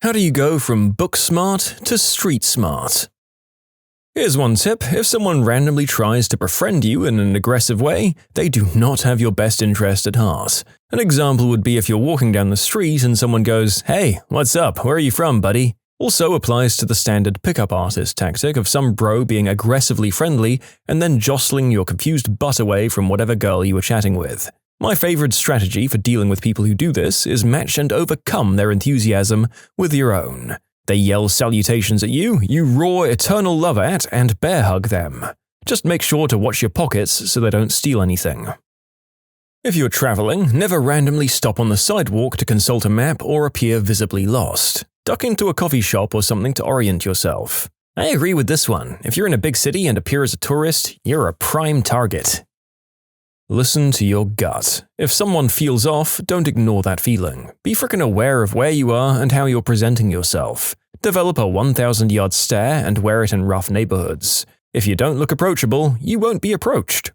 How do you go from book smart to street smart? Here's one tip: if someone randomly tries to befriend you in an aggressive way, they do not have your best interest at heart. An example would be if you're walking down the street and someone goes, "Hey, what's up? Where are you from, buddy?" Also applies to the standard pickup artist tactic of some bro being aggressively friendly and then jostling your confused butt away from whatever girl you were chatting with. My favorite strategy for dealing with people who do this is match and overcome their enthusiasm with your own. They yell salutations at you, you roar eternal love at and bear hug them. Just make sure to watch your pockets so they don't steal anything. If you're traveling, never randomly stop on the sidewalk to consult a map or appear visibly lost. Duck into a coffee shop or something to orient yourself. I agree with this one. If you're in a big city and appear as a tourist, you're a prime target. Listen to your gut. If someone feels off, don't ignore that feeling. Be frickin' aware of where you are and how you're presenting yourself. Develop a 1,000-yard stare and wear it in rough neighborhoods. If you don't look approachable, you won't be approached.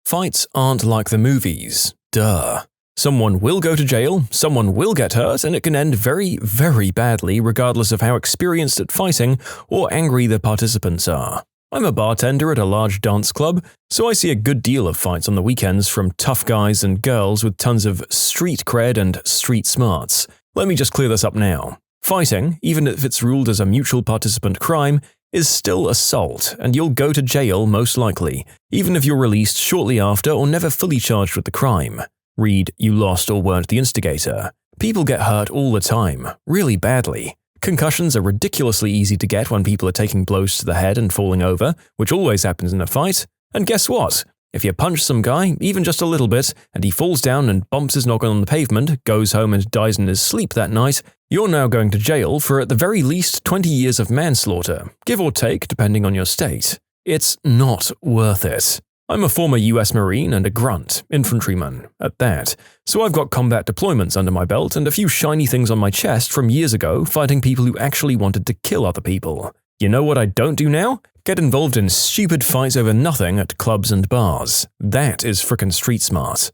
Fights aren't like the movies. Duh. Someone will go to jail, someone will get hurt, and it can end very, very badly regardless of how experienced at fighting or angry the participants are. I'm a bartender at a large dance club, so I see a good deal of fights on the weekends from tough guys and girls with tons of street cred and street smarts. Let me just clear this up now. Fighting, even if it's ruled as a mutual participant crime, is still assault, and you'll go to jail most likely, even if you're released shortly after or never fully charged with the crime. Read, "You lost or weren't the instigator." People get hurt all the time, really badly. Concussions are ridiculously easy to get when people are taking blows to the head and falling over, which always happens in a fight. And guess what? If you punch some guy, even just a little bit, and he falls down and bumps his noggin on the pavement, goes home and dies in his sleep that night, you're now going to jail for at the very least 20 years of manslaughter, give or take depending on your state. It's not worth it. I'm a former US Marine and a grunt, infantryman, at that, so I've got combat deployments under my belt and a few shiny things on my chest from years ago fighting people who actually wanted to kill other people. You know what I don't do now? Get involved in stupid fights over nothing at clubs and bars. That is frickin' street smart.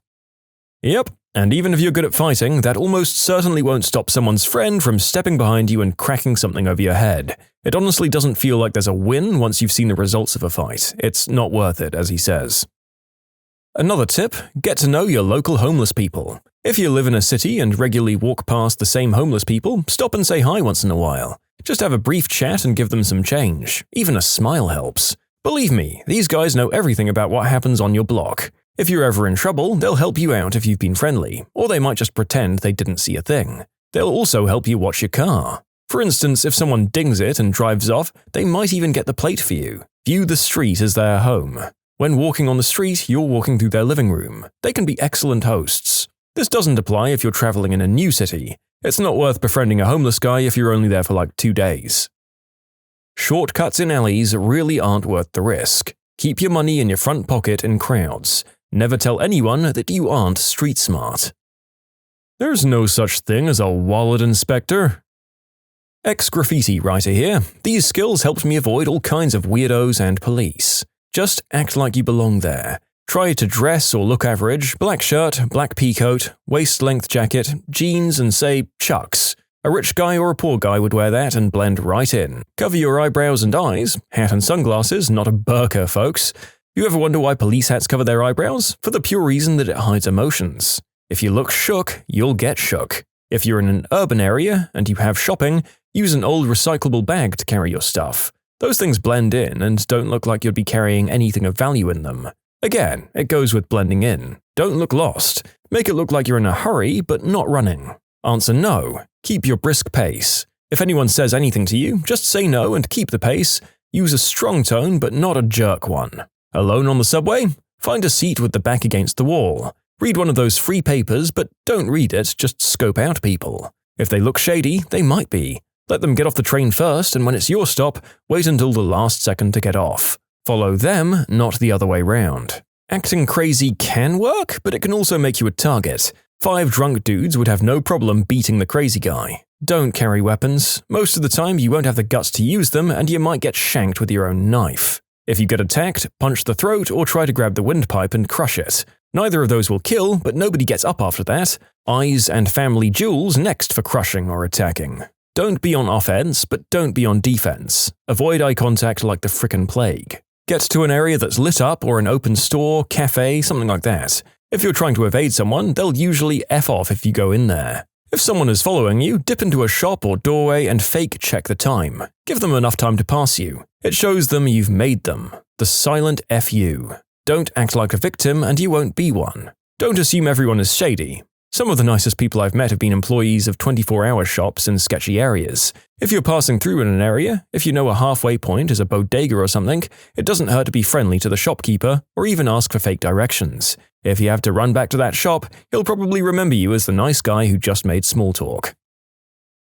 Yep, and even if you're good at fighting, that almost certainly won't stop someone's friend from stepping behind you and cracking something over your head. It honestly doesn't feel like there's a win once you've seen the results of a fight. It's not worth it, as he says. Another tip: get to know your local homeless people. If you live in a city and regularly walk past the same homeless people, stop and say hi once in a while. Just have a brief chat and give them some change. Even a smile helps. Believe me, these guys know everything about what happens on your block. If you're ever in trouble, they'll help you out if you've been friendly, or they might just pretend they didn't see a thing. They'll also help you watch your car. For instance, if someone dings it and drives off, they might even get the plate for you. View the street as their home. When walking on the street, you're walking through their living room. They can be excellent hosts. This doesn't apply if you're traveling in a new city. It's not worth befriending a homeless guy if you're only there for like 2 days. Shortcuts in alleys really aren't worth the risk. Keep your money in your front pocket in crowds. Never tell anyone that you aren't street smart. There's no such thing as a wallet inspector. Ex-graffiti writer here. These skills helped me avoid all kinds of weirdos and police. Just act like you belong there. Try to dress or look average, black shirt, black peacoat, waist-length jacket, jeans, and say Chucks. A rich guy or a poor guy would wear that and blend right in. Cover your eyebrows and eyes, hat and sunglasses, not a burqa, folks. You ever wonder why police hats cover their eyebrows? For the pure reason that it hides emotions. If you look shook, you'll get shook. If you're in an urban area and you have shopping, use an old recyclable bag to carry your stuff. Those things blend in and don't look like you'd be carrying anything of value in them. Again, it goes with blending in. Don't look lost. Make it look like you're in a hurry, but not running. Answer no. Keep your brisk pace. If anyone says anything to you, just say no and keep the pace. Use a strong tone, but not a jerk one. Alone on the subway? Find a seat with the back against the wall. Read one of those free papers, but don't read it, just scope out people. If they look shady, they might be. Let them get off the train first, and when it's your stop, wait until the last second to get off. Follow them, not the other way round. Acting crazy can work, but it can also make you a target. 5 drunk dudes would have no problem beating the crazy guy. Don't carry weapons. Most of the time, you won't have the guts to use them, and you might get shanked with your own knife. If you get attacked, punch the throat or try to grab the windpipe and crush it. Neither of those will kill, but nobody gets up after that. Eyes and family jewels next for crushing or attacking. Don't be on offense, but don't be on defense. Avoid eye contact like the frickin' plague. Get to an area that's lit up or an open store, cafe, something like that. If you're trying to evade someone, they'll usually F off if you go in there. If someone is following you, dip into a shop or doorway and fake check the time. Give them enough time to pass you. It shows them you've made them. The silent FU. Don't act like a victim and you won't be one. Don't assume everyone is shady. Some of the nicest people I've met have been employees of 24-hour shops in sketchy areas. If you're passing through in an area, if you know a halfway point is a bodega or something, it doesn't hurt to be friendly to the shopkeeper or even ask for fake directions. If you have to run back to that shop, he'll probably remember you as the nice guy who just made small talk.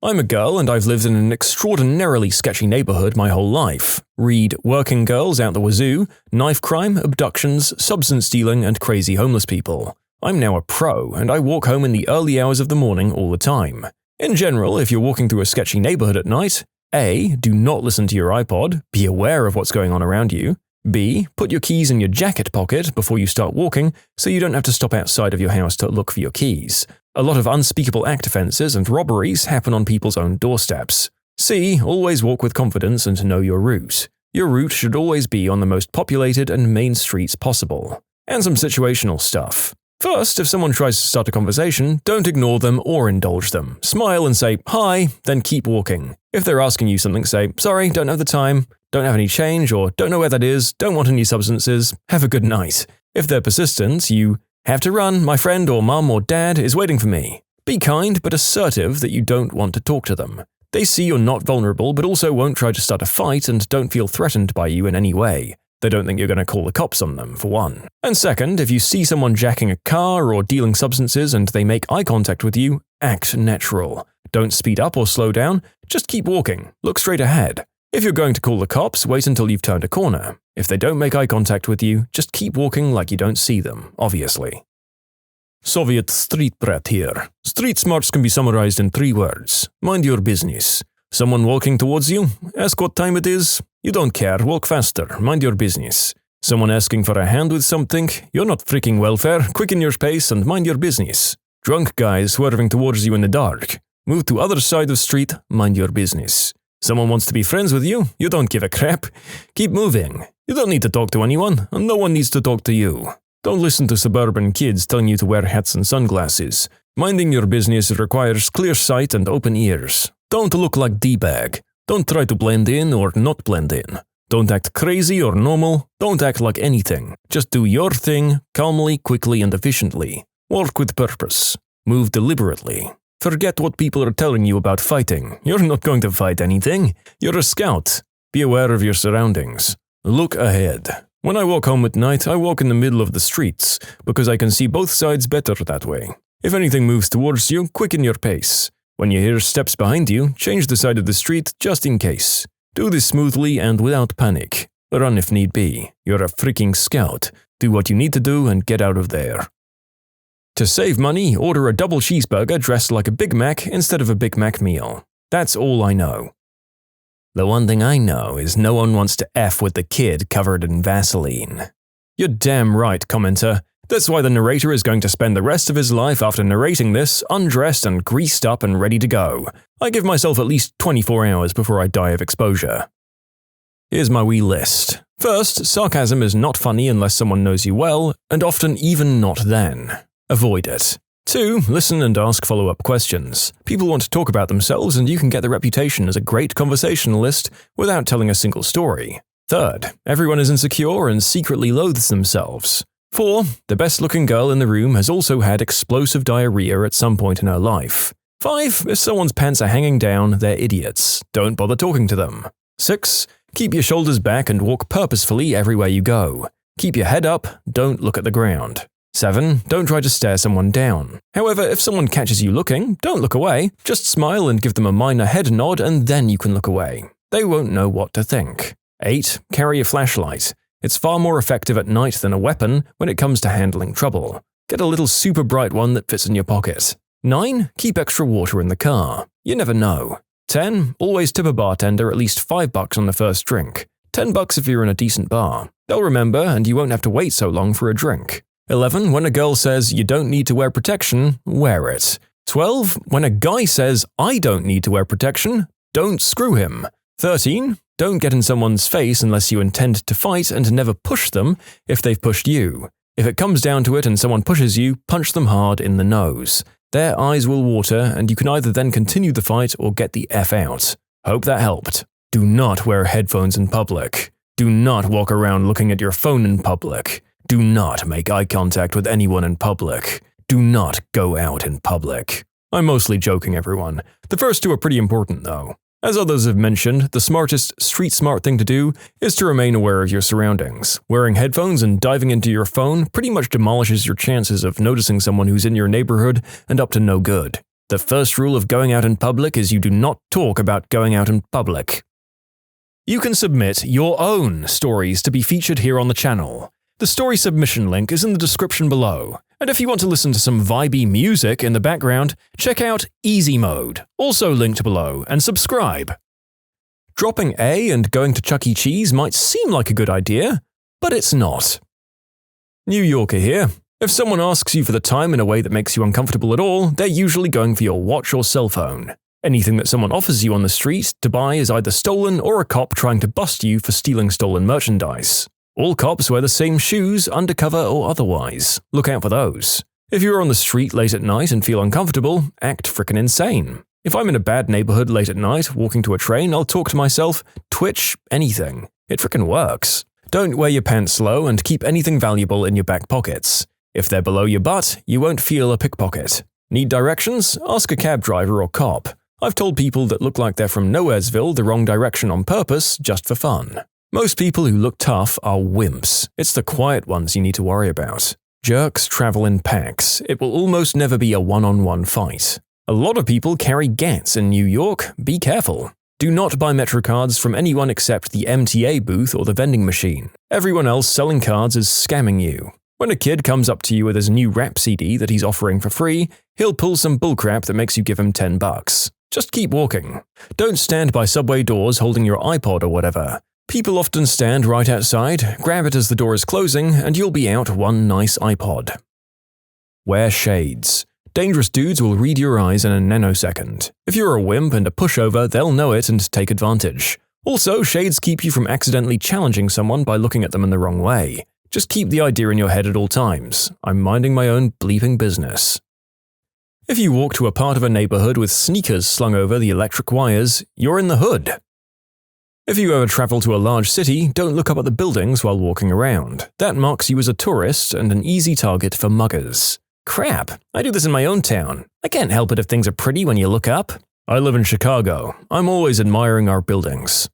I'm a girl and I've lived in an extraordinarily sketchy neighborhood my whole life. Read working girls out the wazoo, knife crime, abductions, substance dealing, and crazy homeless people. I'm now a pro, and I walk home in the early hours of the morning all the time. In general, if you're walking through a sketchy neighborhood at night, A. Do not listen to your iPod, be aware of what's going on around you. B. Put your keys in your jacket pocket before you start walking so you don't have to stop outside of your house to look for your keys. A lot of unspeakable act offenses and robberies happen on people's own doorsteps. C. Always walk with confidence and know your route. Your route should always be on the most populated and main streets possible. And some situational stuff. First, if someone tries to start a conversation, don't ignore them or indulge them. Smile and say, "Hi," then keep walking. If they're asking you something, say, "Sorry, don't have the time, don't have any change," or "Don't know where that is, don't want any substances, have a good night." If they're persistent, you "Have to run, my friend or mum or dad is waiting for me." Be kind but assertive that you don't want to talk to them. They see you're not vulnerable but also won't try to start a fight and don't feel threatened by you in any way. They don't think you're going to call the cops on them, for one. And second, if you see someone jacking a car or dealing substances and they make eye contact with you, act natural. Don't speed up or slow down, just keep walking, look straight ahead. If you're going to call the cops, wait until you've turned a corner. If they don't make eye contact with you, just keep walking like you don't see them, obviously. Soviet street brat here. Street smarts can be summarized in 3 words. Mind your business. Someone walking towards you, ask what time it is. You don't care, walk faster, mind your business. Someone asking for a hand with something, you're not freaking welfare, quicken your pace and mind your business. Drunk guys swerving towards you in the dark. Move to other side of street, mind your business. Someone wants to be friends with you, you don't give a crap. Keep moving. You don't need to talk to anyone, and no one needs to talk to you. Don't listen to suburban kids telling you to wear hats and sunglasses. Minding your business requires clear sight and open ears. Don't look like D-bag. Don't try to blend in or not blend in. Don't act crazy or normal. Don't act like anything. Just do your thing, calmly, quickly, and efficiently. Work with purpose. Move deliberately. Forget what people are telling you about fighting. You're not going to fight anything. You're a scout. Be aware of your surroundings. Look ahead. When I walk home at night, I walk in the middle of the streets, because I can see both sides better that way. If anything moves towards you, quicken your pace. When you hear steps behind you, change the side of the street just in case. Do this smoothly and without panic. Run if need be. You're a freaking scout. Do what you need to do and get out of there. To save money, order a double cheeseburger dressed like a Big Mac instead of a Big Mac meal. That's all I know. The one thing I know is no one wants to F with the kid covered in Vaseline. You're damn right, commenter. That's why the narrator is going to spend the rest of his life after narrating this undressed and greased up and ready to go. I give myself at least 24 hours before I die of exposure. Here's my wee list. First, sarcasm is not funny unless someone knows you well, and often even not then. Avoid it. 2. Listen and ask follow-up questions. People want to talk about themselves and you can get the reputation as a great conversationalist without telling a single story. 3rd, everyone is insecure and secretly loathes themselves. 4. The best-looking girl in the room has also had explosive diarrhea at some point in her life. 5. If someone's pants are hanging down, they're idiots. Don't bother talking to them. 6. Keep your shoulders back and walk purposefully everywhere you go. Keep your head up, don't look at the ground. 7. Don't try to stare someone down. However, if someone catches you looking, don't look away. Just smile and give them a minor head nod and then you can look away. They won't know what to think. 8. Carry a flashlight. It's far more effective at night than a weapon when it comes to handling trouble. Get a little super bright one that fits in your pocket. 9. Keep extra water in the car. You never know. 10. Always tip a bartender at least $5 on the first drink. $10 if you're in a decent bar. They'll remember and you won't have to wait so long for a drink. 11. When a girl says you don't need to wear protection, wear it. 12. When a guy says, "I don't need to wear protection," don't screw him. 13. Don't get in someone's face unless you intend to fight, and never push them if they've pushed you. If it comes down to it and someone pushes you, punch them hard in the nose. Their eyes will water, and you can either then continue the fight or get the F out. Hope that helped. Do not wear headphones in public. Do not walk around looking at your phone in public. Do not make eye contact with anyone in public. Do not go out in public. I'm mostly joking, everyone. The first two are pretty important, though. As others have mentioned, the smartest street-smart thing to do is to remain aware of your surroundings. Wearing headphones and diving into your phone pretty much demolishes your chances of noticing someone who's in your neighborhood and up to no good. The first rule of going out in public is you do not talk about going out in public. You can submit your own stories to be featured here on the channel. The story submission link is in the description below. And if you want to listen to some vibey music in the background, check out easymode, also linked below, and subscribe. Dropping A and going to Chuck E. Cheese might seem like a good idea, but it's not. New Yorker here. If someone asks you for the time in a way that makes you uncomfortable at all, they're usually going for your watch or cell phone. Anything that someone offers you on the street to buy is either stolen or a cop trying to bust you for stealing stolen merchandise. All cops wear the same shoes, undercover or otherwise. Look out for those. If you're on the street late at night and feel uncomfortable, act frickin' insane. If I'm in a bad neighborhood late at night, walking to a train, I'll talk to myself, twitch, anything. It frickin' works. Don't wear your pants low and keep anything valuable in your back pockets. If they're below your butt, you won't feel a pickpocket. Need directions? Ask a cab driver or cop. I've told people that look like they're from Nowheresville the wrong direction on purpose, just for fun. Most people who look tough are wimps. It's the quiet ones you need to worry about. Jerks travel in packs. It will almost never be a one-on-one fight. A lot of people carry gats in New York. Be careful. Do not buy MetroCards from anyone except the AmITheA booth or the vending machine. Everyone else selling cards is scamming you. When a kid comes up to you with his new rap CD that he's offering for free, he'll pull some bullcrap that makes you give him $10. Just keep walking. Don't stand by subway doors holding your iPod or whatever. People often stand right outside, grab it as the door is closing, and you'll be out one nice iPod. Wear shades. Dangerous dudes will read your eyes in a nanosecond. If you're a wimp and a pushover, they'll know it and take advantage. Also, shades keep you from accidentally challenging someone by looking at them in the wrong way. Just keep the idea in your head at all times. I'm minding my own bleeping business. If you walk to a part of a neighborhood with sneakers slung over the electric wires, you're in the hood. If you ever travel to a large city, don't look up at the buildings while walking around. That marks you as a tourist and an easy target for muggers. Crap, I do this in my own town. I can't help it if things are pretty when you look up. I live in Chicago. I'm always admiring our buildings.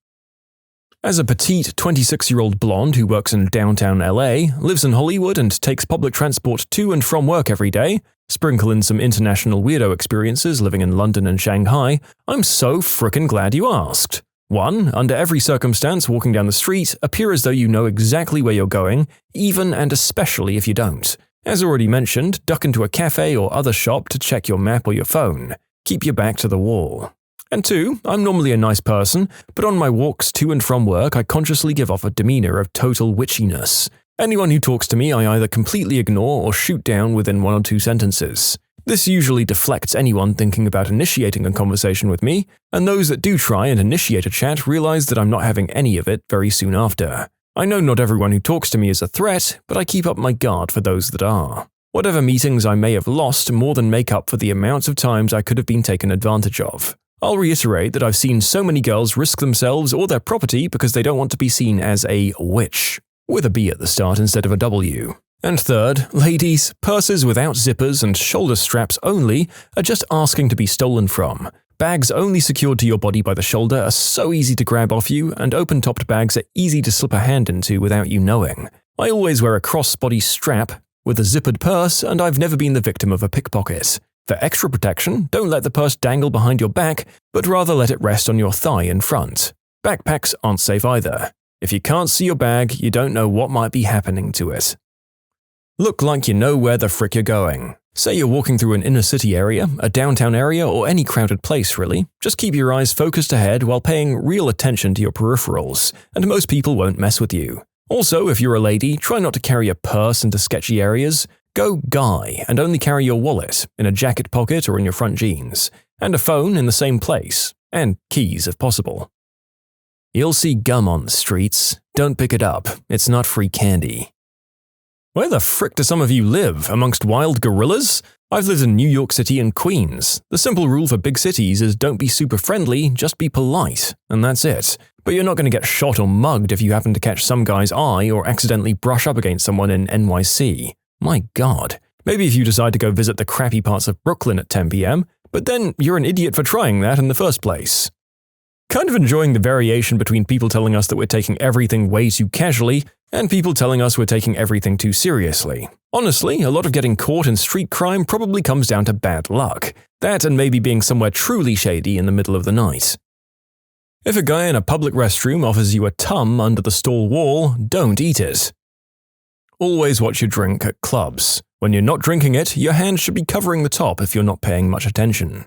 As a petite 26-year-old blonde who works in downtown LA, lives in Hollywood and takes public transport to and from work every day, sprinkle in some international weirdo experiences living in London and Shanghai, I'm so frickin' glad you asked. 1. Under every circumstance, walking down the street, appear as though you know exactly where you're going, even and especially if you don't. As already mentioned, duck into a cafe or other shop to check your map or your phone. Keep your back to the wall. And 2. I'm normally a nice person, but on my walks to and from work, I consciously give off a demeanor of total witchiness. Anyone who talks to me, I either completely ignore or shoot down within 1 or 2 sentences. This usually deflects anyone thinking about initiating a conversation with me, and those that do try and initiate a chat realize that I'm not having any of it very soon after. I know not everyone who talks to me is a threat, but I keep up my guard for those that are. Whatever meetings I may have lost more than make up for the amounts of times I could have been taken advantage of. I'll reiterate that I've seen so many girls risk themselves or their property because they don't want to be seen as a witch, with a B at the start instead of a W. And 3rd, ladies, purses without zippers and shoulder straps only are just asking to be stolen from. Bags only secured to your body by the shoulder are so easy to grab off you, and open-topped bags are easy to slip a hand into without you knowing. I always wear a cross-body strap with a zippered purse, and I've never been the victim of a pickpocket. For extra protection, don't let the purse dangle behind your back, but rather let it rest on your thigh in front. Backpacks aren't safe either. If you can't see your bag, you don't know what might be happening to it. Look like you know where the frick you're going. Say you're walking through an inner city area, a downtown area, or any crowded place really. Just keep your eyes focused ahead while paying real attention to your peripherals, and most people won't mess with you. Also, if you're a lady, try not to carry a purse into sketchy areas. Go guy and only carry your wallet in a jacket pocket or in your front jeans, and a phone in the same place, and keys if possible. You'll see gum on the streets. Don't pick it up. It's not free candy. Where the frick do some of you live? Amongst wild gorillas? I've lived in New York City and Queens. The simple rule for big cities is don't be super friendly, just be polite, and that's it. But you're not going to get shot or mugged if you happen to catch some guy's eye or accidentally brush up against someone in NYC. My God. Maybe if you decide to go visit the crappy parts of Brooklyn at 10 p.m., but then you're an idiot for trying that in the first place. Kind of enjoying the variation between people telling us that we're taking everything way too casually and people telling us we're taking everything too seriously. Honestly, a lot of getting caught in street crime probably comes down to bad luck. That and maybe being somewhere truly shady in the middle of the night. If a guy in a public restroom offers you a tum under the stall wall, don't eat it. Always watch your drink at clubs. When you're not drinking it, your hand should be covering the top if you're not paying much attention.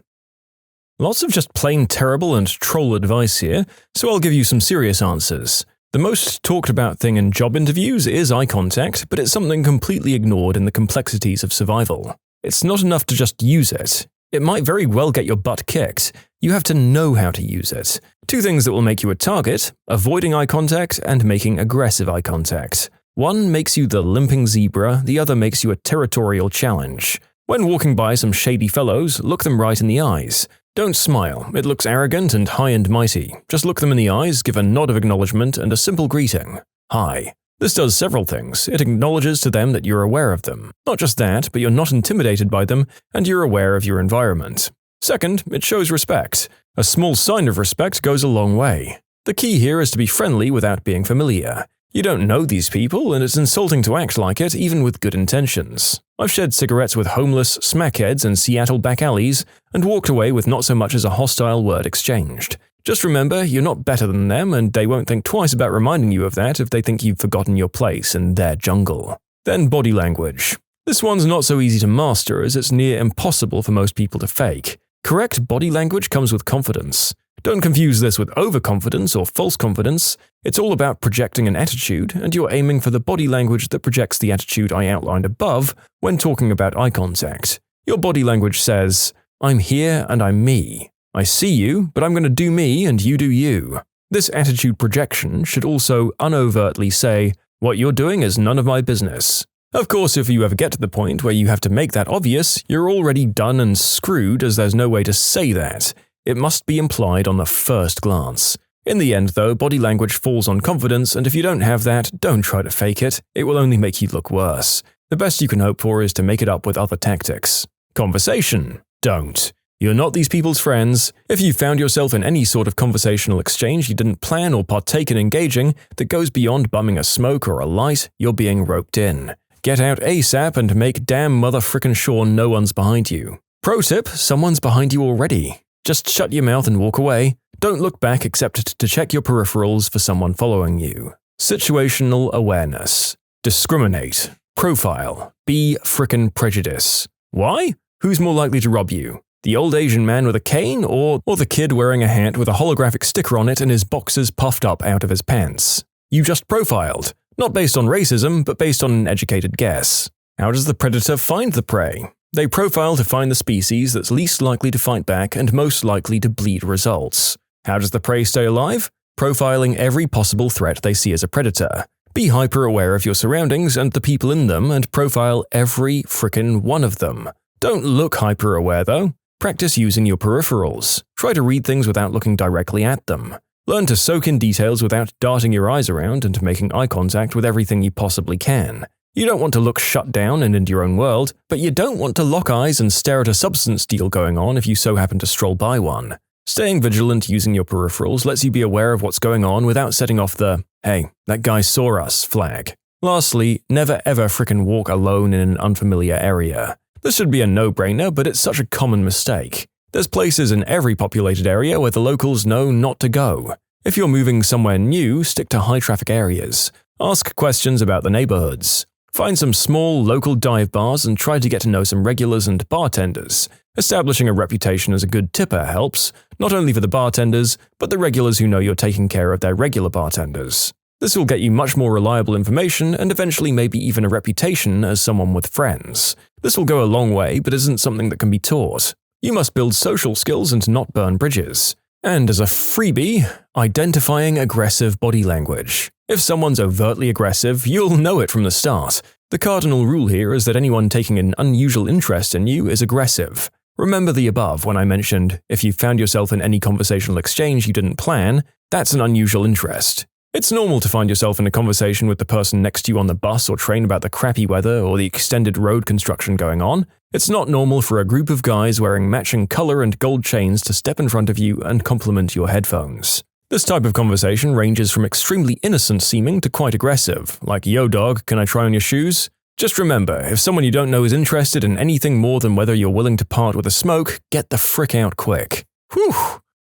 Lots of just plain terrible and troll advice here, so I'll give you some serious answers. The most talked about thing in job interviews is eye contact, but it's something completely ignored in the complexities of survival. It's not enough to just use it. It might very well get your butt kicked. You have to know how to use it. Two things that will make you a target: avoiding eye contact and making aggressive eye contact. One makes you the limping zebra, the other makes you a territorial challenge. When walking by some shady fellows, look them right in the eyes. Don't smile, it looks arrogant and high and mighty. Just look them in the eyes, give a nod of acknowledgement and a simple greeting. Hi. This does several things. It acknowledges to them that you're aware of them. Not just that, but you're not intimidated by them and you're aware of your environment. Second, it shows respect. A small sign of respect goes a long way. The key here is to be friendly without being familiar. You don't know these people, and it's insulting to act like it, even with good intentions. I've shared cigarettes with homeless smackheads in Seattle back alleys, and walked away with not so much as a hostile word exchanged. Just remember, you're not better than them, and they won't think twice about reminding you of that if they think you've forgotten your place in their jungle. Then body language. This one's not so easy to master, as it's near impossible for most people to fake. Correct body language comes with confidence. Don't confuse this with overconfidence or false confidence. It's all about projecting an attitude, and you're aiming for the body language that projects the attitude I outlined above when talking about eye contact. Your body language says, I'm here and I'm me. I see you, but I'm going to do me and you do you. This attitude projection should also unovertly say, what you're doing is none of my business. Of course, if you ever get to the point where you have to make that obvious, you're already done and screwed, as there's no way to say that. It must be implied on the first glance. In the end, though, body language falls on confidence, and if you don't have that, don't try to fake it. It will only make you look worse. The best you can hope for is to make it up with other tactics. Conversation. Don't. You're not these people's friends. If you found yourself in any sort of conversational exchange you didn't plan or partake in engaging that goes beyond bumming a smoke or a light, you're being roped in. Get out ASAP and make damn motherfrickin' sure no one's behind you. Pro tip, someone's behind you already. Just shut your mouth and walk away. Don't look back except to check your peripherals for someone following you. Situational awareness. Discriminate. Profile. Be frickin' prejudice. Why? Who's more likely to rob you? The old Asian man with a cane or the kid wearing a hat with a holographic sticker on it and his boxers puffed up out of his pants? You just profiled. Not based on racism, but based on an educated guess. How does the predator find the prey? They profile to find the species that's least likely to fight back and most likely to bleed results. How does the prey stay alive? Profiling every possible threat they see as a predator. Be hyper-aware of your surroundings and the people in them and profile every frickin' one of them. Don't look hyper-aware though. Practice using your peripherals. Try to read things without looking directly at them. Learn to soak in details without darting your eyes around and making eye contact with everything you possibly can. You don't want to look shut down and into your own world, but you don't want to lock eyes and stare at a substance deal going on if you so happen to stroll by one. Staying vigilant using your peripherals lets you be aware of what's going on without setting off the, hey, that guy saw us flag. Lastly, never ever frickin' walk alone in an unfamiliar area. This should be a no-brainer, but it's such a common mistake. There's places in every populated area where the locals know not to go. If you're moving somewhere new, stick to high-traffic areas. Ask questions about the neighborhoods. Find some small, local dive bars and try to get to know some regulars and bartenders. Establishing a reputation as a good tipper helps, not only for the bartenders, but the regulars who know you're taking care of their regular bartenders. This will get you much more reliable information and eventually maybe even a reputation as someone with friends. This will go a long way, but isn't something that can be taught. You must build social skills and not burn bridges. And as a freebie, identifying aggressive body language. If someone's overtly aggressive, you'll know it from the start. The cardinal rule here is that anyone taking an unusual interest in you is aggressive. Remember the above when I mentioned if you found yourself in any conversational exchange you didn't plan, that's an unusual interest. It's normal to find yourself in a conversation with the person next to you on the bus or train about the crappy weather or the extended road construction going on. It's not normal for a group of guys wearing matching color and gold chains to step in front of you and compliment your headphones. This type of conversation ranges from extremely innocent seeming to quite aggressive, like, "Yo dog, can I try on your shoes?" Just remember, if someone you don't know is interested in anything more than whether you're willing to part with a smoke, get the frick out quick. Whew!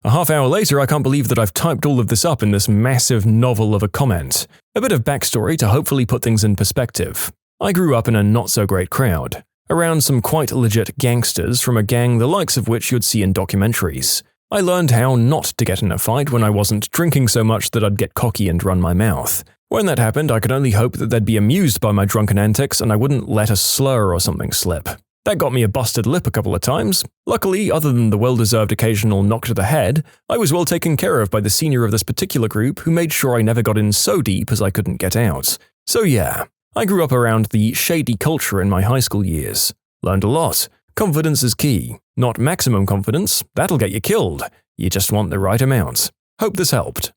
A half hour later, I can't believe that I've typed all of this up in this massive novel of a comment. A bit of backstory to hopefully put things in perspective. I grew up in a not-so-great crowd, around some quite legit gangsters from a gang the likes of which you'd see in documentaries. I learned how not to get in a fight when I wasn't drinking so much that I'd get cocky and run my mouth. When that happened, I could only hope that they'd be amused by my drunken antics and I wouldn't let a slur or something slip. That got me a busted lip a couple of times. Luckily, other than the well-deserved occasional knock to the head, I was well taken care of by the senior of this particular group who made sure I never got in so deep as I couldn't get out. So yeah, I grew up around the shady culture in my high school years. Learned a lot. Confidence is key. Not maximum confidence, that'll get you killed. You just want the right amount. Hope this helped.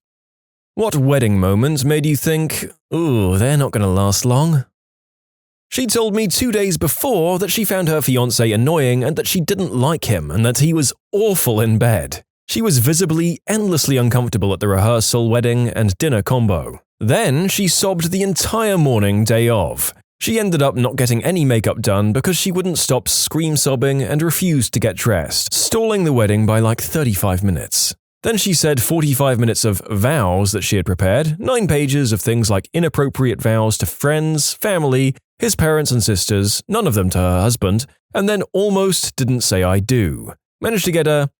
What wedding moment made you think, ooh, they're not going to last long? She told me 2 days before that she found her fiancé annoying and that she didn't like him and that he was awful in bed. She was visibly endlessly uncomfortable at the rehearsal, wedding, and dinner combo. Then she sobbed the entire morning day of. She ended up not getting any makeup done because she wouldn't stop scream-sobbing and refused to get dressed, stalling the wedding by like 35 minutes. Then she said 45 minutes of vows that she had prepared, 9 pages of things like inappropriate vows to friends, family, his parents and sisters, none of them to her husband, and then almost didn't say I do. Managed to get a,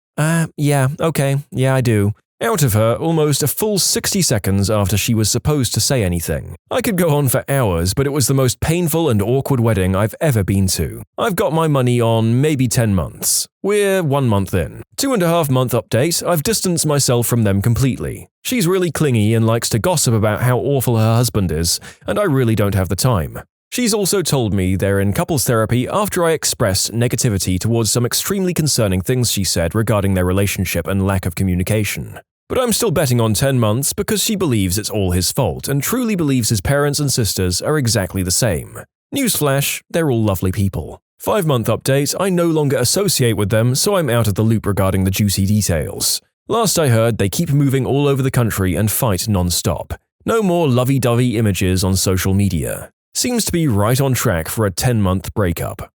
yeah, okay, yeah I do, out of her almost a full 60 seconds after she was supposed to say anything. I could go on for hours, but it was the most painful and awkward wedding I've ever been to. I've got my money on maybe 10 months. We're 1 month in. 2.5 month update, I've distanced myself from them completely. She's really clingy and likes to gossip about how awful her husband is, and I really don't have the time. She's also told me they're in couples therapy after I expressed negativity towards some extremely concerning things she said regarding their relationship and lack of communication. But I'm still betting on 10 months because she believes it's all his fault and truly believes his parents and sisters are exactly the same. Newsflash, they're all lovely people. 5 month update, I no longer associate with them, so I'm out of the loop regarding the juicy details. Last I heard, they keep moving all over the country and fight non-stop. No more lovey-dovey images on social media. Seems to be right on track for a 10-month breakup.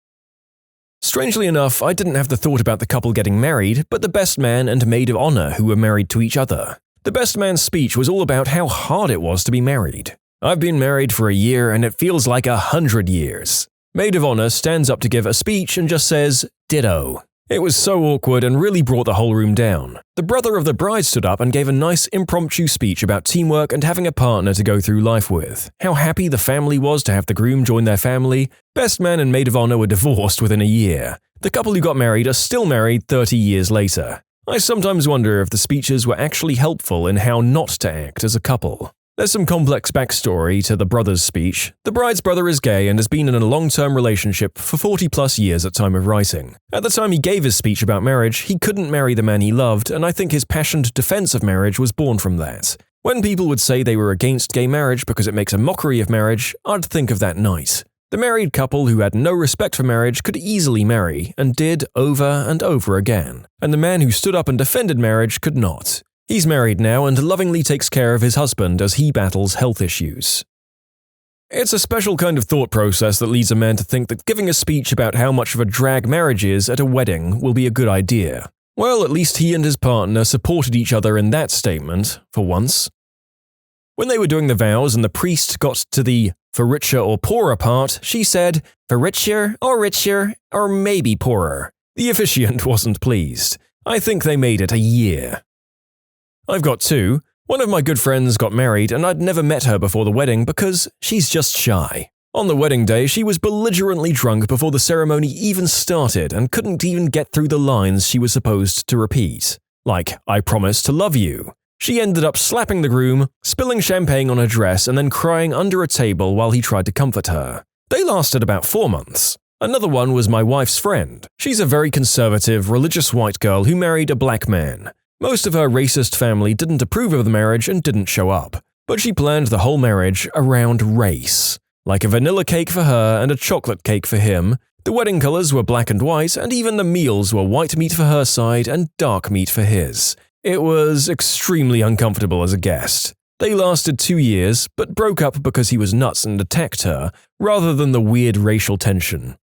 Strangely enough, I didn't have the thought about the couple getting married, but the best man and maid of honor who were married to each other. The best man's speech was all about how hard it was to be married. I've been married for a year and it feels like 100 years. Maid of honor stands up to give a speech and just says, ditto. It was so awkward and really brought the whole room down. The brother of the bride stood up and gave a nice impromptu speech about teamwork and having a partner to go through life with. How happy the family was to have the groom join their family. Best man and maid of honor were divorced within a year. The couple who got married are still married 30 years later. I sometimes wonder if the speeches were actually helpful in how not to act as a couple. There's some complex backstory to the brother's speech. The bride's brother is gay and has been in a long-term relationship for 40+ years at time of writing. At the time he gave his speech about marriage, he couldn't marry the man he loved, and I think his passionate defense of marriage was born from that. When people would say they were against gay marriage because it makes a mockery of marriage, I'd think of that night. The married couple who had no respect for marriage could easily marry, and did over and over again. And the man who stood up and defended marriage could not. He's married now and lovingly takes care of his husband as he battles health issues. It's a special kind of thought process that leads a man to think that giving a speech about how much of a drag marriage is at a wedding will be a good idea. Well, at least he and his partner supported each other in that statement, for once. When they were doing the vows and the priest got to the for richer or poorer part, she said, for richer, or maybe poorer. The officiant wasn't pleased. I think they made it a year. I've got 2. One of my good friends got married and I'd never met her before the wedding because she's just shy. On the wedding day, she was belligerently drunk before the ceremony even started and couldn't even get through the lines she was supposed to repeat. Like, I promise to love you. She ended up slapping the groom, spilling champagne on her dress, and then crying under a table while he tried to comfort her. They lasted about 4 months. Another one was my wife's friend. She's a very conservative, religious white girl who married a black man. Most of her racist family didn't approve of the marriage and didn't show up. But she planned the whole marriage around race. Like a vanilla cake for her and a chocolate cake for him. The wedding colors were black and white, and even the meals were white meat for her side and dark meat for his. It was extremely uncomfortable as a guest. They lasted 2 years, but broke up because he was nuts and attacked her, rather than the weird racial tension.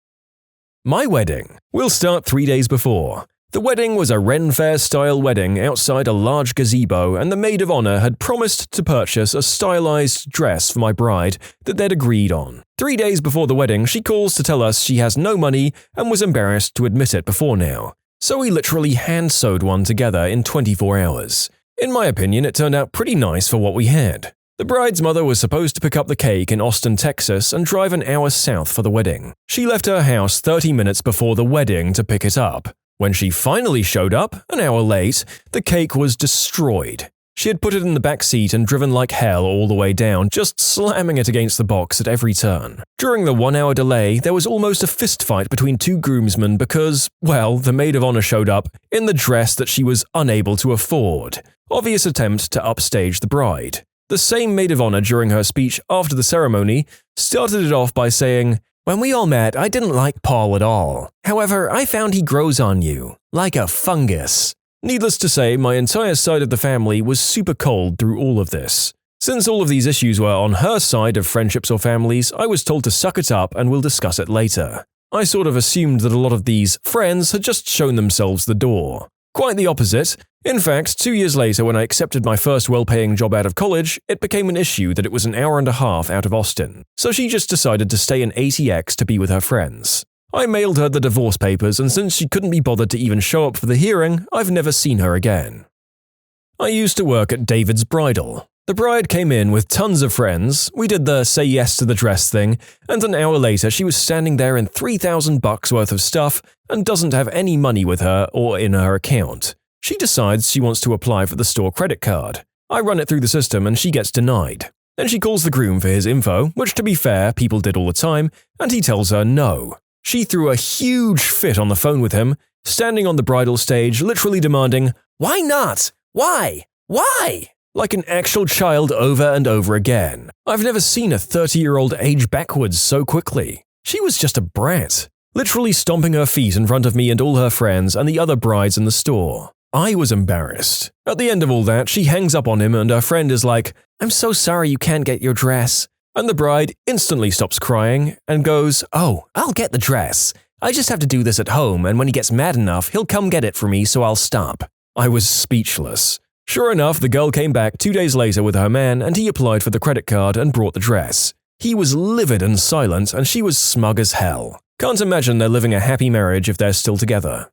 My wedding. We'll start 3 days before. The wedding was a Ren Fair-style wedding outside a large gazebo, and the maid of honor had promised to purchase a stylized dress for my bride that they'd agreed on. 3 days before the wedding, she calls to tell us she has no money and was embarrassed to admit it before now. So we literally hand-sewed one together in 24 hours. In my opinion, it turned out pretty nice for what we had. The bride's mother was supposed to pick up the cake in Austin, Texas, and drive an hour south for the wedding. She left her house 30 minutes before the wedding to pick it up. When she finally showed up, an hour late, the cake was destroyed. She had put it in the back seat and driven like hell all the way down, just slamming it against the box at every turn. During the 1 hour delay, there was almost a fistfight between two groomsmen because, well, the maid of honor showed up in the dress that she was unable to afford. Obvious attempt to upstage the bride. The same maid of honor during her speech after the ceremony started it off by saying, "When we all met, I didn't like Paul at all. However, I found he grows on you, like a fungus." Needless to say, my entire side of the family was super cold through all of this. Since all of these issues were on her side of friendships or families, I was told to suck it up and we'll discuss it later. I sort of assumed that a lot of these friends had just shown themselves the door. Quite the opposite. In fact, 2 years later when I accepted my first well-paying job out of college, it became an issue that it was an hour and a half out of Austin, so she just decided to stay in ATX to be with her friends. I mailed her the divorce papers, and since she couldn't be bothered to even show up for the hearing, I've never seen her again. I used to work at David's Bridal. The bride came in with tons of friends, we did the say yes to the dress thing, and an hour later she was standing there in $3,000 worth of stuff and doesn't have any money with her or in her account. She decides she wants to apply for the store credit card. I run it through the system and she gets denied. Then she calls the groom for his info, which to be fair, people did all the time, and he tells her no. She threw a huge fit on the phone with him, standing on the bridal stage literally demanding, "Why not? Why? Why?" Like an actual child over and over again. I've never seen a 30-year-old age backwards so quickly. She was just a brat, literally stomping her feet in front of me and all her friends and the other brides in the store. I was embarrassed. At the end of all that, she hangs up on him and her friend is like, "I'm so sorry you can't get your dress." And the bride instantly stops crying and goes, "Oh, I'll get the dress. I just have to do this at home, and when he gets mad enough, he'll come get it for me, so I'll stop." I was speechless. Sure enough, the girl came back 2 days later with her man, and he applied for the credit card and brought the dress. He was livid and silent, and she was smug as hell. Can't imagine they're living a happy marriage if they're still together.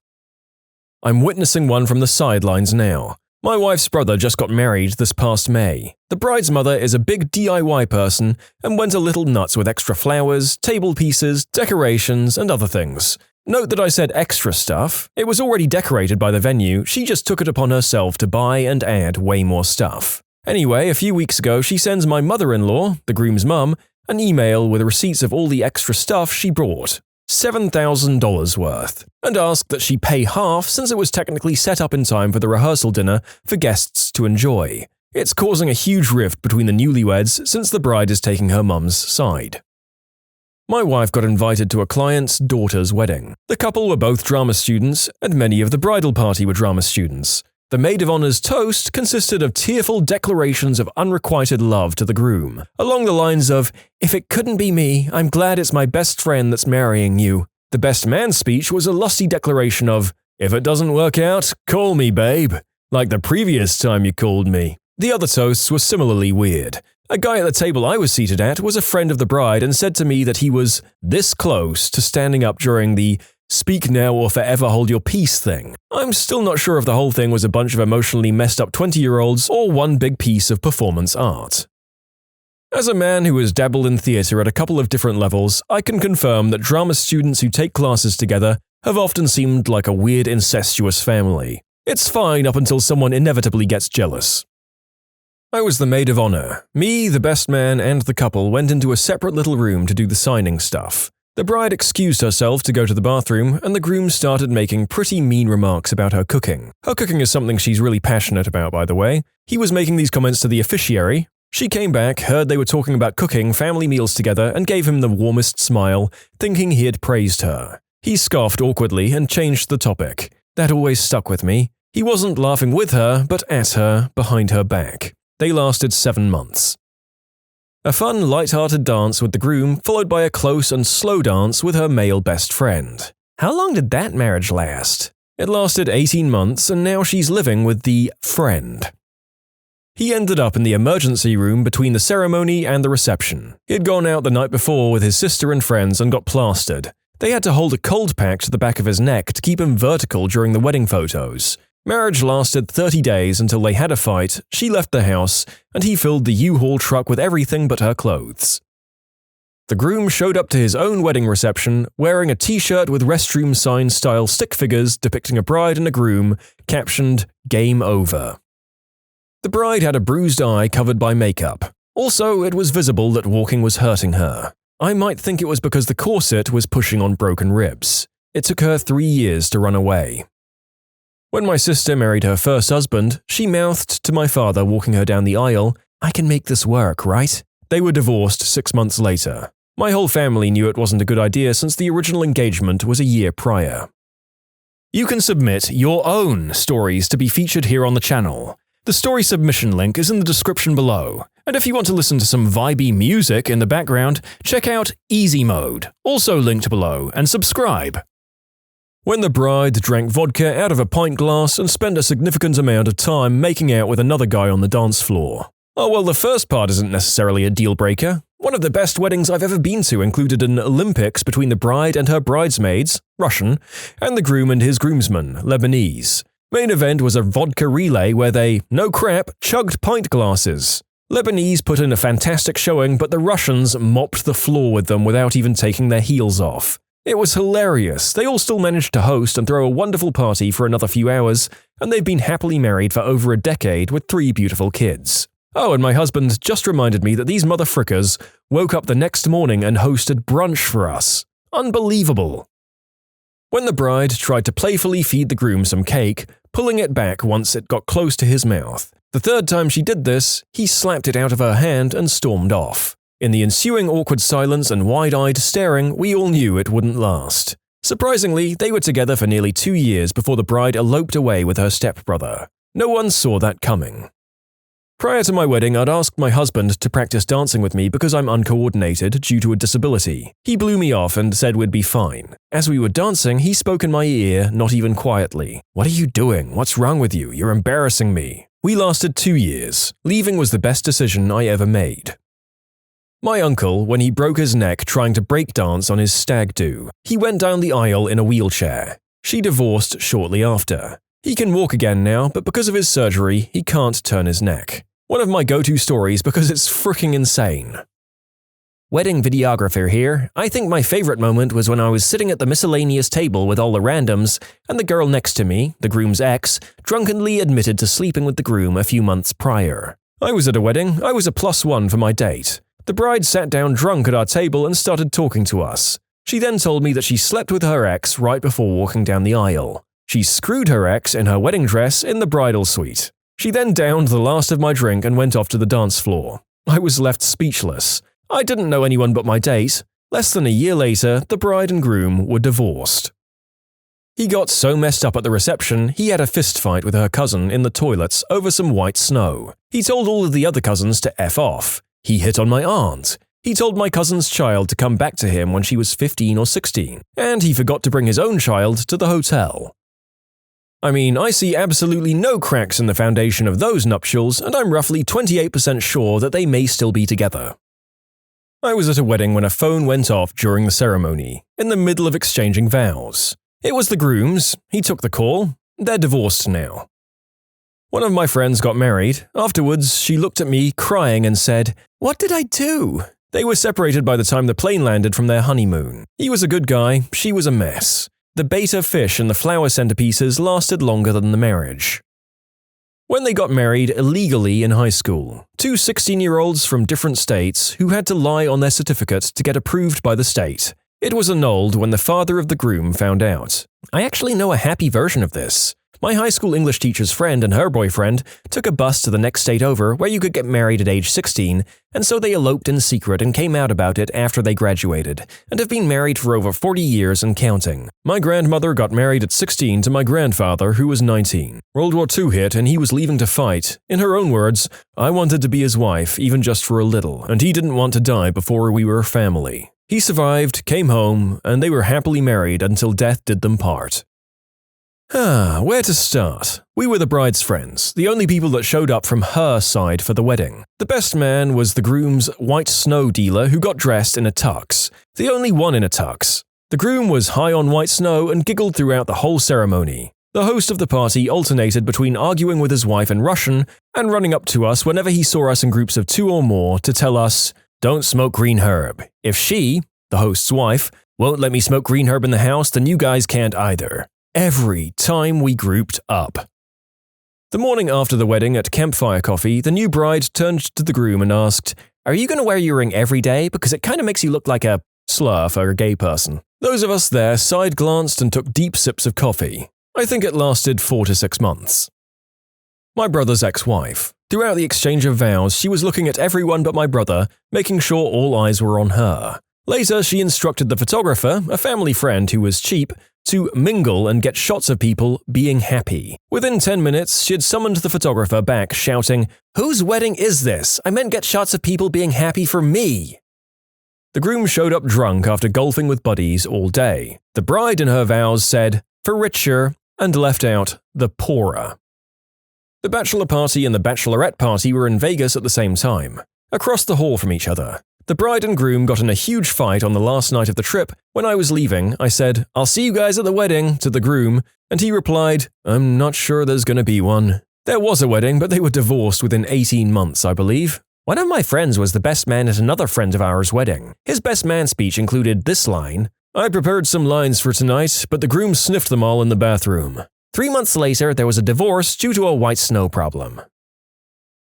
I'm witnessing one from the sidelines now. My wife's brother just got married this past May. The bride's mother is a big DIY person and went a little nuts with extra flowers, table pieces, decorations, and other things. Note that I said extra stuff. It was already decorated by the venue, she just took it upon herself to buy and add way more stuff. Anyway, a few weeks ago she sends my mother-in-law, the groom's mum, an email with receipts of all the extra stuff she brought. $7,000 worth, and asked that she pay half since it was technically set up in time for the rehearsal dinner for guests to enjoy. It's causing a huge rift between the newlyweds since the bride is taking her mum's side. My wife got invited to a client's daughter's wedding. The couple were both drama students, and many of the bridal party were drama students. The maid of honor's toast consisted of tearful declarations of unrequited love to the groom, along the lines of, "If it couldn't be me, I'm glad it's my best friend that's marrying you." The best man's speech was a lusty declaration of, "If it doesn't work out, call me, babe, like the previous time you called me." The other toasts were similarly weird. A guy at the table I was seated at was a friend of the bride and said to me that he was this close to standing up during the speak now or forever hold your peace thing. I'm still not sure if the whole thing was a bunch of emotionally messed up 20-year-olds or one big piece of performance art. As a man who has dabbled in theatre at a couple of different levels, I can confirm that drama students who take classes together have often seemed like a weird incestuous family. It's fine up until someone inevitably gets jealous. I was the maid of honor. Me, the best man, and the couple went into a separate little room to do the signing stuff. The bride excused herself to go to the bathroom, and the groom started making pretty mean remarks about her cooking. Her cooking is something she's really passionate about, by the way. He was making these comments to the officiary. She came back, heard they were talking about cooking family meals together, and gave him the warmest smile, thinking he had praised her. He scoffed awkwardly and changed the topic. That always stuck with me. He wasn't laughing with her, but at her, behind her back. They lasted 7 months. A fun, light-hearted dance with the groom, followed by a close and slow dance with her male best friend. How long did that marriage last? It lasted 18 months, and now she's living with the friend. He ended up in the emergency room between the ceremony and the reception. He had gone out the night before with his sister and friends and got plastered. They had to hold a cold pack to the back of his neck to keep him vertical during the wedding photos. Marriage lasted 30 days until they had a fight, she left the house, and he filled the U-Haul truck with everything but her clothes. The groom showed up to his own wedding reception wearing a t-shirt with restroom sign-style stick figures depicting a bride and a groom, captioned, "Game Over." The bride had a bruised eye covered by makeup. Also, it was visible that walking was hurting her. I might think it was because the corset was pushing on broken ribs. It took her 3 years to run away. When my sister married her first husband, she mouthed to my father walking her down the aisle, "I can make this work, right?" They were divorced 6 months later. My whole family knew it wasn't a good idea since the original engagement was a year prior. You can submit your own stories to be featured here on the channel. The story submission link is in the description below, and if you want to listen to some vibey music in the background, check out easymode, also linked below, and subscribe. When the bride drank vodka out of a pint glass and spent a significant amount of time making out with another guy on the dance floor. Oh well, the first part isn't necessarily a deal breaker. One of the best weddings I've ever been to included an Olympics between the bride and her bridesmaids, Russian, and the groom and his groomsmen, Lebanese. Main event was a vodka relay where they, no crap, chugged pint glasses. Lebanese put in a fantastic showing, but the Russians mopped the floor with them without even taking their heels off. It was hilarious. They all still managed to host and throw a wonderful party for another few hours, and they've been happily married for over a decade with 3 beautiful kids. Oh, and my husband just reminded me that these motherfrickers woke up the next morning and hosted brunch for us. Unbelievable. When the bride tried to playfully feed the groom some cake, pulling it back once it got close to his mouth. The third time she did this, he slapped it out of her hand and stormed off. In the ensuing awkward silence and wide-eyed staring, we all knew it wouldn't last. Surprisingly, they were together for nearly 2 years before the bride eloped away with her stepbrother. No one saw that coming. Prior to my wedding, I'd asked my husband to practice dancing with me because I'm uncoordinated due to a disability. He blew me off and said we'd be fine. As we were dancing, he spoke in my ear, not even quietly. "What are you doing? What's wrong with you? You're embarrassing me." We lasted 2 years. Leaving was the best decision I ever made. My uncle, when he broke his neck trying to break dance on his stag do, he went down the aisle in a wheelchair. She divorced shortly after. He can walk again now, but because of his surgery, he can't turn his neck. One of my go-to stories because it's freaking insane. Wedding videographer here. I think my favorite moment was when I was sitting at the miscellaneous table with all the randoms, and the girl next to me, the groom's ex, drunkenly admitted to sleeping with the groom a few months prior. I was at a wedding, I was a +1 for my date. The bride sat down drunk at our table and started talking to us. She then told me that she slept with her ex right before walking down the aisle. She screwed her ex in her wedding dress in the bridal suite. She then downed the last of my drink and went off to the dance floor. I was left speechless. I didn't know anyone but my date. Less than a year later, the bride and groom were divorced. He got so messed up at the reception, he had a fistfight with her cousin in the toilets over some white snow. He told all of the other cousins to F off. He hit on my aunt. He told my cousin's child to come back to him when she was 15 or 16, and he forgot to bring his own child to the hotel. I mean, I see absolutely no cracks in the foundation of those nuptials, and I'm roughly 28% sure that they may still be together. I was at a wedding when a phone went off during the ceremony, in the middle of exchanging vows. It was the groom's. He took the call. They're divorced now. One of my friends got married. Afterwards, she looked at me, crying, and said, "What did I do?" They were separated by the time the plane landed from their honeymoon. He was a good guy, she was a mess. The betta fish and the flower centerpieces lasted longer than the marriage. When they got married illegally in high school, two 16-year-olds from different states who had to lie on their certificate to get approved by the state. It was annulled when the father of the groom found out. I actually know a happy version of this. My high school English teacher's friend and her boyfriend took a bus to the next state over where you could get married at age 16, and so they eloped in secret and came out about it after they graduated, and have been married for over 40 years and counting. My grandmother got married at 16 to my grandfather, who was 19. World War II hit and he was leaving to fight. In her own words, "I wanted to be his wife, even just for a little, and he didn't want to die before we were a family." He survived, came home, and they were happily married until death did them part. Where to start? We were the bride's friends, the only people that showed up from her side for the wedding. The best man was the groom's white snow dealer who got dressed in a tux, the only one in a tux. The groom was high on white snow and giggled throughout the whole ceremony. The host of the party alternated between arguing with his wife in Russian and running up to us whenever he saw us in groups of 2 or more to tell us, "Don't smoke green herb. If she, the host's wife, won't let me smoke green herb in the house, then you guys can't either." Every time we grouped up. The morning after the wedding at campfire coffee, the new bride turned to the groom and asked, "Are you going to wear your ring every day? Because it kind of makes you look like a slur for a gay person." Those of us there side-glanced and took deep sips of coffee. I think it lasted 4 to 6 months. My brother's ex-wife. Throughout the exchange of vows, she was looking at everyone but my brother, making sure all eyes were on her. Later, she instructed the photographer, a family friend who was cheap, to mingle and get shots of people being happy. Within 10 minutes, she had summoned the photographer back, shouting, "Whose wedding is this? I meant get shots of people being happy for me." The groom showed up drunk after golfing with buddies all day. The bride in her vows said, "For richer," and left out the poorer. The bachelor party and the bachelorette party were in Vegas at the same time, across the hall from each other. The bride and groom got in a huge fight on the last night of the trip. When I was leaving, I said, "I'll see you guys at the wedding," to the groom, and he replied, "I'm not sure there's going to be one." There was a wedding, but they were divorced within 18 months, I believe. One of my friends was the best man at another friend of ours' wedding. His best man speech included this line, "I prepared some lines for tonight, but the groom sniffed them all in the bathroom." 3 months later, there was a divorce due to a white snow problem.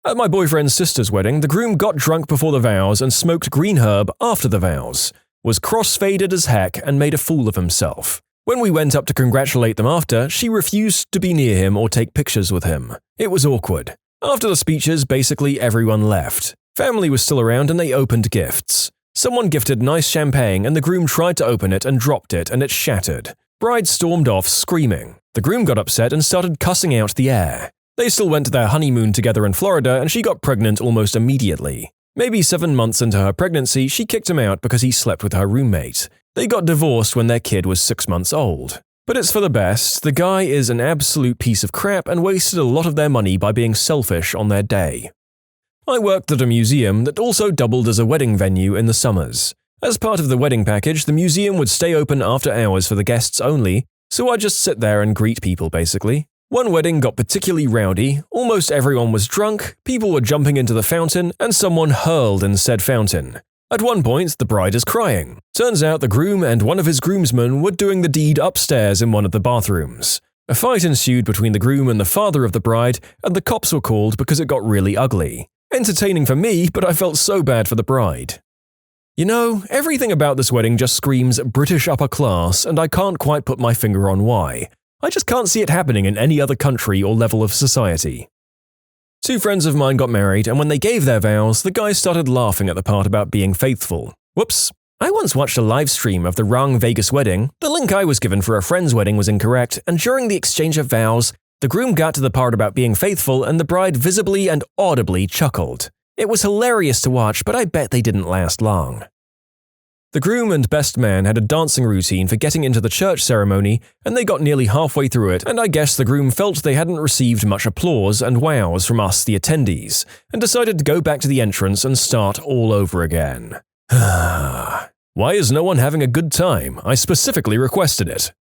At my boyfriend's sister's wedding, the groom got drunk before the vows and smoked green herb after the vows, was cross-faded as heck and made a fool of himself. When we went up to congratulate them after, she refused to be near him or take pictures with him. It was awkward. After the speeches, basically everyone left. Family was still around and they opened gifts. Someone gifted nice champagne and the groom tried to open it and dropped it and it shattered. Bride stormed off screaming. The groom got upset and started cussing out the air. They still went to their honeymoon together in Florida and she got pregnant almost immediately. Maybe 7 months into her pregnancy, she kicked him out because he slept with her roommate. They got divorced when their kid was 6 months old. But it's for the best. The guy is an absolute piece of crap and wasted a lot of their money by being selfish on their day. I worked at a museum that also doubled as a wedding venue in the summers. As part of the wedding package, the museum would stay open after hours for the guests only, so I'd just sit there and greet people basically. One wedding got particularly rowdy, almost everyone was drunk, people were jumping into the fountain, and someone hurled in said fountain. At one point, the bride is crying. Turns out the groom and one of his groomsmen were doing the deed upstairs in one of the bathrooms. A fight ensued between the groom and the father of the bride, and the cops were called because it got really ugly. Entertaining for me, but I felt so bad for the bride. You know, everything about this wedding just screams British upper class, and I can't quite put my finger on why. I just can't see it happening in any other country or level of society. 2 friends of mine got married, and when they gave their vows, the guys started laughing at the part about being faithful. Whoops. I once watched a live stream of the wrong Vegas wedding. The link I was given for a friend's wedding was incorrect, and during the exchange of vows, the groom got to the part about being faithful and the bride visibly and audibly chuckled. It was hilarious to watch, but I bet they didn't last long. The groom and best man had a dancing routine for getting into the church ceremony, and they got nearly halfway through it, and I guess the groom felt they hadn't received much applause and wows from us, the attendees, and decided to go back to the entrance and start all over again. Why is no one having a good time? I specifically requested it.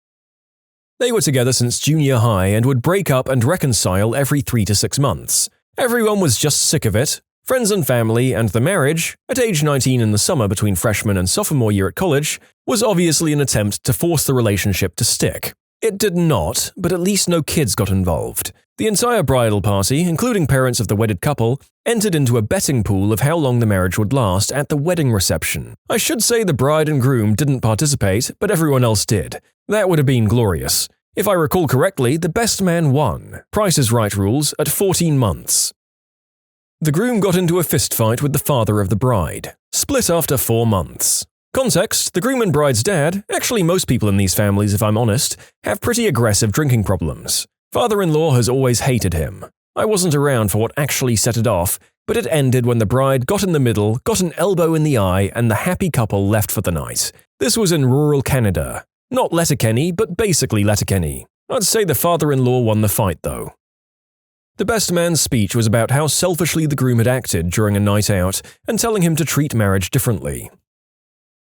They were together since junior high and would break up and reconcile every 3 to 6 months. Everyone was just sick of it. Friends and family, and the marriage, at age 19 in the summer between freshman and sophomore year at college, was obviously an attempt to force the relationship to stick. It did not, but at least no kids got involved. The entire bridal party, including parents of the wedded couple, entered into a betting pool of how long the marriage would last at the wedding reception. I should say the bride and groom didn't participate, but everyone else did. That would have been glorious. If I recall correctly, the best man won. Price is Right rules at 14 months. The groom got into a fistfight with the father of the bride. Split after 4 months. Context: the groom and bride's dad, actually most people in these families if I'm honest, have pretty aggressive drinking problems. Father-in-law has always hated him. I wasn't around for what actually set it off, but it ended when the bride got in the middle, got an elbow in the eye, and the happy couple left for the night. This was in rural Canada. Not Letterkenny, but basically Letterkenny. I'd say the father-in-law won the fight though. The best man's speech was about how selfishly the groom had acted during a night out and telling him to treat marriage differently.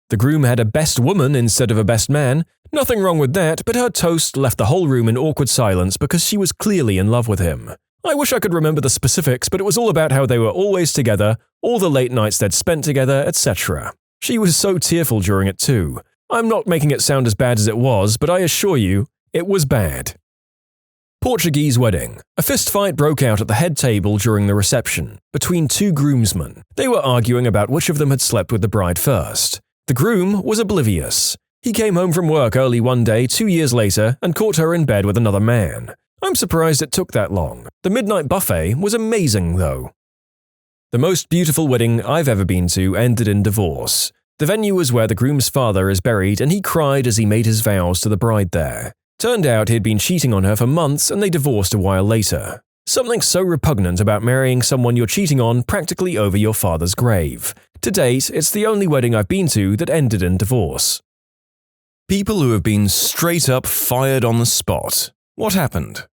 The groom had a best woman instead of a best man. Nothing wrong with that, but her toast left the whole room in awkward silence because she was clearly in love with him. I wish I could remember the specifics, but it was all about how they were always together, all the late nights they'd spent together, etc. She was so tearful during it too. I'm not making it sound as bad as it was, but I assure you, it was bad. Portuguese wedding. A fistfight broke out at the head table during the reception, between two groomsmen. They were arguing about which of them had slept with the bride first. The groom was oblivious. He came home from work early one day 2 years later and caught her in bed with another man. I'm surprised it took that long. The midnight buffet was amazing, though. The most beautiful wedding I've ever been to ended in divorce. The venue was where the groom's father is buried, and he cried as he made his vows to the bride there. Turned out he'd been cheating on her for months and they divorced a while later. Something so repugnant about marrying someone you're cheating on practically over your father's grave. To date, it's the only wedding I've been to that ended in divorce. People who have been straight up fired on the spot. What happened?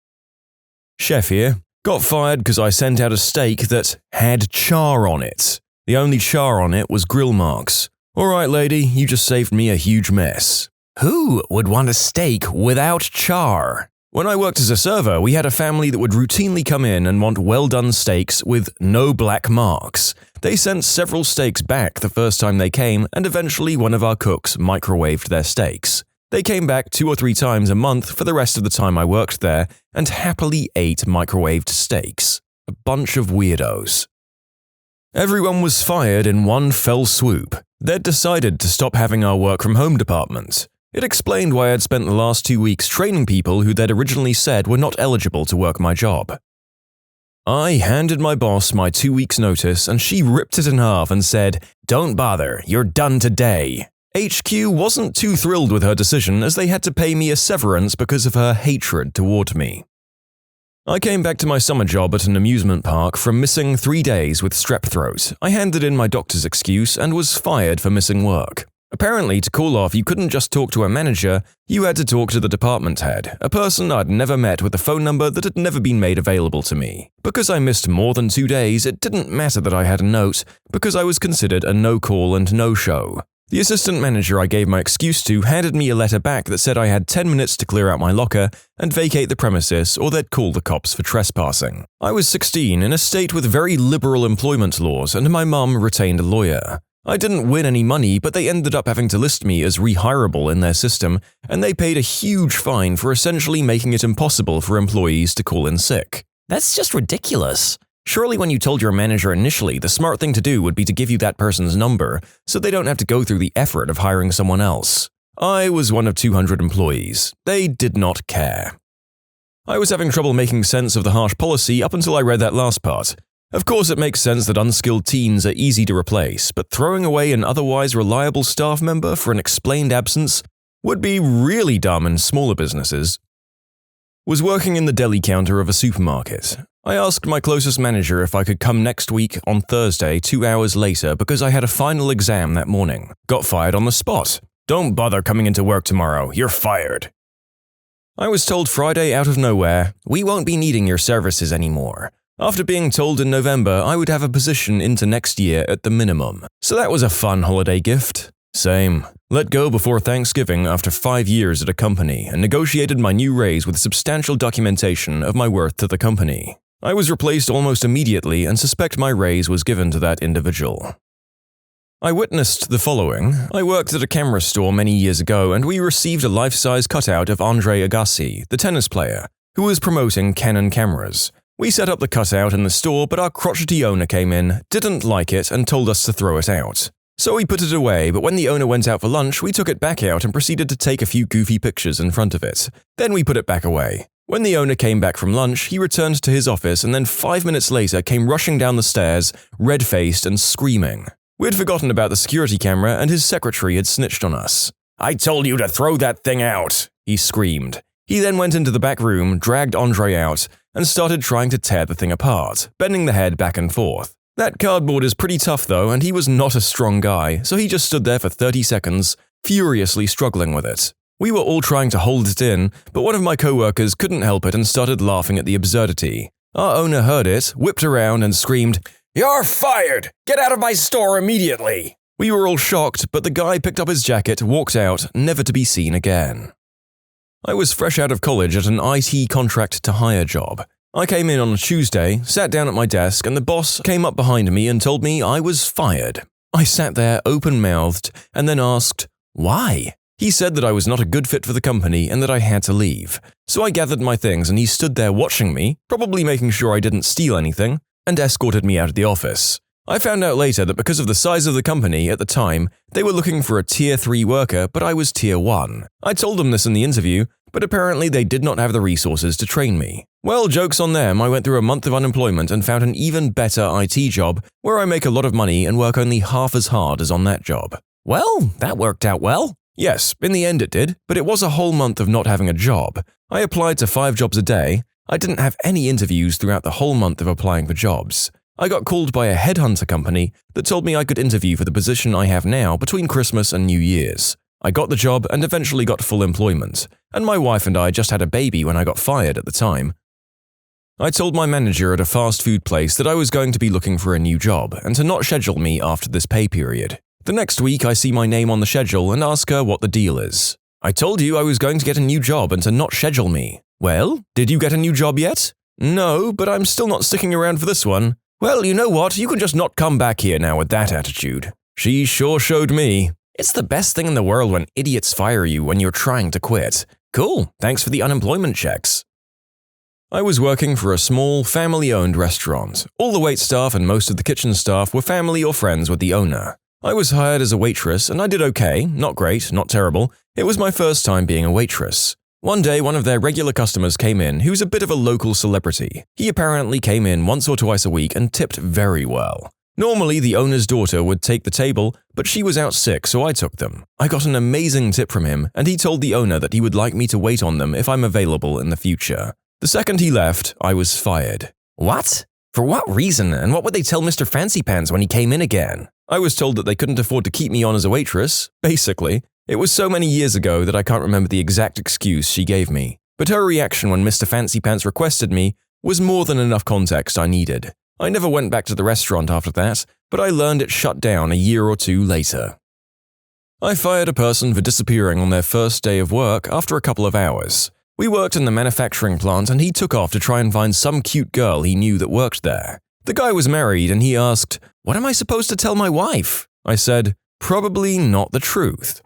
Chef here. Got fired because I sent out a steak that had char on it. The only char on it was grill marks. Alright lady, you just saved me a huge mess. Who would want a steak without char? When I worked as a server, we had a family that would routinely come in and want well-done steaks with no black marks. They sent several steaks back the first time they came, and eventually one of our cooks microwaved their steaks. They came back 2 or 3 times a month for the rest of the time I worked there, and happily ate microwaved steaks. A bunch of weirdos. Everyone was fired in one fell swoop. They'd decided to stop having our work-from-home department. It explained why I'd spent the last 2 weeks training people who they'd originally said were not eligible to work my job. I handed my boss my 2 weeks' notice and she ripped it in half and said, "Don't bother, you're done today." HQ wasn't too thrilled with her decision as they had to pay me a severance because of her hatred toward me. I came back to my summer job at an amusement park from missing 3 days with strep throat. I handed in my doctor's excuse and was fired for missing work. Apparently, to call off, you couldn't just talk to a manager, you had to talk to the department head, a person I'd never met with a phone number that had never been made available to me. Because I missed more than 2 days, it didn't matter that I had a note, because I was considered a no-call and no-show. The assistant manager I gave my excuse to handed me a letter back that said I had 10 minutes to clear out my locker and vacate the premises or they'd call the cops for trespassing. I was 16 in a state with very liberal employment laws and my mum retained a lawyer. I didn't win any money, but they ended up having to list me as rehirable in their system, and they paid a huge fine for essentially making it impossible for employees to call in sick. That's just ridiculous. Surely when you told your manager initially, the smart thing to do would be to give you that person's number, so they don't have to go through the effort of hiring someone else. I was one of 200 employees. They did not care. I was having trouble making sense of the harsh policy up until I read that last part. Of course, it makes sense that unskilled teens are easy to replace, but throwing away an otherwise reliable staff member for an explained absence would be really dumb in smaller businesses. Was working in the deli counter of a supermarket. I asked my closest manager if I could come next week on Thursday 2 hours later because I had a final exam that morning. Got fired on the spot. Don't bother coming into work tomorrow, you're fired. I was told Friday out of nowhere, we won't be needing your services anymore. After being told in November I would have a position into next year at the minimum. So that was a fun holiday gift. Same. Let go before Thanksgiving after 5 years at a company and negotiated my new raise with substantial documentation of my worth to the company. I was replaced almost immediately and suspect my raise was given to that individual. I witnessed the following. I worked at a camera store many years ago and we received a life-size cutout of Andre Agassi, the tennis player, who was promoting Canon cameras. We set up the cutout in the store, but our crotchety owner came in, didn't like it, and told us to throw it out. So we put it away, but when the owner went out for lunch, we took it back out and proceeded to take a few goofy pictures in front of it. Then we put it back away. When the owner came back from lunch, he returned to his office and then 5 minutes later came rushing down the stairs, red-faced and screaming. We'd forgotten about the security camera and his secretary had snitched on us. "I told you to throw that thing out," he screamed. He then went into the back room, dragged Andre out, and started trying to tear the thing apart, bending the head back and forth. That cardboard is pretty tough though, and he was not a strong guy, so he just stood there for 30 seconds, furiously struggling with it. We were all trying to hold it in, but one of my coworkers couldn't help it and started laughing at the absurdity. Our owner heard it, whipped around and screamed, "You're fired! Get out of my store immediately!" We were all shocked, but the guy picked up his jacket, walked out, never to be seen again. I was fresh out of college at an IT contract-to-hire job. I came in on a Tuesday, sat down at my desk, and the boss came up behind me and told me I was fired. I sat there open-mouthed and then asked, "Why?" He said that I was not a good fit for the company and that I had to leave. So I gathered my things and he stood there watching me, probably making sure I didn't steal anything, and escorted me out of the office. I found out later that because of the size of the company at the time, they were looking for a Tier 3 worker, but I was Tier 1. I told them this in the interview, but apparently they did not have the resources to train me. Well, joke's on them, I went through a month of unemployment and found an even better IT job, where I make a lot of money and work only half as hard as on that job. Well, that worked out well. Yes, in the end it did, but it was a whole month of not having a job. I applied to 5 jobs a day. I didn't have any interviews throughout the whole month of applying for jobs. I got called by a headhunter company that told me I could interview for the position I have now between Christmas and New Year's. I got the job and eventually got full employment, and my wife and I just had a baby when I got fired at the time. I told my manager at a fast food place that I was going to be looking for a new job and to not schedule me after this pay period. The next week I see my name on the schedule and ask her what the deal is. "I told you I was going to get a new job and to not schedule me." "Well, did you get a new job yet?" "No, but I'm still not sticking around for this one." "Well, you know what, you can just not come back here now with that attitude." She sure showed me. It's the best thing in the world when idiots fire you when you're trying to quit. Cool, thanks for the unemployment checks. I was working for a small, family-owned restaurant. All the waitstaff and most of the kitchen staff were family or friends with the owner. I was hired as a waitress and I did okay, not great, not terrible. It was my first time being a waitress. One day, one of their regular customers came in who's a bit of a local celebrity. He apparently came in once or twice a week and tipped very well. Normally, the owner's daughter would take the table, but she was out sick, so I took them. I got an amazing tip from him, and he told the owner that he would like me to wait on them if I'm available in the future. The second he left, I was fired. What? For what reason, and what would they tell Mr. Fancy Pants when he came in again? I was told that they couldn't afford to keep me on as a waitress, basically. It was so many years ago that I can't remember the exact excuse she gave me. But her reaction when Mr. Fancy Pants requested me was more than enough context I needed. I never went back to the restaurant after that, but I learned it shut down a year or two later. I fired a person for disappearing on their first day of work after a couple of hours. We worked in the manufacturing plant and he took off to try and find some cute girl he knew that worked there. The guy was married and he asked, "What am I supposed to tell my wife?" I said, "Probably not the truth."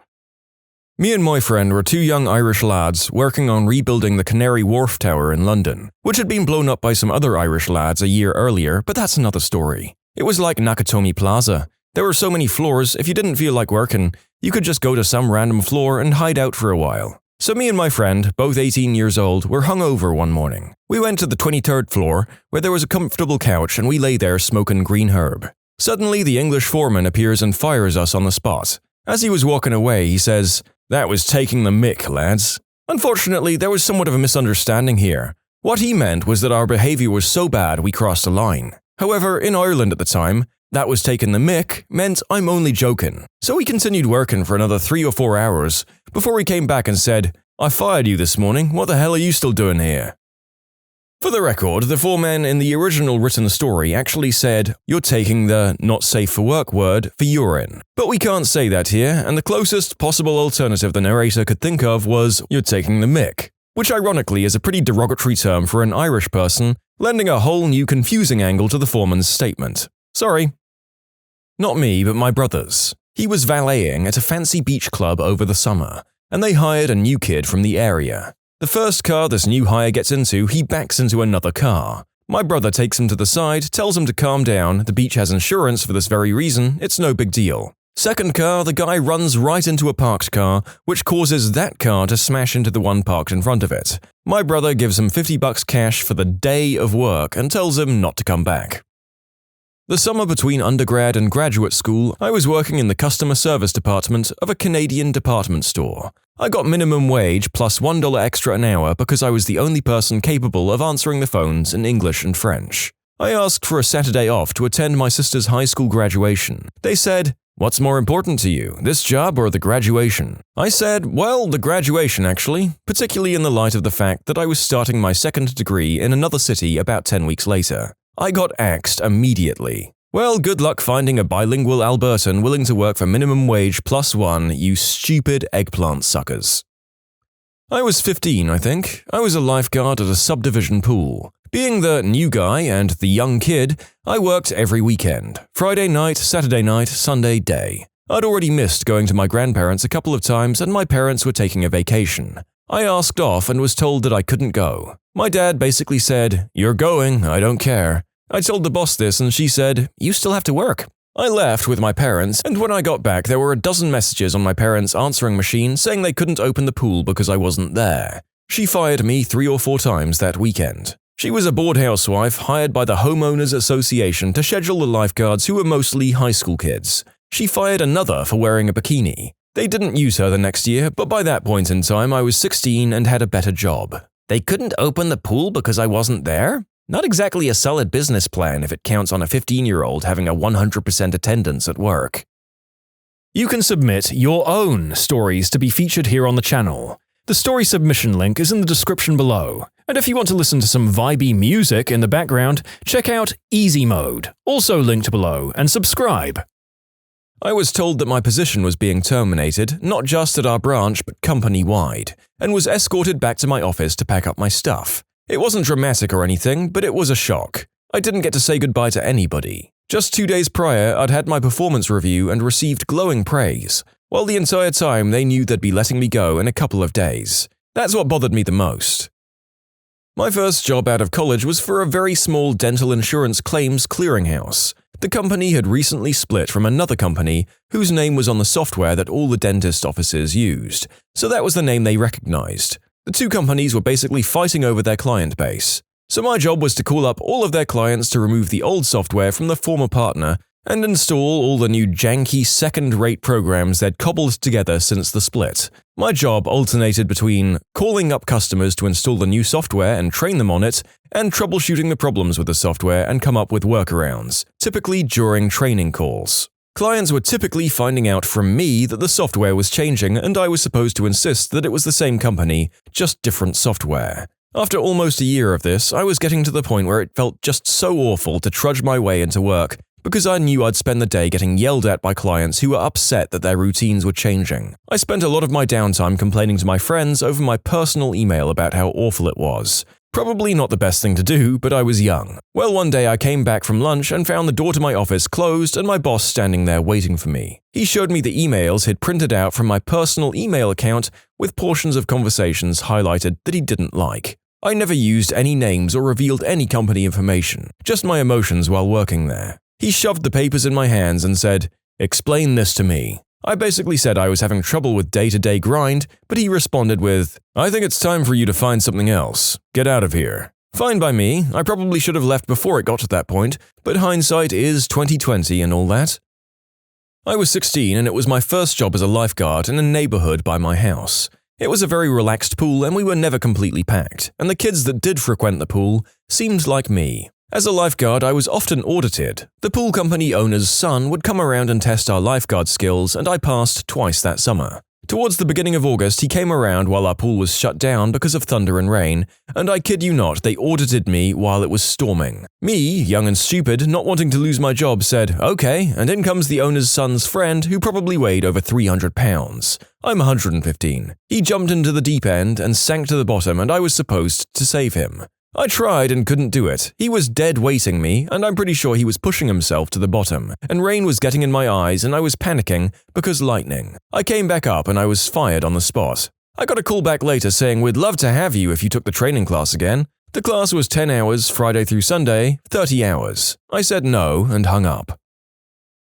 Me and my friend were two young Irish lads working on rebuilding the Canary Wharf Tower in London, which had been blown up by some other Irish lads a year earlier, but that's another story. It was like Nakatomi Plaza. There were so many floors, if you didn't feel like working, you could just go to some random floor and hide out for a while. So me and my friend, both 18 years old, were hungover one morning. We went to the 23rd floor, where there was a comfortable couch and we lay there smoking green herb. Suddenly, the English foreman appears and fires us on the spot. As he was walking away, he says, "That was taking the mick, lads." Unfortunately, there was somewhat of a misunderstanding here. What he meant was that our behavior was so bad we crossed a line. However, in Ireland at the time, "that was taking the mick" meant I'm only joking. So we continued working for another 3 or 4 hours before he came back and said, "I fired you this morning, what the hell are you still doing here?" For the record, the four men in the original written story actually said, "You're taking the not safe for work word for urine." But we can't say that here, and the closest possible alternative the narrator could think of was, "You're taking the mick," which ironically is a pretty derogatory term for an Irish person, lending a whole new confusing angle to the foreman's statement. Sorry. Not me, but my brothers. He was valeting at a fancy beach club over the summer, and they hired a new kid from the area. The first car this new hire gets into, he backs into another car. My brother takes him to the side, tells him to calm down, the beach has insurance for this very reason, it's no big deal. Second car, the guy runs right into a parked car, which causes that car to smash into the one parked in front of it. My brother gives him $50 cash for the day of work and tells him not to come back. The summer between undergrad and graduate school, I was working in the customer service department of a Canadian department store. I got minimum wage plus $1 extra an hour because I was the only person capable of answering the phones in English and French. I asked for a Saturday off to attend my sister's high school graduation. They said, "What's more important to you, this job or the graduation?" I said, well, the graduation actually, particularly in the light of the fact that I was starting my second degree in another city about 10 weeks later. I got axed immediately. Well, good luck finding a bilingual Albertan willing to work for minimum wage plus one, you stupid eggplant suckers. I was 15, I think. I was a lifeguard at a subdivision pool. Being the new guy and the young kid, I worked every weekend. Friday night, Saturday night, Sunday day. I'd already missed going to my grandparents a couple of times and my parents were taking a vacation. I asked off and was told that I couldn't go. My dad basically said, "You're going, I don't care." I told the boss this and she said, "You still have to work." I left with my parents, and when I got back there were a dozen messages on my parents' answering machine saying they couldn't open the pool because I wasn't there. She fired me 3 or 4 times that weekend. She was a bored housewife hired by the Homeowners Association to schedule the lifeguards who were mostly high school kids. She fired another for wearing a bikini. They didn't use her the next year, but by that point in time I was 16 and had a better job. They couldn't open the pool because I wasn't there? Not exactly a solid business plan if it counts on a 15-year-old having a 100% attendance at work. You can submit your own stories to be featured here on the channel. The story submission link is in the description below. And if you want to listen to some vibey music in the background, check out easymode, also linked below, and subscribe. I was told that my position was being terminated, not just at our branch but company-wide, and was escorted back to my office to pack up my stuff. It wasn't dramatic or anything, but it was a shock. I didn't get to say goodbye to anybody. Just 2 days prior, I'd had my performance review and received glowing praise, while the entire time they knew they'd be letting me go in a couple of days. That's what bothered me the most. My first job out of college was for a very small dental insurance claims clearinghouse. The company had recently split from another company whose name was on the software that all the dentist offices used, so that was the name they recognized. The two companies were basically fighting over their client base. So my job was to call up all of their clients to remove the old software from the former partner and install all the new janky second-rate programs they'd cobbled together since the split. My job alternated between calling up customers to install the new software and train them on it, and troubleshooting the problems with the software and come up with workarounds, typically during training calls. Clients were typically finding out from me that the software was changing and I was supposed to insist that it was the same company, just different software. After almost a year of this, I was getting to the point where it felt just so awful to trudge my way into work because I knew I'd spend the day getting yelled at by clients who were upset that their routines were changing. I spent a lot of my downtime complaining to my friends over my personal email about how awful it was. Probably not the best thing to do, but I was young. Well, one day I came back from lunch and found the door to my office closed and my boss standing there waiting for me. He showed me the emails he'd printed out from my personal email account with portions of conversations highlighted that he didn't like. I never used any names or revealed any company information, just my emotions while working there. He shoved the papers in my hands and said, "Explain this to me." I basically said I was having trouble with day-to-day grind, but he responded with, "I think it's time for you to find something else. Get out of here." Fine by me, I probably should have left before it got to that point, but hindsight is 20/20 and all that. I was 16 and it was my first job as a lifeguard in a neighborhood by my house. It was a very relaxed pool and we were never completely packed, and the kids that did frequent the pool seemed like me. As a lifeguard, I was often audited. The pool company owner's son would come around and test our lifeguard skills, and I passed twice that summer. Towards the beginning of August, he came around while our pool was shut down because of thunder and rain, and I kid you not, they audited me while it was storming. Me, young and stupid, not wanting to lose my job, said, "Okay," and in comes the owner's son's friend who probably weighed over 300 pounds. I'm 115. He jumped into the deep end and sank to the bottom, and I was supposed to save him. I tried and couldn't do it. He was dead weighting me, and I'm pretty sure he was pushing himself to the bottom, and rain was getting in my eyes and I was panicking because lightning. I came back up and I was fired on the spot. I got a call back later saying we'd love to have you if you took the training class again. The class was 10 hours, Friday through Sunday, 30 hours. I said no and hung up.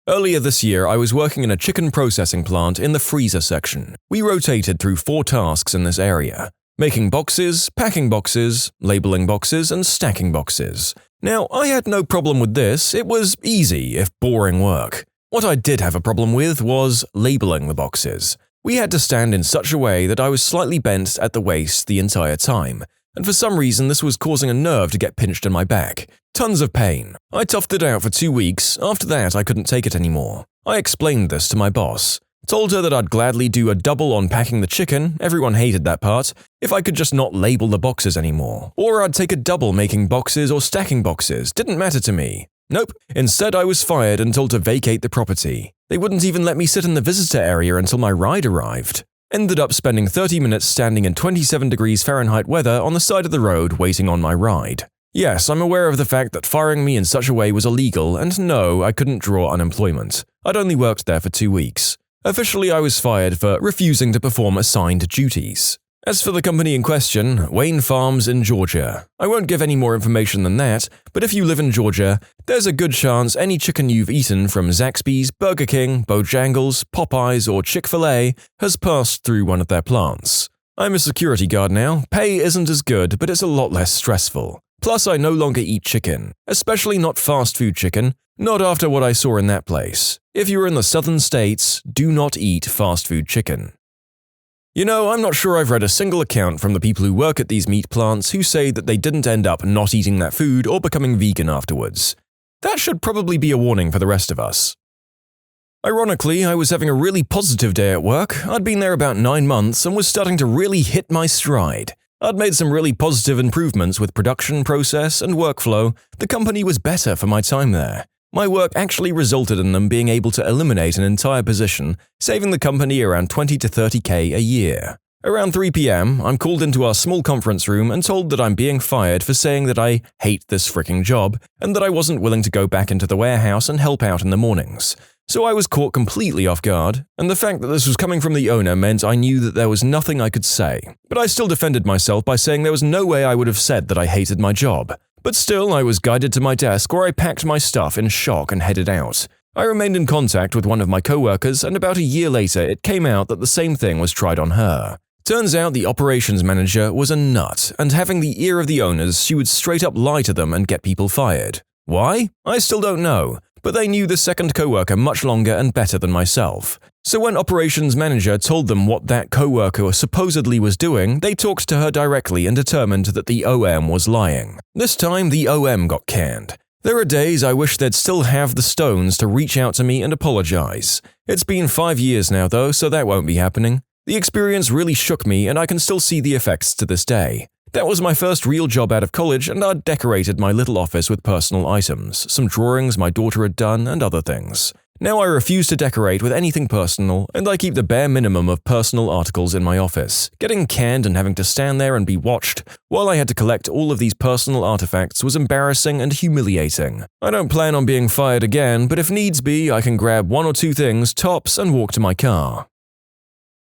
Earlier this year, I was working in a chicken processing plant in the freezer section. We rotated through 4 tasks in this area: making boxes, packing boxes, labeling boxes, and stacking boxes. Now, I had no problem with this. It was easy, if boring work. What I did have a problem with was labeling the boxes. We had to stand in such a way that I was slightly bent at the waist the entire time, and for some reason this was causing a nerve to get pinched in my back. Tons of pain. I toughed it out for 2 weeks. After that, I couldn't take it anymore. I explained this to my boss. Told her that I'd gladly do a double on packing the chicken, everyone hated that part, if I could just not label the boxes anymore. Or I'd take a double making boxes or stacking boxes, didn't matter to me. Nope, instead I was fired and told to vacate the property. They wouldn't even let me sit in the visitor area until my ride arrived. Ended up spending 30 minutes standing in 27 degrees Fahrenheit weather on the side of the road waiting on my ride. Yes, I'm aware of the fact that firing me in such a way was illegal, and no, I couldn't draw unemployment. I'd only worked there for 2 weeks. Officially, I was fired for refusing to perform assigned duties. As for the company in question, Wayne Farms in Georgia. I won't give any more information than that, but if you live in Georgia, there's a good chance any chicken you've eaten from Zaxby's, Burger King, Bojangles, Popeyes, or Chick-fil-A has passed through one of their plants. I'm a security guard now. Pay isn't as good, but it's a lot less stressful. Plus, I no longer eat chicken, especially not fast food chicken. Not after what I saw in that place. If you're in the southern states, do not eat fast food chicken. You know, I'm not sure I've read a single account from the people who work at these meat plants who say that they didn't end up not eating that food or becoming vegan afterwards. That should probably be a warning for the rest of us. Ironically, I was having a really positive day at work. I'd been there about 9 months and was starting to really hit my stride. I'd made some really positive improvements with production process and workflow. The company was better for my time there. My work actually resulted in them being able to eliminate an entire position, saving the company around 20 to 30k a year. Around 3 p.m., I'm called into our small conference room and told that I'm being fired for saying that I hate this freaking job and that I wasn't willing to go back into the warehouse and help out in the mornings. So I was caught completely off guard, and the fact that this was coming from the owner meant I knew that there was nothing I could say. But I still defended myself by saying there was no way I would have said that I hated my job. But still, I was guided to my desk where I packed my stuff in shock and headed out. I remained in contact with one of my co-workers, and about a year later it came out that the same thing was tried on her. Turns out the operations manager was a nut, and having the ear of the owners, she would straight up lie to them and get people fired. Why? I still don't know, but they knew the second co-worker much longer and better than myself. So when operations manager told them what that co-worker supposedly was doing, they talked to her directly and determined that the OM was lying. This time, the OM got canned. There are days I wish they'd still have the stones to reach out to me and apologize. It's been 5 years now though, so that won't be happening. The experience really shook me and I can still see the effects to this day. That was my first real job out of college, and I'd decorated my little office with personal items, some drawings my daughter had done, and other things. Now I refuse to decorate with anything personal, and I keep the bare minimum of personal articles in my office. Getting canned and having to stand there and be watched while I had to collect all of these personal artifacts was embarrassing and humiliating. I don't plan on being fired again, but if needs be, I can grab 1 or 2 things, tops, and walk to my car.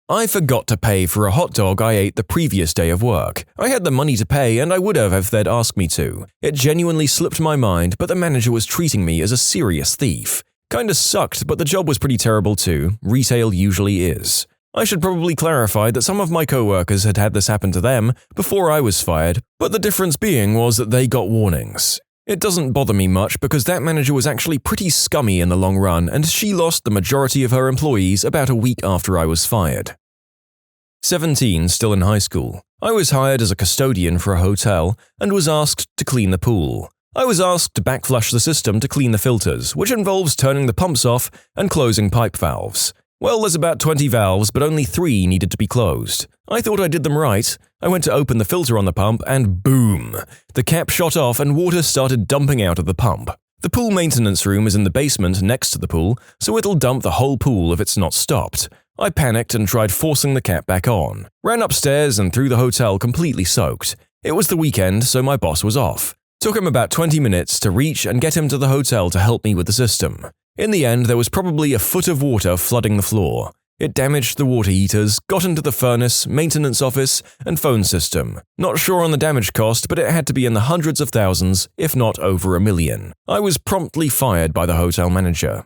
I forgot to pay for a hot dog I ate the previous day of work. I had the money to pay, and I would have if they'd asked me to. It genuinely slipped my mind, but the manager was treating me as a serious thief. Kinda sucked, but the job was pretty terrible too. Retail usually is. I should probably clarify that some of my co-workers had had this happen to them before I was fired, but the difference being was that they got warnings. It doesn't bother me much because that manager was actually pretty scummy in the long run, and she lost the majority of her employees about a week after I was fired. 17, still in high school. I was hired as a custodian for a hotel and was asked to clean the pool. I was asked to backflush the system to clean the filters, which involves turning the pumps off and closing pipe valves. Well, there's about 20 valves, but only 3 needed to be closed. I thought I did them right. I went to open the filter on the pump and boom! The cap shot off and water started dumping out of the pump. The pool maintenance room is in the basement next to the pool, so it'll dump the whole pool if it's not stopped. I panicked and tried forcing the cap back on. Ran upstairs and through the hotel completely soaked. It was the weekend, so my boss was off. Took him about 20 minutes to reach and get him to the hotel to help me with the system. In the end, there was probably a foot of water flooding the floor. It damaged the water heaters, got into the furnace, maintenance office, and phone system. Not sure on the damage cost, but it had to be in the hundreds of thousands, if not over $1 million. I was promptly fired by the hotel manager.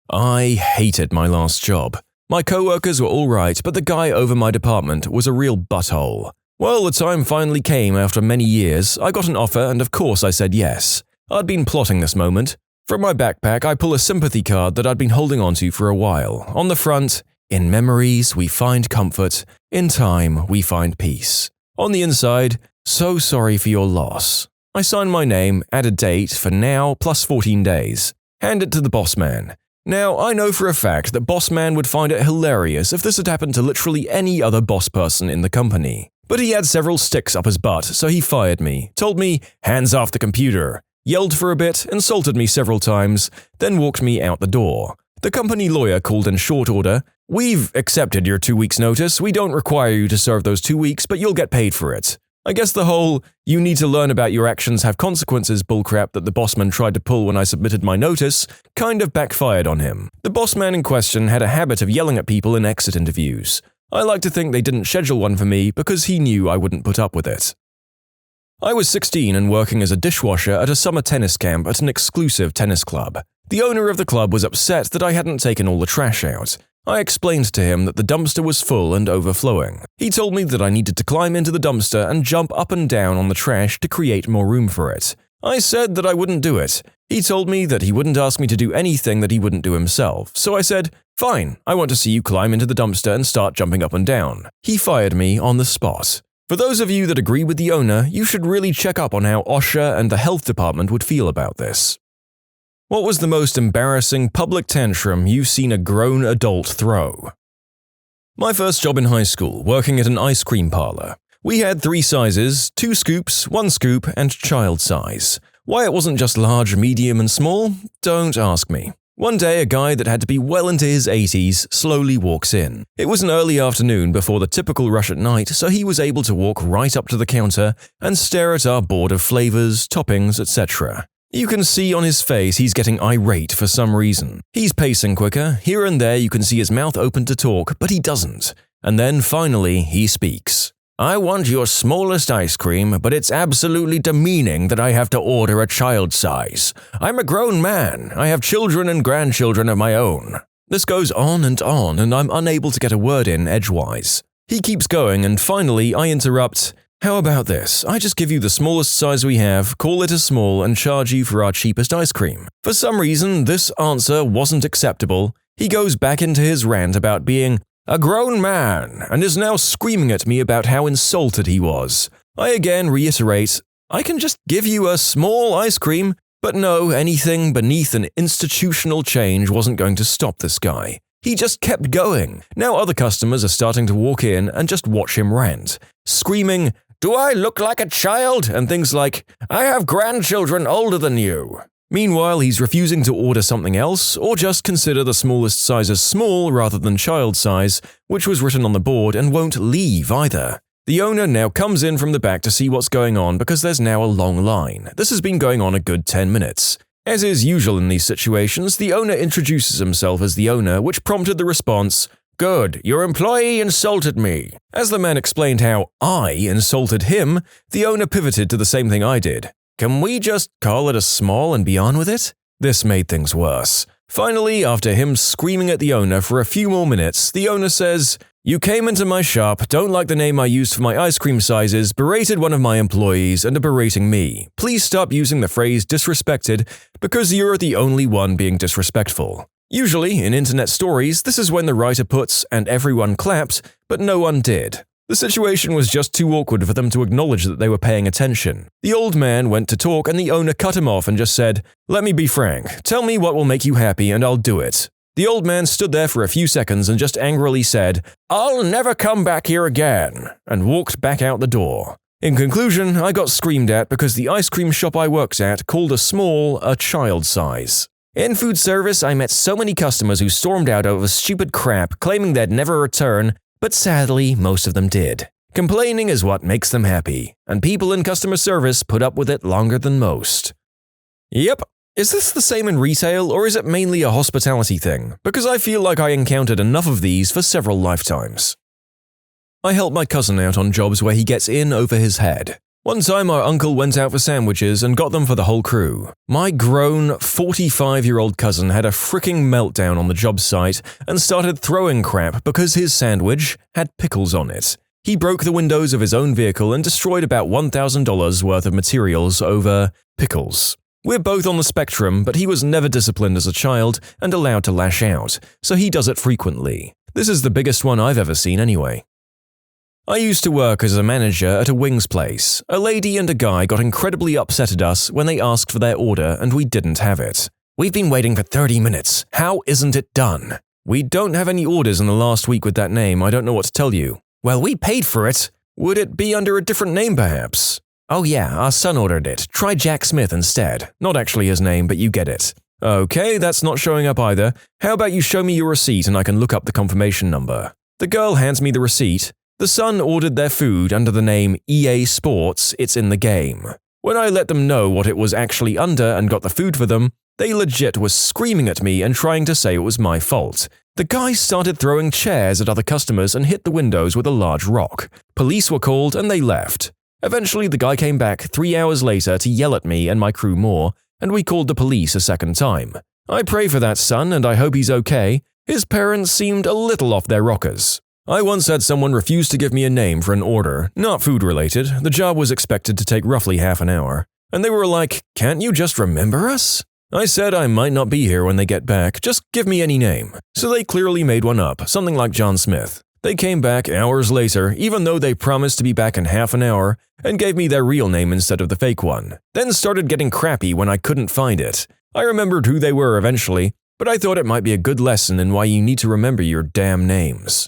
I hated my last job. My co-workers were all right, but the guy over my department was a real butthole. Well, the time finally came after many years. I got an offer and of course I said yes. I'd been plotting this moment. From my backpack, I pull a sympathy card that I'd been holding onto for a while. On the front, "In memories we find comfort, in time we find peace." On the inside, "So sorry for your loss." I sign my name, add a date for now plus 14 days. Hand it to the boss man. Now, I know for a fact that boss man would find it hilarious if this had happened to literally any other boss person in the company. But he had several sticks up his butt, so he fired me, told me, "Hands off the computer," yelled for a bit, insulted me several times, then walked me out the door. The company lawyer called in short order, "We've accepted your 2 weeks' notice. We don't require you to serve those 2 weeks, but you'll get paid for it." I guess the whole "you need to learn about your actions have consequences" bullcrap that the bossman tried to pull when I submitted my notice kind of backfired on him. The bossman in question had a habit of yelling at people in exit interviews. I like to think they didn't schedule one for me because he knew I wouldn't put up with it. I was 16 and working as a dishwasher at a summer tennis camp at an exclusive tennis club. The owner of the club was upset that I hadn't taken all the trash out. I explained to him that the dumpster was full and overflowing. He told me that I needed to climb into the dumpster and jump up and down on the trash to create more room for it. I said that I wouldn't do it. He told me that he wouldn't ask me to do anything that he wouldn't do himself, so I said, "Fine, I want to see you climb into the dumpster and start jumping up and down." He fired me on the spot. For those of you that agree with the owner, you should really check up on how OSHA and the health department would feel about this. What was the most embarrassing public tantrum you've seen a grown adult throw? My first job in high school, working at an ice cream parlor. We had 3 sizes, 2 scoops, 1 scoop, and child size. Why it wasn't just large, medium, and small? Don't ask me. One day, a guy that had to be well into his 80s slowly walks in. It was an early afternoon before the typical rush at night, so he was able to walk right up to the counter and stare at our board of flavors, toppings, etc. You can see on his face he's getting irate for some reason. He's pacing quicker. Here and there you can see his mouth open to talk, but he doesn't. And then finally he speaks. "I want your smallest ice cream, but it's absolutely demeaning that I have to order a child size. I'm a grown man. I have children and grandchildren of my own." This goes on, and I'm unable to get a word in edgewise. He keeps going, and finally I interrupt. "How about this? I just give you the smallest size we have, call it a small, and charge you for our cheapest ice cream." For some reason, this answer wasn't acceptable. He goes back into his rant about being a grown man, and is now screaming at me about how insulted he was. I again reiterate, I can just give you a small ice cream, but no, anything beneath an institutional change wasn't going to stop this guy. He just kept going. Now other customers are starting to walk in and just watch him rant, screaming, "Do I look like a child?" and things like, "I have grandchildren older than you." Meanwhile, he's refusing to order something else, or just consider the smallest size as small rather than child size, which was written on the board, and won't leave either. The owner now comes in from the back to see what's going on because there's now a long line. This has been going on a good 10 minutes. As is usual in these situations, the owner introduces himself as the owner, which prompted the response, "Good, your employee insulted me." As the man explained how I insulted him, the owner pivoted to the same thing I did. "Can we just call it a small and be on with it?" This made things worse. Finally, after him screaming at the owner for a few more minutes, the owner says, "You came into my shop, don't like the name I used for my ice cream sizes, berated one of my employees, and are berating me. Please stop using the phrase disrespected because you're the only one being disrespectful." Usually, in internet stories, this is when the writer puts, "and everyone clapped," but no one did. The situation was just too awkward for them to acknowledge that they were paying attention. The old man went to talk and the owner cut him off and just said, "Let me be frank. Tell me what will make you happy and I'll do it." The old man stood there for a few seconds and just angrily said, "I'll never come back here again," and walked back out the door. In conclusion, I got screamed at because the ice cream shop I worked at called a small a child size. In food service, I met so many customers who stormed out over stupid crap claiming they'd never return, but sadly, most of them did. Complaining is what makes them happy, and people in customer service put up with it longer than most. Yep. Is this the same in retail, or is it mainly a hospitality thing? Because I feel like I encountered enough of these for several lifetimes. I help my cousin out on jobs where he gets in over his head. One time our uncle went out for sandwiches and got them for the whole crew. My grown, 45-year-old cousin had a freaking meltdown on the job site and started throwing crap because his sandwich had pickles on it. He broke the windows of his own vehicle and destroyed about $1,000 worth of materials over pickles. We're both on the spectrum, but he was never disciplined as a child and allowed to lash out, so he does it frequently. This is the biggest one I've ever seen anyway. I used to work as a manager at a wings place. A lady and a guy got incredibly upset at us when they asked for their order and we didn't have it. "We've been waiting for 30 minutes. How isn't it done?" "We don't have any orders in the last week with that name. I don't know what to tell you." "Well, we paid for it." "Would it be under a different name perhaps?" "Oh yeah, our son ordered it. Try Jack Smith instead." Not actually his name, but you get it. "Okay, that's not showing up either. How about you show me your receipt and I can look up the confirmation number?" The girl hands me the receipt. The son ordered their food under the name EA Sports, It's in the Game. When I let them know what it was actually under and got the food for them, they legit were screaming at me and trying to say it was my fault. The guy started throwing chairs at other customers and hit the windows with a large rock. Police were called and they left. Eventually, the guy came back 3 hours later to yell at me and my crew more, and we called the police a second time. I pray for that son and I hope he's okay. His parents seemed a little off their rockers. I once had someone refuse to give me a name for an order, not food-related. The job was expected to take roughly half an hour. And they were like, "Can't you just remember us?" I said I might not be here when they get back, just give me any name. So they clearly made one up, something like John Smith. They came back hours later, even though they promised to be back in half an hour, and gave me their real name instead of the fake one. Then started getting crappy when I couldn't find it. I remembered who they were eventually, but I thought it might be a good lesson in why you need to remember your damn names.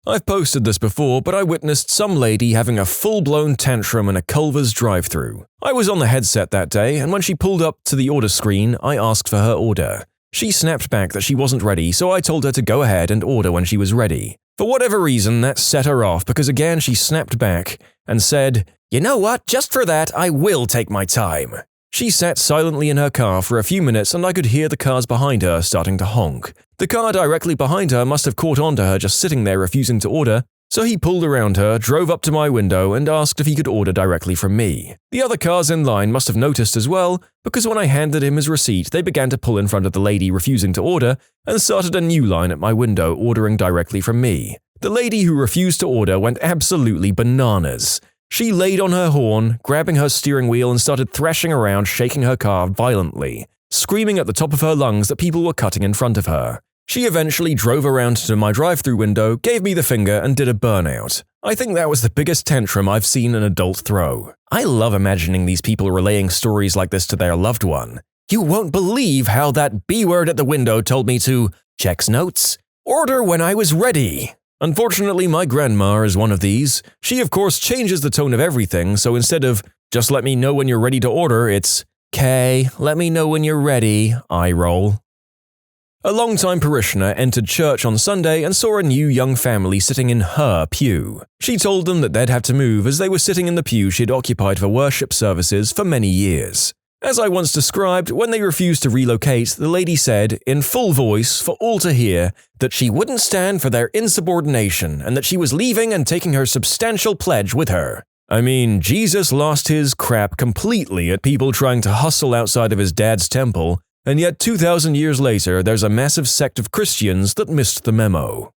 I've posted this before, but I witnessed some lady having a full-blown tantrum in a Culver's drive-thru. I was on the headset that day, and when she pulled up to the order screen, I asked for her order. She snapped back that she wasn't ready, so I told her to go ahead and order when she was ready. For whatever reason, that set her off because again she snapped back and said, "You know what, just for that, I will take my time." She sat silently in her car for a few minutes and I could hear the cars behind her starting to honk. The car directly behind her must have caught on to her just sitting there refusing to order, so he pulled around her, drove up to my window and asked if he could order directly from me. The other cars in line must have noticed as well, because when I handed him his receipt, they began to pull in front of the lady refusing to order and started a new line at my window ordering directly from me. The lady who refused to order went absolutely bananas. She laid on her horn, grabbing her steering wheel and started thrashing around, shaking her car violently, screaming at the top of her lungs that people were cutting in front of her. She eventually drove around to my drive-thru window, gave me the finger and did a burnout. I think that was the biggest tantrum I've seen an adult throw. I love imagining these people relaying stories like this to their loved one. "You won't believe how that B-word at the window told me to, checks notes, order when I was ready." Unfortunately, my grandma is one of these. She of course changes the tone of everything, so instead of, "Just let me know when you're ready to order," it's, "'Kay, let me know when you're ready," eye roll. A longtime parishioner entered church on Sunday and saw a new young family sitting in her pew. She told them that they'd have to move as they were sitting in the pew she'd occupied for worship services for many years. As I once described, when they refused to relocate, the lady said, in full voice for all to hear, that she wouldn't stand for their insubordination and that she was leaving and taking her substantial pledge with her. I mean, Jesus lost his crap completely at people trying to hustle outside of his dad's temple, and yet 2,000 years later there's a massive sect of Christians that missed the memo.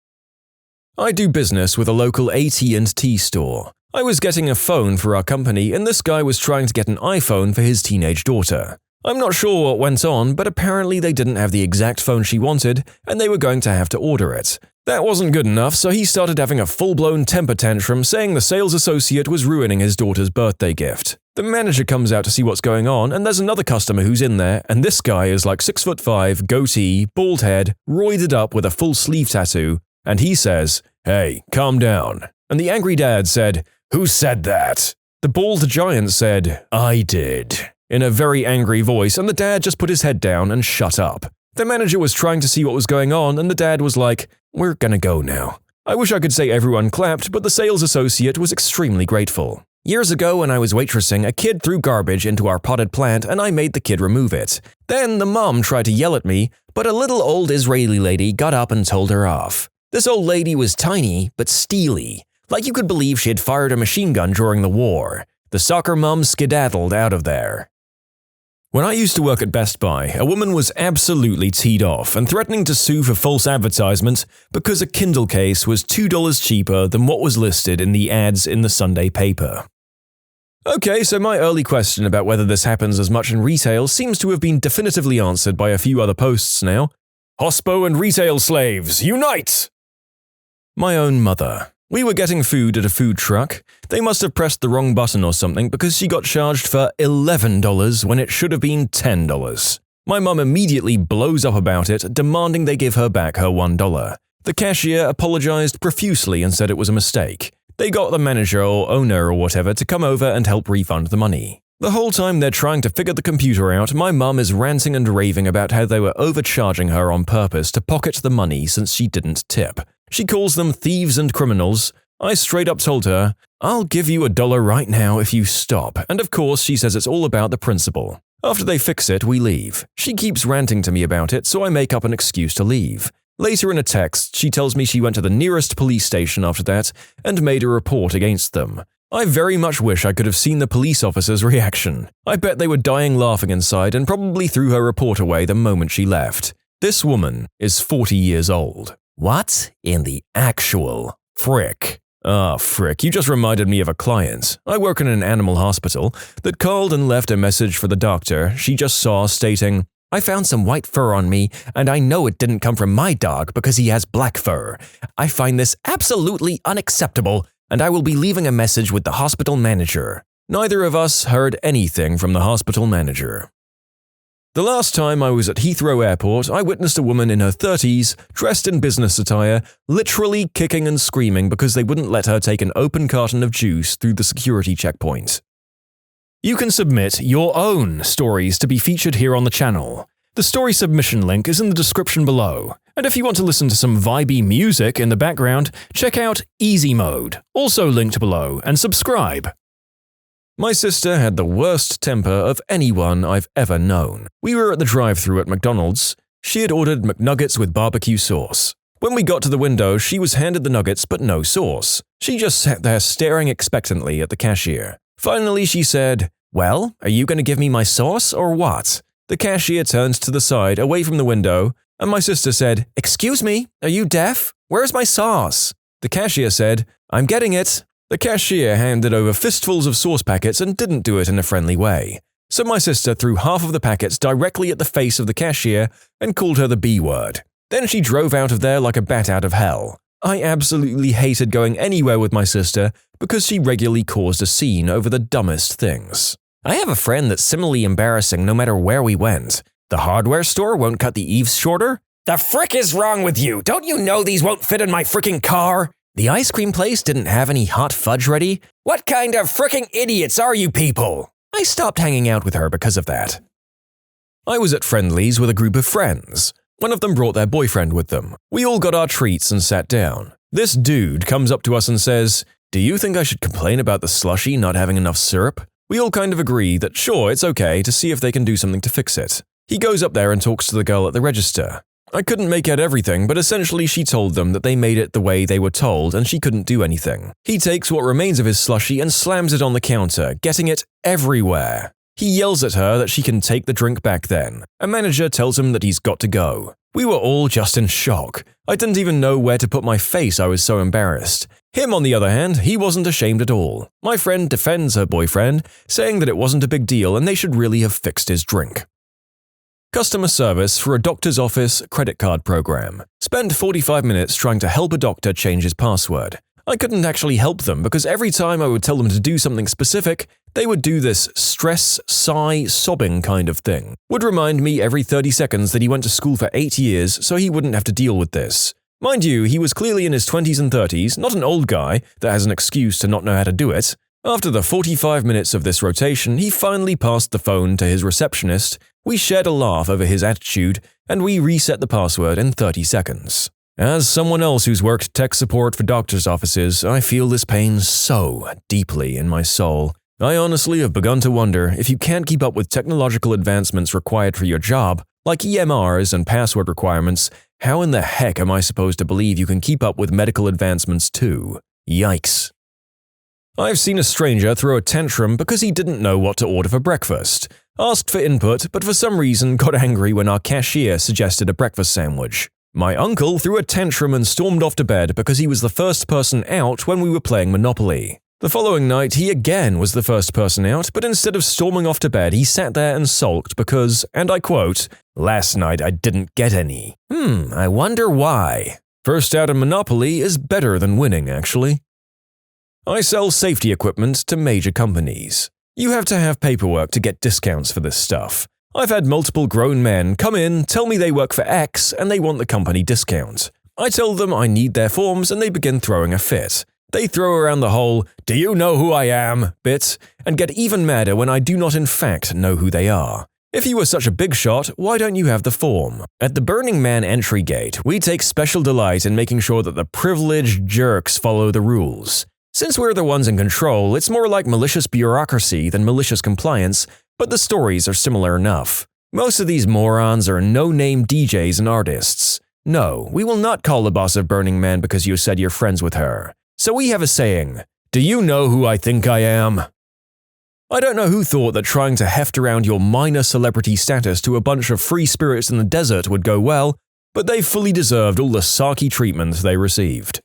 I do business with a local AT&T store. I was getting a phone for our company and this guy was trying to get an iPhone for his teenage daughter. I'm not sure what went on, but apparently they didn't have the exact phone she wanted, and they were going to have to order it. That wasn't good enough, so he started having a full-blown temper tantrum saying the sales associate was ruining his daughter's birthday gift. The manager comes out to see what's going on, and there's another customer who's in there, and this guy is like 6'5", goatee, bald head, roided up with a full sleeve tattoo, and he says, "Hey, calm down." And the angry dad said, "Who said that?" The bald giant said, "I did," in a very angry voice, and the dad just put his head down and shut up. The manager was trying to see what was going on, and the dad was like, "We're gonna go now." I wish I could say everyone clapped, but the sales associate was extremely grateful. Years ago when I was waitressing, a kid threw garbage into our potted plant and I made the kid remove it. Then the mom tried to yell at me, but a little old Israeli lady got up and told her off. This old lady was tiny, but steely. Like you could believe she had fired a machine gun during the war. The soccer mom skedaddled out of there. When I used to work at Best Buy, a woman was absolutely teed off and threatening to sue for false advertisement because a Kindle case was $2 cheaper than what was listed in the ads in the Sunday paper. Okay, so my early question about whether this happens as much in retail seems to have been definitively answered by a few other posts now. Hospo and retail slaves, unite! My own mother. We were getting food at a food truck. They must have pressed the wrong button or something because she got charged for $11 when it should have been $10. My mum immediately blows up about it, demanding they give her back her $1. The cashier apologized profusely and said it was a mistake. They got the manager or owner or whatever to come over and help refund the money. The whole time they're trying to figure the computer out, my mum is ranting and raving about how they were overcharging her on purpose to pocket the money since she didn't tip. She calls them thieves and criminals. I straight up told her, "I'll give you $1 right now if you stop," and of course she says it's all about the principal. After they fix it, we leave. She keeps ranting to me about it, so I make up an excuse to leave. Later in a text, she tells me she went to the nearest police station after that and made a report against them. I very much wish I could have seen the police officer's reaction. I bet they were dying laughing inside and probably threw her report away the moment she left. This woman is 40 years old. What in the actual frick? Frick, you just reminded me of a client. I work in an animal hospital that called and left a message for the doctor she just saw stating, "I found some white fur on me, and I know it didn't come from my dog because he has black fur. I find this absolutely unacceptable, and I will be leaving a message with the hospital manager." Neither of us heard anything from the hospital manager. The last time I was at Heathrow Airport, I witnessed a woman in her 30s, dressed in business attire, literally kicking and screaming because they wouldn't let her take an open carton of juice through the security checkpoint. You can submit your own stories to be featured here on the channel. The story submission link is in the description below. And if you want to listen to some vibey music in the background, check out easymode, also linked below, and subscribe. My sister had the worst temper of anyone I've ever known. We were at the drive-thru at McDonald's. She had ordered McNuggets with barbecue sauce. When we got to the window, she was handed the nuggets but no sauce. She just sat there staring expectantly at the cashier. Finally, she said, "Well, are you going to give me my sauce or what?" The cashier turned to the side, away from the window, and my sister said, "Excuse me, are you deaf? Where's my sauce?" The cashier said, "I'm getting it." The cashier handed over fistfuls of sauce packets and didn't do it in a friendly way. So my sister threw half of the packets directly at the face of the cashier and called her the B word. Then she drove out of there like a bat out of hell. I absolutely hated going anywhere with my sister because she regularly caused a scene over the dumbest things. I have a friend that's similarly embarrassing no matter where we went. The hardware store won't cut the eaves shorter. The frick is wrong with you? Don't you know these won't fit in my fricking car? The ice cream place didn't have any hot fudge ready. What kind of fricking idiots are you people? I stopped hanging out with her because of that. I was at Friendly's with a group of friends. One of them brought their boyfriend with them. We all got our treats and sat down. This dude comes up to us and says, "Do you think I should complain about the slushie not having enough syrup?" We all kind of agree that sure, it's okay to see if they can do something to fix it. He goes up there and talks to the girl at the register. I couldn't make out everything, but essentially she told them that they made it the way they were told and she couldn't do anything. He takes what remains of his slushie and slams it on the counter, getting it everywhere. He yells at her that she can take the drink back then. A manager tells him that he's got to go. We were all just in shock. I didn't even know where to put my face, I was so embarrassed. Him, on the other hand, he wasn't ashamed at all. My friend defends her boyfriend, saying that it wasn't a big deal and they should really have fixed his drink. Customer service for a doctor's office credit card program. Spent 45 minutes trying to help a doctor change his password. I couldn't actually help them because every time I would tell them to do something specific, they would do this stress, sigh, sobbing kind of thing. Would remind me every 30 seconds that he went to school for 8 years so he wouldn't have to deal with this. Mind you, he was clearly in his 20s and 30s, not an old guy that has an excuse to not know how to do it. After the 45 minutes of this rotation, he finally passed the phone to his receptionist, we shared a laugh over his attitude, and we reset the password in 30 seconds. As someone else who's worked tech support for doctors' offices, I feel this pain so deeply in my soul. I honestly have begun to wonder if you can't keep up with technological advancements required for your job, like EMRs and password requirements, how in the heck am I supposed to believe you can keep up with medical advancements too? Yikes. I've seen a stranger throw a tantrum because he didn't know what to order for breakfast. Asked for input, but for some reason got angry when our cashier suggested a breakfast sandwich. My uncle threw a tantrum and stormed off to bed because he was the first person out when we were playing Monopoly. The following night, he again was the first person out, but instead of storming off to bed, he sat there and sulked because, and I quote, "Last night I didn't get any. I wonder why." First out in Monopoly is better than winning, actually. I sell safety equipment to major companies. You have to have paperwork to get discounts for this stuff. I've had multiple grown men come in, tell me they work for X and they want the company discount. I tell them I need their forms and they begin throwing a fit. They throw around the whole, "Do you know who I am?" bit, and get even madder when I do not in fact know who they are. If you were such a big shot, why don't you have the form? At the Burning Man entry gate, we take special delight in making sure that the privileged jerks follow the rules. Since we're the ones in control, it's more like malicious bureaucracy than malicious compliance, but the stories are similar enough. Most of these morons are no-name DJs and artists. No, we will not call the boss of Burning Man because you said you're friends with her. So we have a saying, "Do you know who I think I am?" I don't know who thought that trying to heft around your minor celebrity status to a bunch of free spirits in the desert would go well, but they fully deserved all the sarky treatment they received.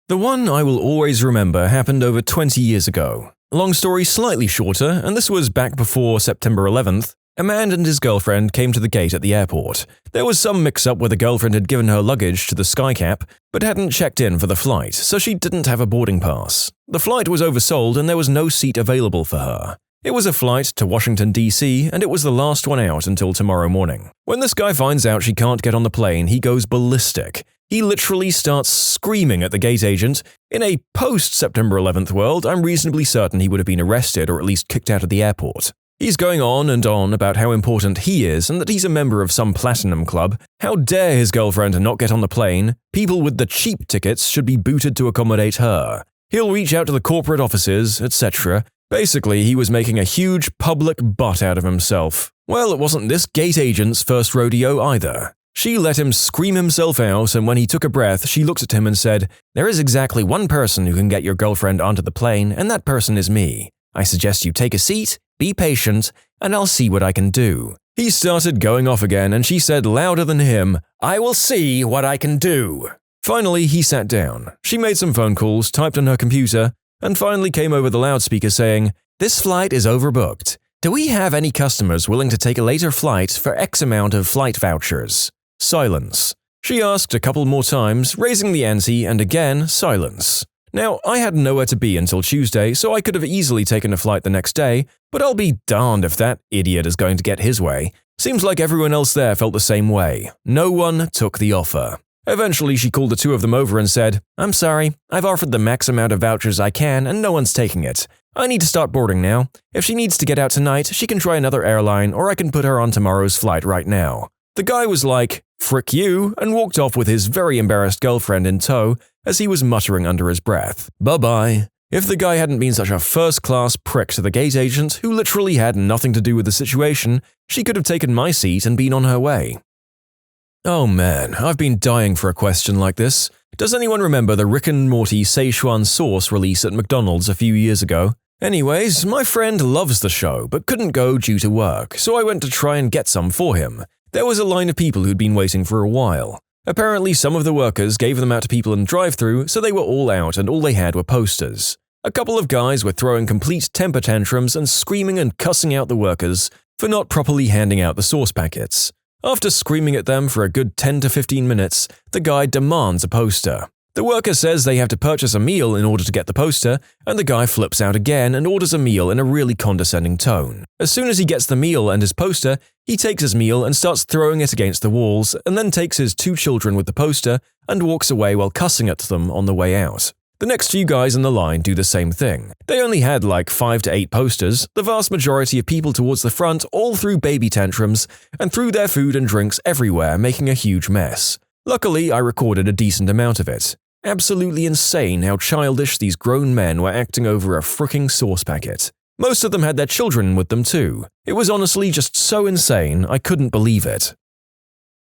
The one I will always remember happened over 20 years ago. Long story slightly shorter, and this was back before September 11th. A man and his girlfriend came to the gate at the airport. There was some mix-up where the girlfriend had given her luggage to the skycap, but hadn't checked in for the flight, so she didn't have a boarding pass. The flight was oversold and there was no seat available for her. It was a flight to Washington, D.C., and it was the last one out until tomorrow morning. When this guy finds out she can't get on the plane, he goes ballistic. He literally starts screaming at the gate agent. In a post-September 11th world, I'm reasonably certain he would have been arrested or at least kicked out of the airport. He's going on and on about how important he is and that he's a member of some platinum club. How dare his girlfriend not get on the plane? People with the cheap tickets should be booted to accommodate her. He'll reach out to the corporate offices, etc. Basically, he was making a huge public butt out of himself. Well, it wasn't this gate agent's first rodeo either. She let him scream himself out, and when he took a breath, she looked at him and said, "There is exactly one person who can get your girlfriend onto the plane, and that person is me. I suggest you take a seat, be patient, and I'll see what I can do." He started going off again, and she said louder than him, "I will see what I can do." Finally, he sat down. She made some phone calls, typed on her computer, and finally came over the loudspeaker saying, "This flight is overbooked. Do we have any customers willing to take a later flight for X amount of flight vouchers?" Silence. She asked a couple more times, raising the ante, and again, silence. Now, I had nowhere to be until Tuesday, so I could have easily taken a flight the next day, but I'll be darned if that idiot is going to get his way. Seems like everyone else there felt the same way. No one took the offer. Eventually, she called the two of them over and said, "I'm sorry, I've offered the max amount of vouchers I can and no one's taking it. I need to start boarding now. If she needs to get out tonight, she can try another airline or I can put her on tomorrow's flight right now." The guy was like, "Frick you," and walked off with his very embarrassed girlfriend in tow as he was muttering under his breath, "Bye-bye." If the guy hadn't been such a first-class prick to the gate agent, who literally had nothing to do with the situation, she could have taken my seat and been on her way. Oh man, I've been dying for a question like this. Does anyone remember the Rick and Morty Szechuan sauce release at McDonald's a few years ago? Anyways, my friend loves the show but couldn't go due to work, so I went to try and get some for him. There was a line of people who'd been waiting for a while. Apparently, some of the workers gave them out to people in the drive-thru, so they were all out and all they had were posters. A couple of guys were throwing complete temper tantrums and screaming and cussing out the workers, for not properly handing out the sauce packets. After screaming at them for a good 10 to 15 minutes, the guy demands a poster. The worker says they have to purchase a meal in order to get the poster, and the guy flips out again and orders a meal in a really condescending tone. As soon as he gets the meal and his poster, he takes his meal and starts throwing it against the walls, and then takes his 2 children with the poster and walks away while cussing at them on the way out. The next few guys in the line do the same thing. They only had like 5 to 8 posters. The vast majority of people towards the front all threw baby tantrums and threw their food and drinks everywhere, making a huge mess. Luckily, I recorded a decent amount of it. Absolutely insane how childish these grown men were acting over a fricking sauce packet. Most of them had their children with them too. It was honestly just so insane, I couldn't believe it.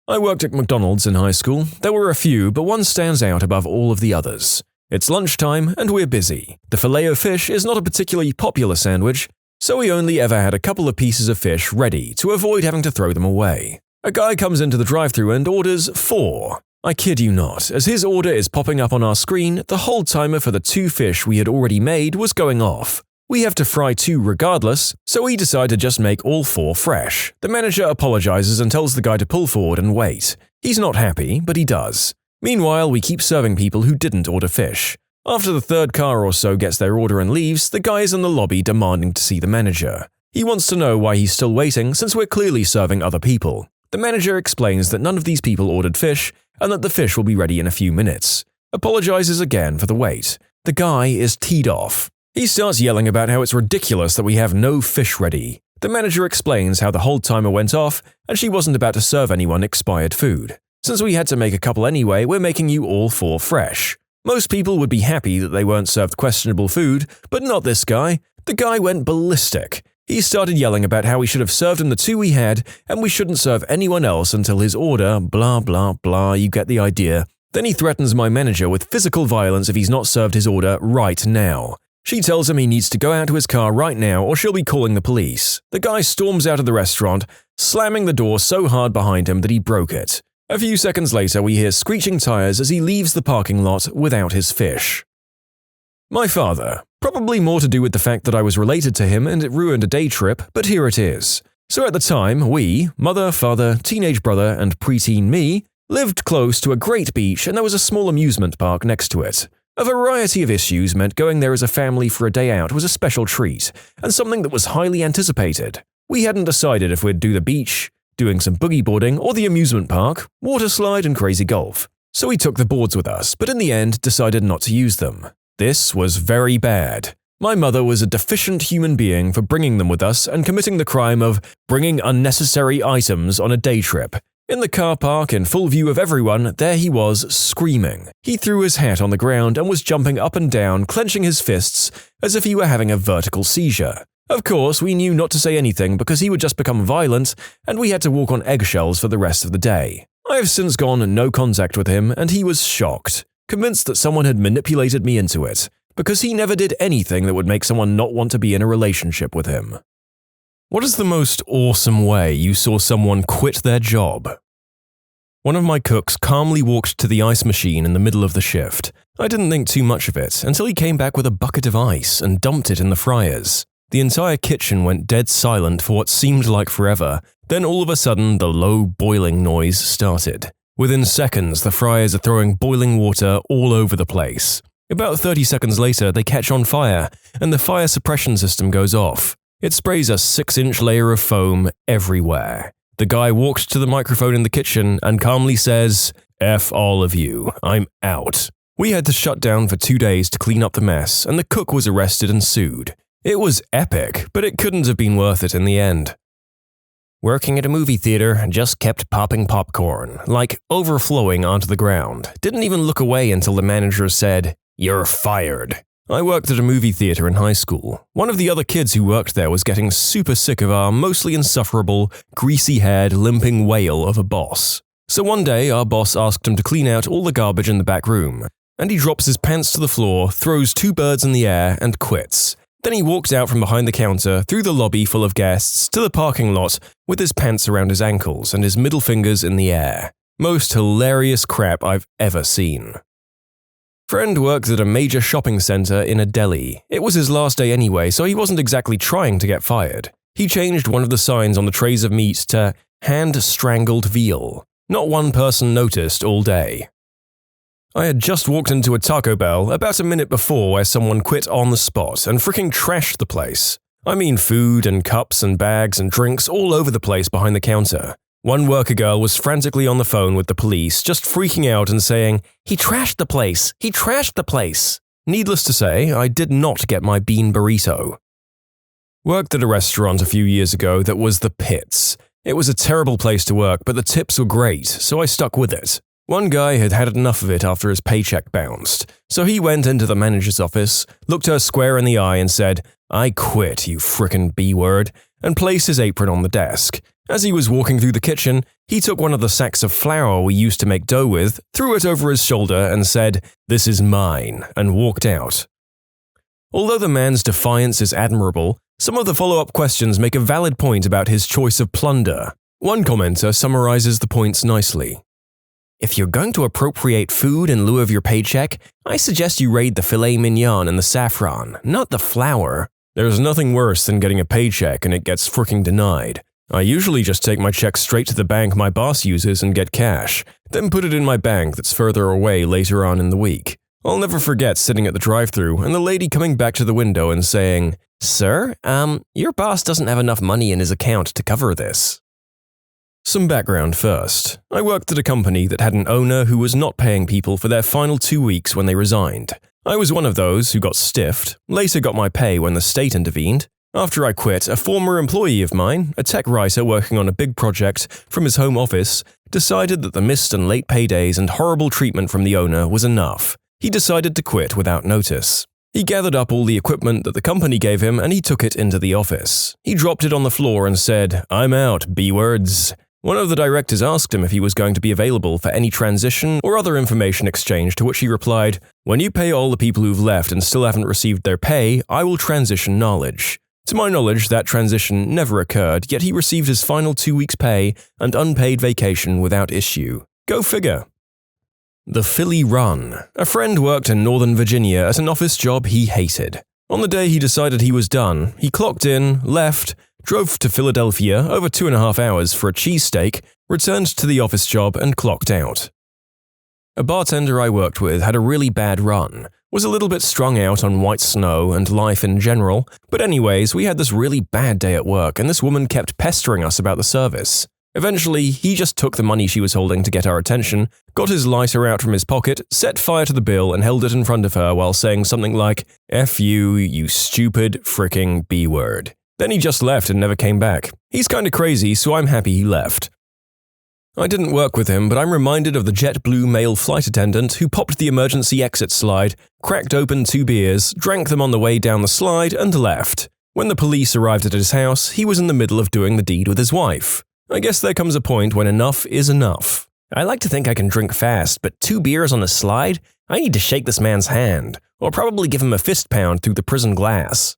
I worked at McDonald's in high school. There were a few, but one stands out above all of the others. It's lunchtime and we're busy. The Filet-O-Fish is not a particularly popular sandwich, so we only ever had a couple of pieces of fish ready to avoid having to throw them away. A guy comes into the drive-thru and orders 4. I kid you not, as his order is popping up on our screen, the whole timer for the 2 fish we had already made was going off. We have to fry 2 regardless, so we decide to just make all 4 fresh. The manager apologizes and tells the guy to pull forward and wait. He's not happy, but he does. Meanwhile, we keep serving people who didn't order fish. After the 3rd car or so gets their order and leaves, the guy is in the lobby demanding to see the manager. He wants to know why he's still waiting since we're clearly serving other people. The manager explains that none of these people ordered fish and that the fish will be ready in a few minutes. Apologizes again for the wait. The guy is teed off. He starts yelling about how it's ridiculous that we have no fish ready. The manager explains how the whole timer went off and she wasn't about to serve anyone expired food. Since we had to make a couple anyway, we're making you all 4 fresh. Most people would be happy that they weren't served questionable food, but not this guy. The guy went ballistic. He started yelling about how we should have served him the 2 we had, and we shouldn't serve anyone else until his order, blah blah blah, you get the idea. Then he threatens my manager with physical violence if he's not served his order right now. She tells him he needs to go out to his car right now or she'll be calling the police. The guy storms out of the restaurant, slamming the door so hard behind him that he broke it. A few seconds later, we hear screeching tires as he leaves the parking lot without his fish. My father. Probably more to do with the fact that I was related to him and it ruined a day trip, but here it is. So at the time, we, mother, father, teenage brother, and preteen me, lived close to a great beach and there was a small amusement park next to it. A variety of issues meant going there as a family for a day out was a special treat, and something that was highly anticipated. We hadn't decided if we'd do the beach, doing some boogie boarding, or the amusement park, water slide, and crazy golf. So we took the boards with us, but in the end decided not to use them. This was very bad. My mother was a deficient human being for bringing them with us and committing the crime of bringing unnecessary items on a day trip. In the car park, in full view of everyone, there he was, screaming. He threw his hat on the ground and was jumping up and down, clenching his fists as if he were having a vertical seizure. Of course, we knew not to say anything because he would just become violent, and we had to walk on eggshells for the rest of the day. I have since gone no contact with him, and he was shocked, convinced that someone had manipulated me into it, because he never did anything that would make someone not want to be in a relationship with him. What is the most awesome way you saw someone quit their job? One of my cooks calmly walked to the ice machine in the middle of the shift. I didn't think too much of it until he came back with a bucket of ice and dumped it in the fryers. The entire kitchen went dead silent for what seemed like forever. Then all of a sudden, the low boiling noise started. Within seconds, the fryers are throwing boiling water all over the place. About 30 seconds later, they catch on fire, and the fire suppression system goes off. It sprays a 6-inch layer of foam everywhere. The guy walked to the microphone in the kitchen and calmly says, "F all of you, I'm out." We had to shut down for 2 days to clean up the mess, and the cook was arrested and sued. It was epic, but it couldn't have been worth it in the end. Working at a movie theater just kept popping popcorn, like overflowing onto the ground. Didn't even look away until the manager said, "You're fired." I worked at a movie theater in high school. One of the other kids who worked there was getting super sick of our mostly insufferable, greasy-haired, limping whale of a boss. So one day, our boss asked him to clean out all the garbage in the back room, and he drops his pants to the floor, throws 2 birds in the air, and quits. Then he walked out from behind the counter, through the lobby full of guests, to the parking lot with his pants around his ankles and his middle fingers in the air. Most hilarious crap I've ever seen. Friend works at a major shopping center in a deli. It was his last day anyway, so he wasn't exactly trying to get fired. He changed one of the signs on the trays of meat to hand-strangled veal. Not one person noticed all day. I had just walked into a Taco Bell about a minute before where someone quit on the spot and freaking trashed the place. I mean food and cups and bags and drinks all over the place behind the counter. One worker girl was frantically on the phone with the police, just freaking out and saying, "He trashed the place! He trashed the place!" Needless to say, I did not get my bean burrito. Worked at a restaurant a few years ago that was the pits. It was a terrible place to work, but the tips were great, so I stuck with it. One guy had had enough of it after his paycheck bounced, so he went into the manager's office, looked her square in the eye and said, "I quit, you frickin' B-word," and placed his apron on the desk. As he was walking through the kitchen, he took one of the sacks of flour we used to make dough with, threw it over his shoulder and said, "This is mine," and walked out. Although the man's defiance is admirable, some of the follow-up questions make a valid point about his choice of plunder. One commenter summarizes the points nicely. "If you're going to appropriate food in lieu of your paycheck, I suggest you raid the filet mignon and the saffron, not the flour. There's nothing worse than getting a paycheck and it gets freaking denied. I usually just take my check straight to the bank my boss uses and get cash, then put it in my bank that's further away later on in the week. I'll never forget sitting at the drive-thru and the lady coming back to the window and saying, 'Sir, your boss doesn't have enough money in his account to cover this.'" Some background first. I worked at a company that had an owner who was not paying people for their final 2 weeks when they resigned. I was one of those who got stiffed, later got my pay when the state intervened. After I quit, a former employee of mine, a tech writer working on a big project from his home office, decided that the missed and late paydays and horrible treatment from the owner was enough. He decided to quit without notice. He gathered up all the equipment that the company gave him and he took it into the office. He dropped it on the floor and said, "I'm out, B-words." One of the directors asked him if he was going to be available for any transition or other information exchange, to which he replied, "When you pay all the people who've left and still haven't received their pay, I will transition knowledge." To my knowledge, that transition never occurred, yet he received his final 2 weeks' pay and unpaid vacation without issue. Go figure. The Philly Run. A friend worked in Northern Virginia at an office job he hated. On the day he decided he was done, he clocked in, left, drove to Philadelphia over 2.5 hours for a cheesesteak, returned to the office job and clocked out. A bartender I worked with had a really bad run, was a little bit strung out on white snow and life in general, but anyways, we had this really bad day at work and this woman kept pestering us about the service. Eventually, he just took the money she was holding to get our attention, got his lighter out from his pocket, set fire to the bill and held it in front of her while saying something like, "F you, you stupid fricking B-word." Then he just left and never came back. He's kinda crazy, so I'm happy he left. I didn't work with him, but I'm reminded of the JetBlue male flight attendant who popped the emergency exit slide, cracked open 2 beers, drank them on the way down the slide, and left. When the police arrived at his house, he was in the middle of doing the deed with his wife. I guess there comes a point when enough is enough. I like to think I can drink fast, but 2 beers on the slide? I need to shake this man's hand, or probably give him a fist pound through the prison glass.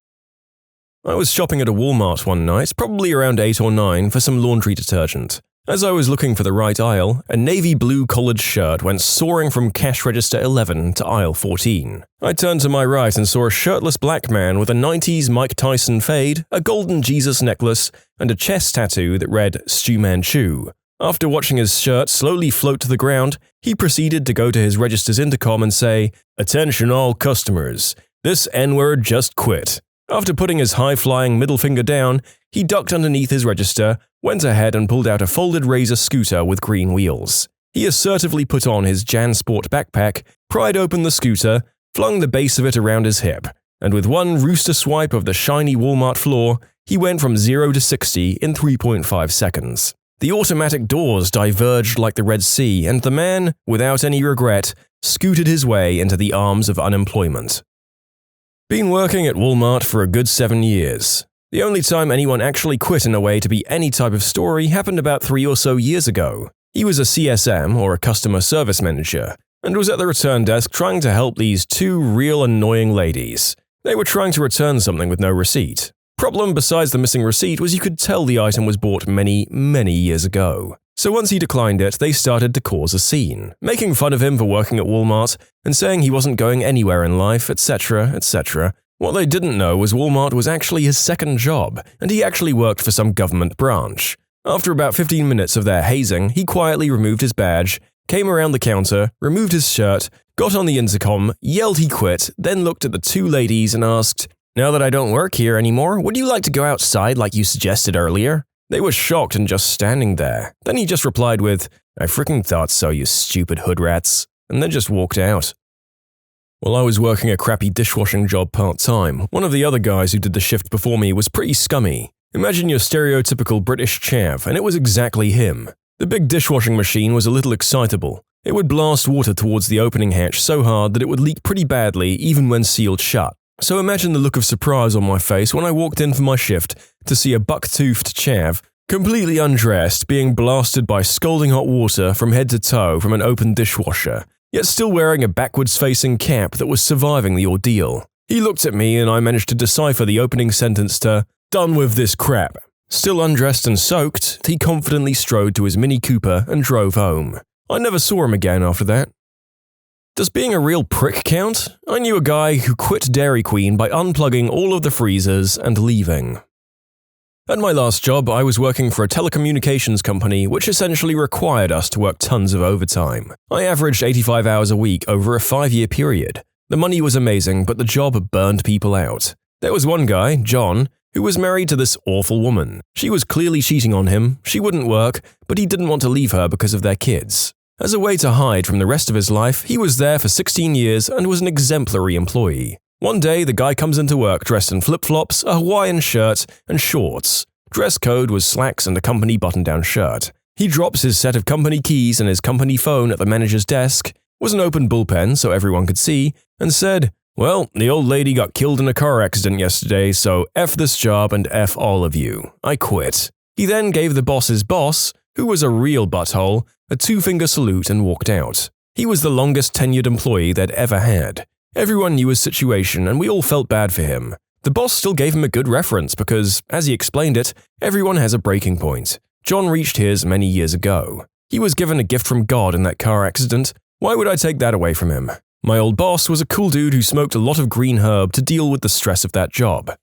I was shopping at a Walmart one night, probably around 8 or 9, for some laundry detergent. As I was looking for the right aisle, a navy blue collared shirt went soaring from cash register 11 to aisle 14. I turned to my right and saw a shirtless black man with a 90s Mike Tyson fade, a golden Jesus necklace, and a chest tattoo that read Stu Manchu. After watching his shirt slowly float to the ground, he proceeded to go to his register's intercom and say, "Attention all customers, this N-word just quit." After putting his high-flying middle finger down, he ducked underneath his register, went ahead and pulled out a folded razor scooter with green wheels. He assertively put on his JanSport backpack, pried open the scooter, flung the base of it around his hip, and with one rooster swipe of the shiny Walmart floor, he went from 0 to 60 in 3.5 seconds. The automatic doors diverged like the Red Sea, and the man, without any regret, scooted his way into the arms of unemployment. Been working at Walmart for a good 7 years. The only time anyone actually quit in a way to be any type of story happened about 3 or so years ago. He was a CSM, or a customer service manager, and was at the return desk trying to help these 2 real annoying ladies. They were trying to return something with no receipt. Problem besides the missing receipt was you could tell the item was bought many, many years ago. So once he declined it, they started to cause a scene, making fun of him for working at Walmart and saying he wasn't going anywhere in life, etc., etc. What they didn't know was Walmart was actually his second job, and he actually worked for some government branch. After about 15 minutes of their hazing, he quietly removed his badge, came around the counter, removed his shirt, got on the intercom, yelled he quit, then looked at the two ladies and asked, "Now that I don't work here anymore, would you like to go outside like you suggested earlier?" They were shocked and just standing there. Then he just replied with, "I freaking thought so, you stupid hood rats," and then just walked out. While I was working a crappy dishwashing job part-time, one of the other guys who did the shift before me was pretty scummy. Imagine your stereotypical British chav, and it was exactly him. The big dishwashing machine was a little excitable. It would blast water towards the opening hatch so hard that it would leak pretty badly even when sealed shut. So imagine the look of surprise on my face when I walked in for my shift to see a buck-toothed chav, completely undressed, being blasted by scalding hot water from head to toe from an open dishwasher, yet still wearing a backwards-facing cap that was surviving the ordeal. He looked at me and I managed to decipher the opening sentence to, "Done with this crap." Still undressed and soaked, he confidently strode to his Mini Cooper and drove home. I never saw him again after that. Does being a real prick count? I knew a guy who quit Dairy Queen by unplugging all of the freezers and leaving. At my last job, I was working for a telecommunications company which essentially required us to work tons of overtime. I averaged 85 hours a week over a 5-year period. The money was amazing, but the job burned people out. There was one guy, John, who was married to this awful woman. She was clearly cheating on him, she wouldn't work, but he didn't want to leave her because of their kids. As a way to hide from the rest of his life, he was there for 16 years and was an exemplary employee. One day, the guy comes into work dressed in flip-flops, a Hawaiian shirt, and shorts. Dress code was slacks and a company button-down shirt. He drops his set of company keys and his company phone at the manager's desk, was an open bullpen so everyone could see, and said, "Well, the old lady got killed in a car accident yesterday, so F this job and F all of you. I quit." He then gave the boss's boss, who was a real butthole, a 2-finger salute and walked out. He was the longest tenured employee they'd ever had. Everyone knew his situation and we all felt bad for him. The boss still gave him a good reference because, as he explained it, everyone has a breaking point. John reached his many years ago. He was given a gift from God in that car accident. Why would I take that away from him? My old boss was a cool dude who smoked a lot of green herb to deal with the stress of that job.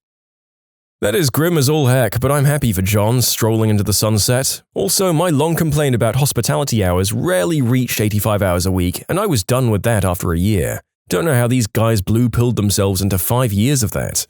That is grim as all heck, but I'm happy for John strolling into the sunset. Also, my long complaint about hospitality hours rarely reached 85 hours a week, and I was done with that after a year. Don't know how these guys blue-pilled themselves into 5 years of that.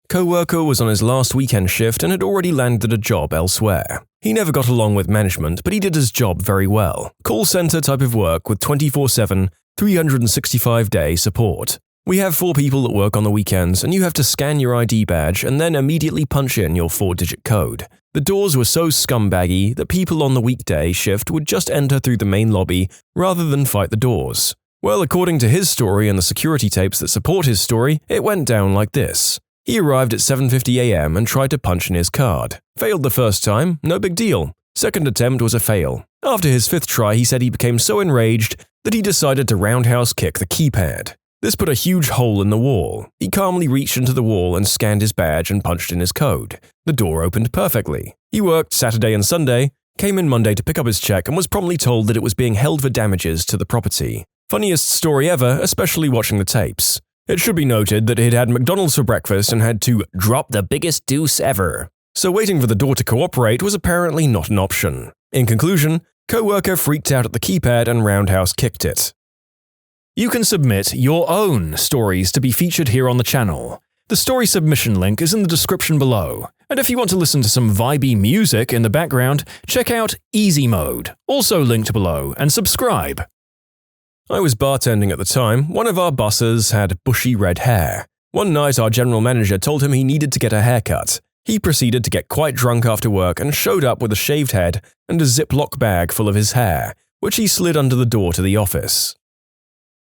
Co-worker was on his last weekend shift and had already landed a job elsewhere. He never got along with management, but he did his job very well. Call center type of work with 24/7, 365-day support. We have 4 people that work on the weekends, and you have to scan your ID badge and then immediately punch in your 4-digit code. The doors were so scumbaggy that people on the weekday shift would just enter through the main lobby rather than fight the doors. Well, according to his story and the security tapes that support his story, it went down like this. He arrived at 7:50 a.m. and tried to punch in his card. Failed the first time, no big deal. Second attempt was a fail. After his 5th try, he said he became so enraged that he decided to roundhouse kick the keypad. This put a huge hole in the wall. He calmly reached into the wall and scanned his badge and punched in his code. The door opened perfectly. He worked Saturday and Sunday, came in Monday to pick up his check and was promptly told that it was being held for damages to the property. Funniest story ever, especially watching the tapes. It should be noted that he'd had McDonald's for breakfast and had to drop the biggest deuce ever. So waiting for the door to cooperate was apparently not an option. In conclusion, co-worker freaked out at the keypad and roundhouse kicked it. You can submit your own stories to be featured here on the channel. The story submission link is in the description below. And if you want to listen to some vibey music in the background, check out easymode, also linked below, and subscribe. I was bartending at the time. One of our bosses had bushy red hair. One night our general manager told him he needed to get a haircut. He proceeded to get quite drunk after work and showed up with a shaved head and a Ziploc bag full of his hair, which he slid under the door to the office.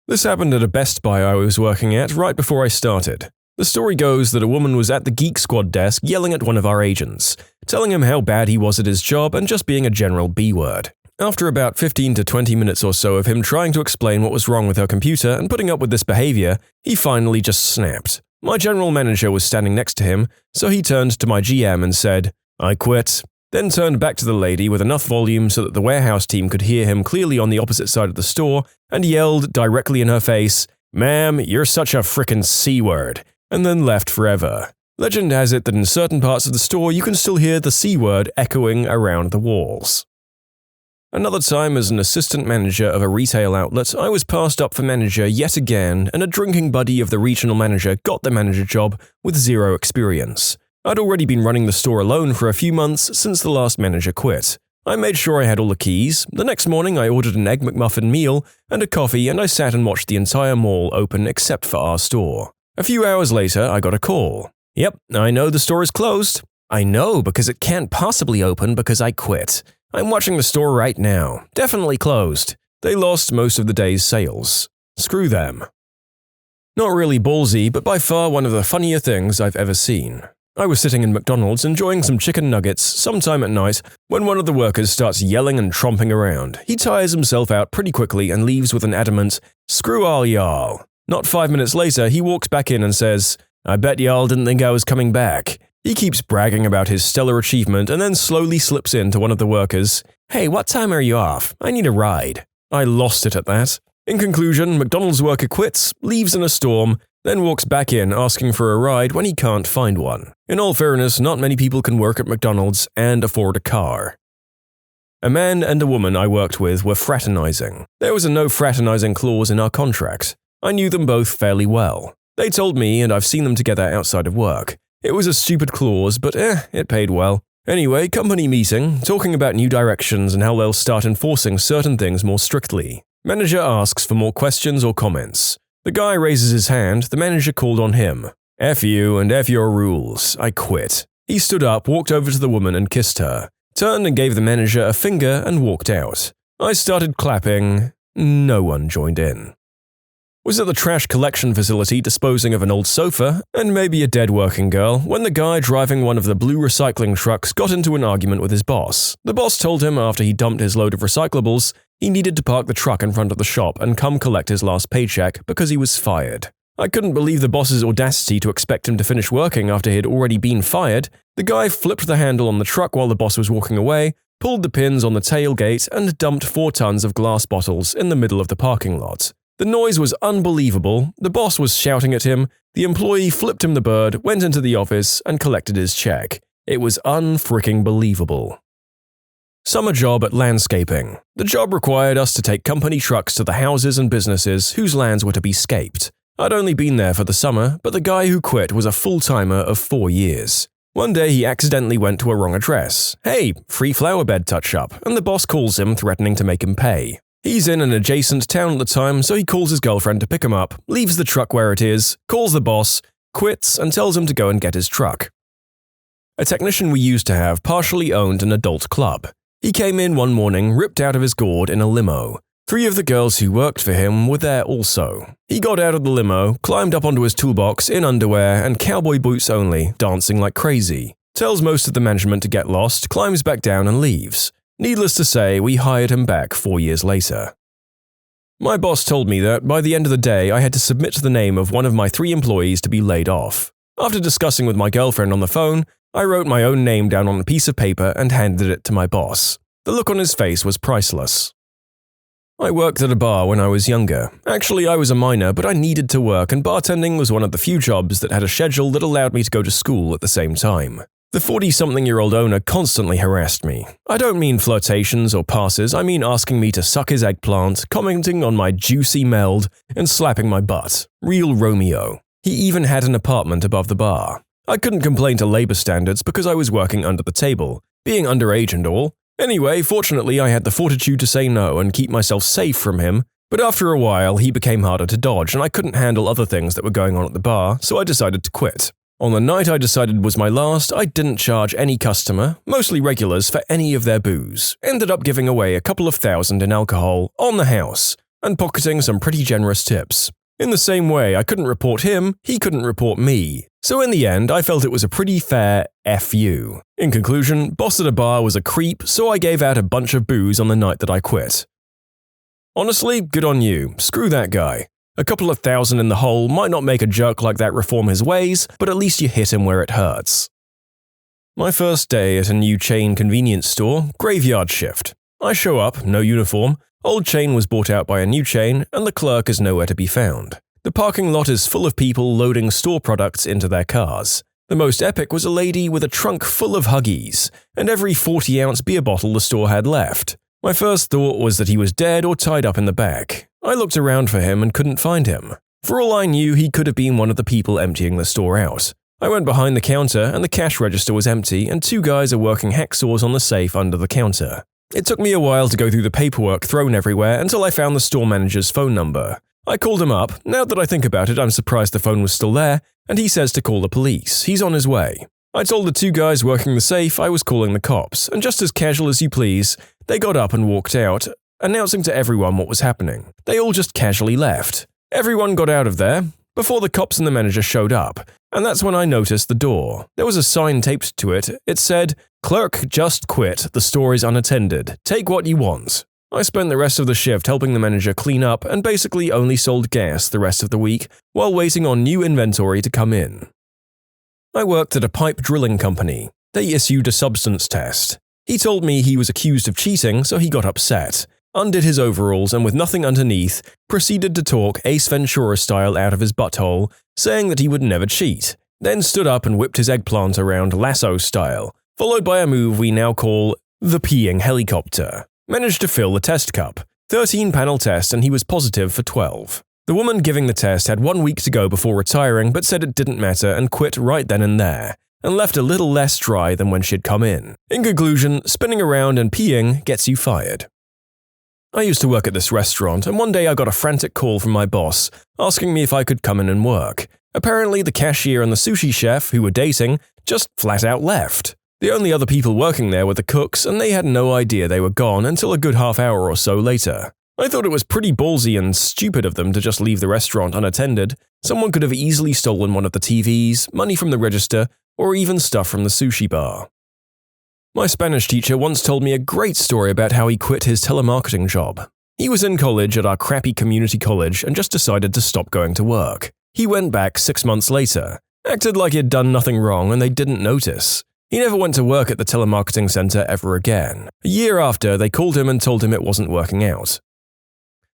This happened at a Best Buy I was working at right before I started. The story goes that a woman was at the Geek Squad desk yelling at one of our agents, telling him how bad he was at his job and just being a general B-word. After about 15 to 20 minutes or so of him trying to explain what was wrong with her computer and putting up with this behavior, he finally just snapped. My general manager was standing next to him, so he turned to my GM and said, "I quit," then turned back to the lady with enough volume so that the warehouse team could hear him clearly on the opposite side of the store and yelled directly in her face, "Ma'am, you're such a frickin' C-word. and then left forever. Legend has it that in certain parts of the store you can still hear the C word echoing around the walls. Another time as an assistant manager of a retail outlet, I was passed up for manager yet again, and a drinking buddy of the regional manager got the manager job with zero experience. I'd already been running the store alone for a few months since the last manager quit. I made sure I had all the keys. The next morning I ordered an Egg McMuffin meal and a coffee, and I sat and watched the entire mall open except for our store. A few hours later, I got a call. "Yep, I know the store is closed." "I know, because it can't possibly open because I quit. I'm watching the store right now. Definitely closed." They lost most of the day's sales. Screw them. Not really ballsy, but by far one of the funnier things I've ever seen. I was sitting in McDonald's enjoying some chicken nuggets sometime at night when one of the workers starts yelling and tromping around. He tires himself out pretty quickly and leaves with an adamant, "Screw all y'all." Not 5 minutes later, he walks back in and says, "I bet y'all didn't think I was coming back." He keeps bragging about his stellar achievement and then slowly slips in to one of the workers. "Hey, what time are you off? I need a ride." I lost it at that. In conclusion, McDonald's worker quits, leaves in a storm, then walks back in asking for a ride when he can't find one. In all fairness, not many people can work at McDonald's and afford a car. A man and a woman I worked with were fraternizing. There was a no fraternizing clause in our contract. I knew them both fairly well. They told me, and I've seen them together outside of work. It was a stupid clause, but it paid well. Anyway, company meeting, talking about new directions and how they'll start enforcing certain things more strictly. Manager asks for more questions or comments. The guy raises his hand, the manager called on him. "F you and F your rules, I quit." He stood up, walked over to the woman and kissed her, turned and gave the manager a finger and walked out. I started clapping. No one joined in. Was at the trash collection facility disposing of an old sofa and maybe a dead working girl when the guy driving one of the blue recycling trucks got into an argument with his boss. The boss told him after he dumped his load of recyclables, he needed to park the truck in front of the shop and come collect his last paycheck because he was fired. I couldn't believe the boss's audacity to expect him to finish working after he had already been fired. The guy flipped the handle on the truck while the boss was walking away, pulled the pins on the tailgate, and dumped 4 tons of glass bottles in the middle of the parking lot. The noise was unbelievable, the boss was shouting at him, the employee flipped him the bird, went into the office, and collected his check. It was unfreaking believable. Summer job at landscaping. The job required us to take company trucks to the houses and businesses whose lands were to be scaped. I'd only been there for the summer, but the guy who quit was a full-timer of 4 years. One day he accidentally went to a wrong address. "Hey, free flower bed touch-up," and the boss calls him, threatening to make him pay. He's in an adjacent town at the time, so he calls his girlfriend to pick him up, leaves the truck where it is, calls the boss, quits, and tells him to go and get his truck. A technician we used to have partially owned an adult club. He came in one morning, ripped out of his gourd in a limo. 3 of the girls who worked for him were there also. He got out of the limo, climbed up onto his toolbox in underwear and cowboy boots only, dancing like crazy. Tells most of the management to get lost, climbs back down and leaves. Needless to say, we hired him back 4 years later. My boss told me that by the end of the day I had to submit the name of one of my 3 employees to be laid off. After discussing with my girlfriend on the phone, I wrote my own name down on a piece of paper and handed it to my boss. The look on his face was priceless. I worked at a bar when I was younger. Actually, I was a minor, but I needed to work, and bartending was one of the few jobs that had a schedule that allowed me to go to school at the same time. The 40-something-year-old owner constantly harassed me. I don't mean flirtations or passes, I mean asking me to suck his eggplant, commenting on my juicy meld, and slapping my butt. Real Romeo. He even had an apartment above the bar. I couldn't complain to labor standards because I was working under the table, being underage and all. Anyway, fortunately I had the fortitude to say no and keep myself safe from him, but after a while he became harder to dodge and I couldn't handle other things that were going on at the bar, so I decided to quit. On the night I decided was my last, I didn't charge any customer, mostly regulars, for any of their booze. Ended up giving away a couple of $1,000 in alcohol on the house, and pocketing some pretty generous tips. In the same way, I couldn't report him, he couldn't report me. So in the end, I felt it was a pretty fair F you. In conclusion, boss at a bar was a creep, so I gave out a bunch of booze on the night that I quit. Honestly, good on you. Screw that guy. A couple of $1,000 in the hole might not make a jerk like that reform his ways, but at least you hit him where it hurts. My first day at a new chain convenience store, graveyard shift. I show up, no uniform, old chain was bought out by a new chain, and the clerk is nowhere to be found. The parking lot is full of people loading store products into their cars. The most epic was a lady with a trunk full of Huggies, and every 40-ounce beer bottle the store had left. My first thought was that he was dead or tied up in the back. I looked around for him and couldn't find him. For all I knew, he could have been one of the people emptying the store out. I went behind the counter and the cash register was empty and 2 guys are working hacksaws on the safe under the counter. It took me a while to go through the paperwork thrown everywhere until I found the store manager's phone number. I called him up. Now that I think about it, I'm surprised the phone was still there, and he says to call the police. He's on his way. I told the 2 guys working the safe I was calling the cops, and just as casual as you please, they got up and walked out, announcing to everyone what was happening. They all just casually left. Everyone got out of there before the cops and the manager showed up, and that's when I noticed the door. There was a sign taped to it. It said, "Clerk just quit. The store is unattended. Take what you want." I spent the rest of the shift helping the manager clean up and basically only sold gas the rest of the week while waiting on new inventory to come in. I worked at a pipe drilling company. They issued a substance test. He told me he was accused of cheating, so he got upset, undid his overalls and with nothing underneath, proceeded to talk Ace Ventura style out of his butthole, saying that he would never cheat, then stood up and whipped his eggplant around lasso style, followed by a move we now call the peeing helicopter. Managed to fill the test cup. 13-panel test and he was positive for 12. The woman giving the test had 1 week to go before retiring but said it didn't matter and quit right then and there, and left a little less dry than when she'd come in. In conclusion, spinning around and peeing gets you fired. I used to work at this restaurant, and one day I got a frantic call from my boss asking me if I could come in and work. Apparently, the cashier and the sushi chef, who were dating, just flat out left. The only other people working there were the cooks, and they had no idea they were gone until a good half hour or so later. I thought it was pretty ballsy and stupid of them to just leave the restaurant unattended. Someone could have easily stolen one of the TVs, money from the register, or even stuff from the sushi bar. My Spanish teacher once told me a great story about how he quit his telemarketing job. He was in college at our crappy community college and just decided to stop going to work. He went back 6 months later, acted like he'd done nothing wrong and they didn't notice. He never went to work at the telemarketing center ever again. A year after, they called him and told him it wasn't working out.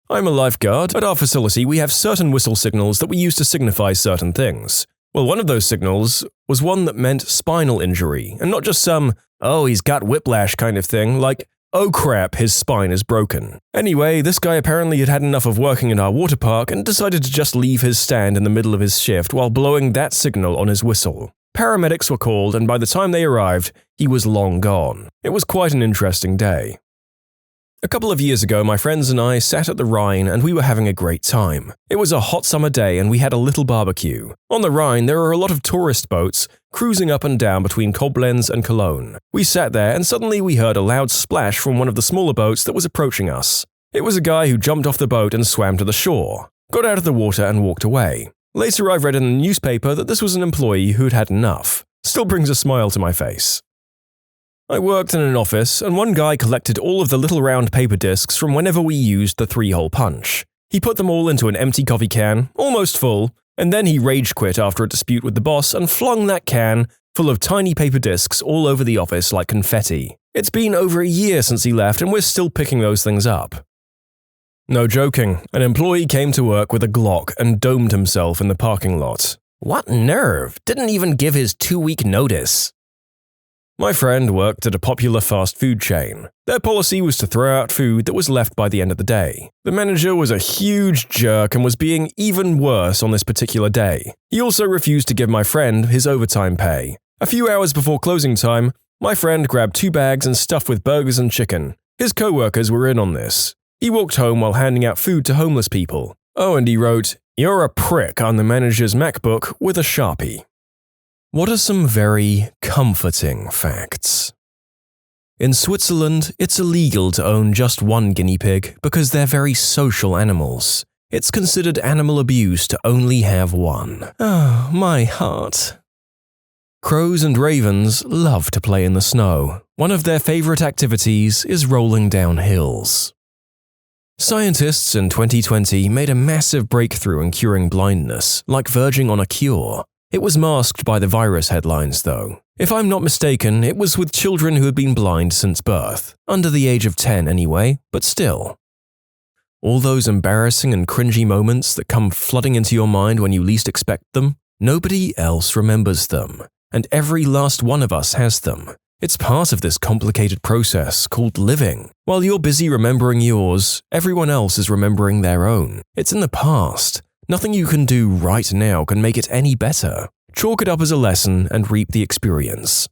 I'm a lifeguard. At our facility, we have certain whistle signals that we use to signify certain things. Well, one of those signals was one that meant spinal injury, and not just some, "oh, he's got whiplash" kind of thing, like, "oh crap, his spine is broken." Anyway, this guy apparently had had enough of working in our water park and decided to just leave his stand in the middle of his shift while blowing that signal on his whistle. Paramedics were called, and by the time they arrived, he was long gone. It was quite an interesting day. A couple of years ago, my friends and I sat at the Rhine and we were having a great time. It was a hot summer day and we had a little barbecue. On the Rhine, there are a lot of tourist boats cruising up and down between Koblenz and Cologne. We sat there and suddenly we heard a loud splash from one of the smaller boats that was approaching us. It was a guy who jumped off the boat and swam to the shore, got out of the water and walked away. Later, I read in the newspaper that this was an employee who'd had enough. Still brings a smile to my face. I worked in an office, and one guy collected all of the little round paper discs from whenever we used the 3-hole punch. He put them all into an empty coffee can, almost full, and then he rage quit after a dispute with the boss and flung that can, full of tiny paper discs, all over the office like confetti. It's been over a year since he left, and we're still picking those things up. No joking, an employee came to work with a Glock and domed himself in the parking lot. What nerve! Didn't even give his 2-week notice. My friend worked at a popular fast food chain. Their policy was to throw out food that was left by the end of the day. The manager was a huge jerk and was being even worse on this particular day. He also refused to give my friend his overtime pay. A few hours before closing time, my friend grabbed 2 bags and stuffed with burgers and chicken. His co-workers were in on this. He walked home while handing out food to homeless people. Oh, and he wrote, "You're a prick" on the manager's MacBook with a Sharpie. What are some very comforting facts? In Switzerland, it's illegal to own just one guinea pig because they're very social animals. It's considered animal abuse to only have one. Oh, my heart. Crows and ravens love to play in the snow. One of their favorite activities is rolling down hills. Scientists in 2020 made a massive breakthrough in curing blindness, like verging on a cure. It was masked by the virus headlines, though. If I'm not mistaken, it was with children who had been blind since birth, under the age of 10 anyway, but still. All those embarrassing and cringy moments that come flooding into your mind when you least expect them, nobody else remembers them, and every last one of us has them. It's part of this complicated process called living. While you're busy remembering yours, everyone else is remembering their own. It's in the past. Nothing you can do right now can make it any better. Chalk it up as a lesson and reap the experience.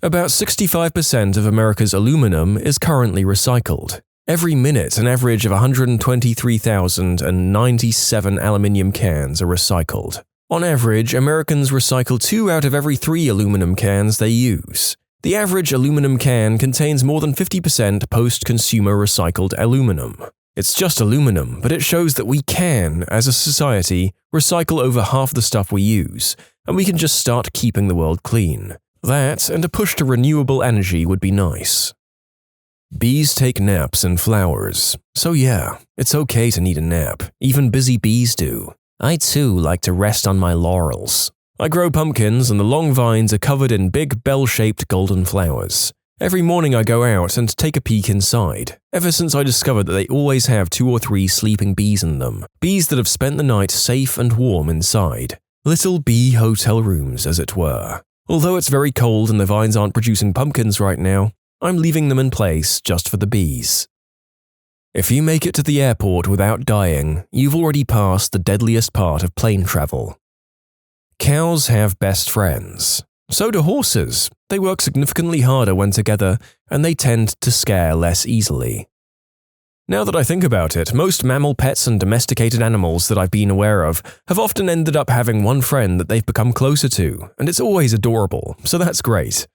About 65% of America's aluminum is currently recycled. Every minute, an average of 123,097 aluminium cans are recycled. On average, Americans recycle 2 out of every 3 aluminum cans they use. The average aluminum can contains more than 50% post-consumer recycled aluminum. It's just aluminum, but it shows that we can, as a society, recycle over half the stuff we use, and we can just start keeping the world clean. That, and a push to renewable energy would be nice. Bees take naps in flowers. So yeah, it's okay to need a nap. Even busy bees do. I too like to rest on my laurels. I grow pumpkins and the long vines are covered in big bell-shaped golden flowers. Every morning I go out and take a peek inside, ever since I discovered that they always have 2 or 3 sleeping bees in them. Bees that have spent the night safe and warm inside. Little bee hotel rooms, as it were. Although it's very cold and the vines aren't producing pumpkins right now, I'm leaving them in place just for the bees. If you make it to the airport without dying, you've already passed the deadliest part of plane travel. Cows have best friends. So do horses. They work significantly harder when together, and they tend to scare less easily. Now that I think about it, most mammal pets and domesticated animals that I've been aware of have often ended up having one friend that they've become closer to, and it's always adorable, so that's great.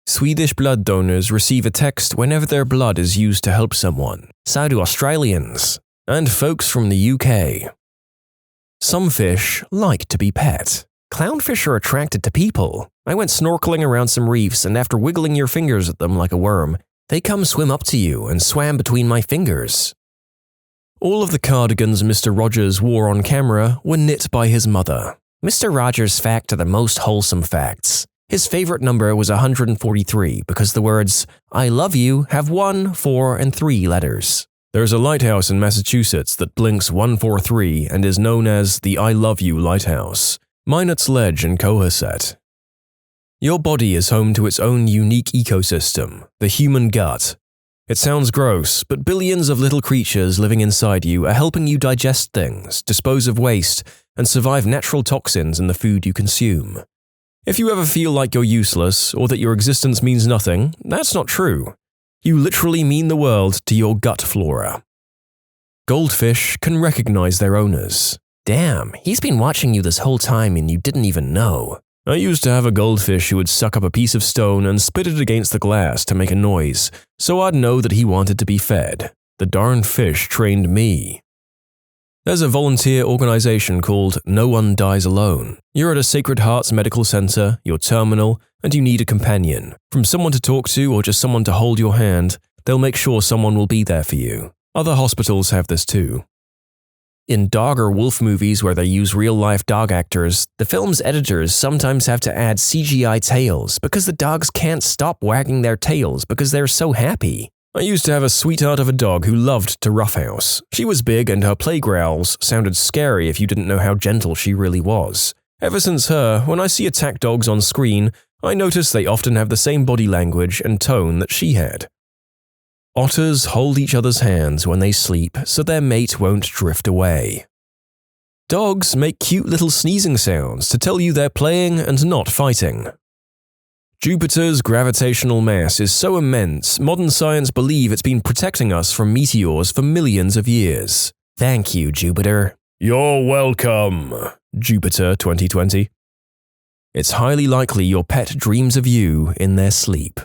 Swedish blood donors receive a text whenever their blood is used to help someone. So do Australians. And folks from the UK. Some fish like to be pet. Clownfish are attracted to people. I went snorkeling around some reefs, and after wiggling your fingers at them like a worm, they come swim up to you and swam between my fingers. All of the cardigans Mr. Rogers wore on camera were knit by his mother. Mr. Rogers' fact are the most wholesome facts. His favorite number was 143 because the words, "I love you" have 1, 4, and 3 letters. There's a lighthouse in Massachusetts that blinks 143 and is known as the I Love You Lighthouse. Minot's Ledge in Cohasset. Your body is home to its own unique ecosystem, the human gut. It sounds gross, but billions of little creatures living inside you are helping you digest things, dispose of waste, and survive natural toxins in the food you consume. If you ever feel like you're useless or that your existence means nothing, that's not true. You literally mean the world to your gut flora. Goldfish can recognize their owners. Damn, he's been watching you this whole time and you didn't even know. I used to have a goldfish who would suck up a piece of stone and spit it against the glass to make a noise, so I'd know that he wanted to be fed. The darn fish trained me. There's a volunteer organization called No One Dies Alone. You're at a Sacred Hearts medical center, you're terminal, and you need a companion. From someone to talk to or just someone to hold your hand, they'll make sure someone will be there for you. Other hospitals have this too. In dog or wolf movies where they use real-life dog actors, the film's editors sometimes have to add CGI tails because the dogs can't stop wagging their tails because they're so happy. I used to have a sweetheart of a dog who loved to roughhouse. She was big and her play growls sounded scary if you didn't know how gentle she really was. Ever since her, when I see attack dogs on screen, I notice they often have the same body language and tone that she had. Otters hold each other's hands when they sleep so their mate won't drift away. Dogs make cute little sneezing sounds to tell you they're playing and not fighting. Jupiter's gravitational mass is so immense, modern science believe it's been protecting us from meteors for millions of years. Thank you, Jupiter. You're welcome, Jupiter 2020. It's highly likely your pet dreams of you in their sleep.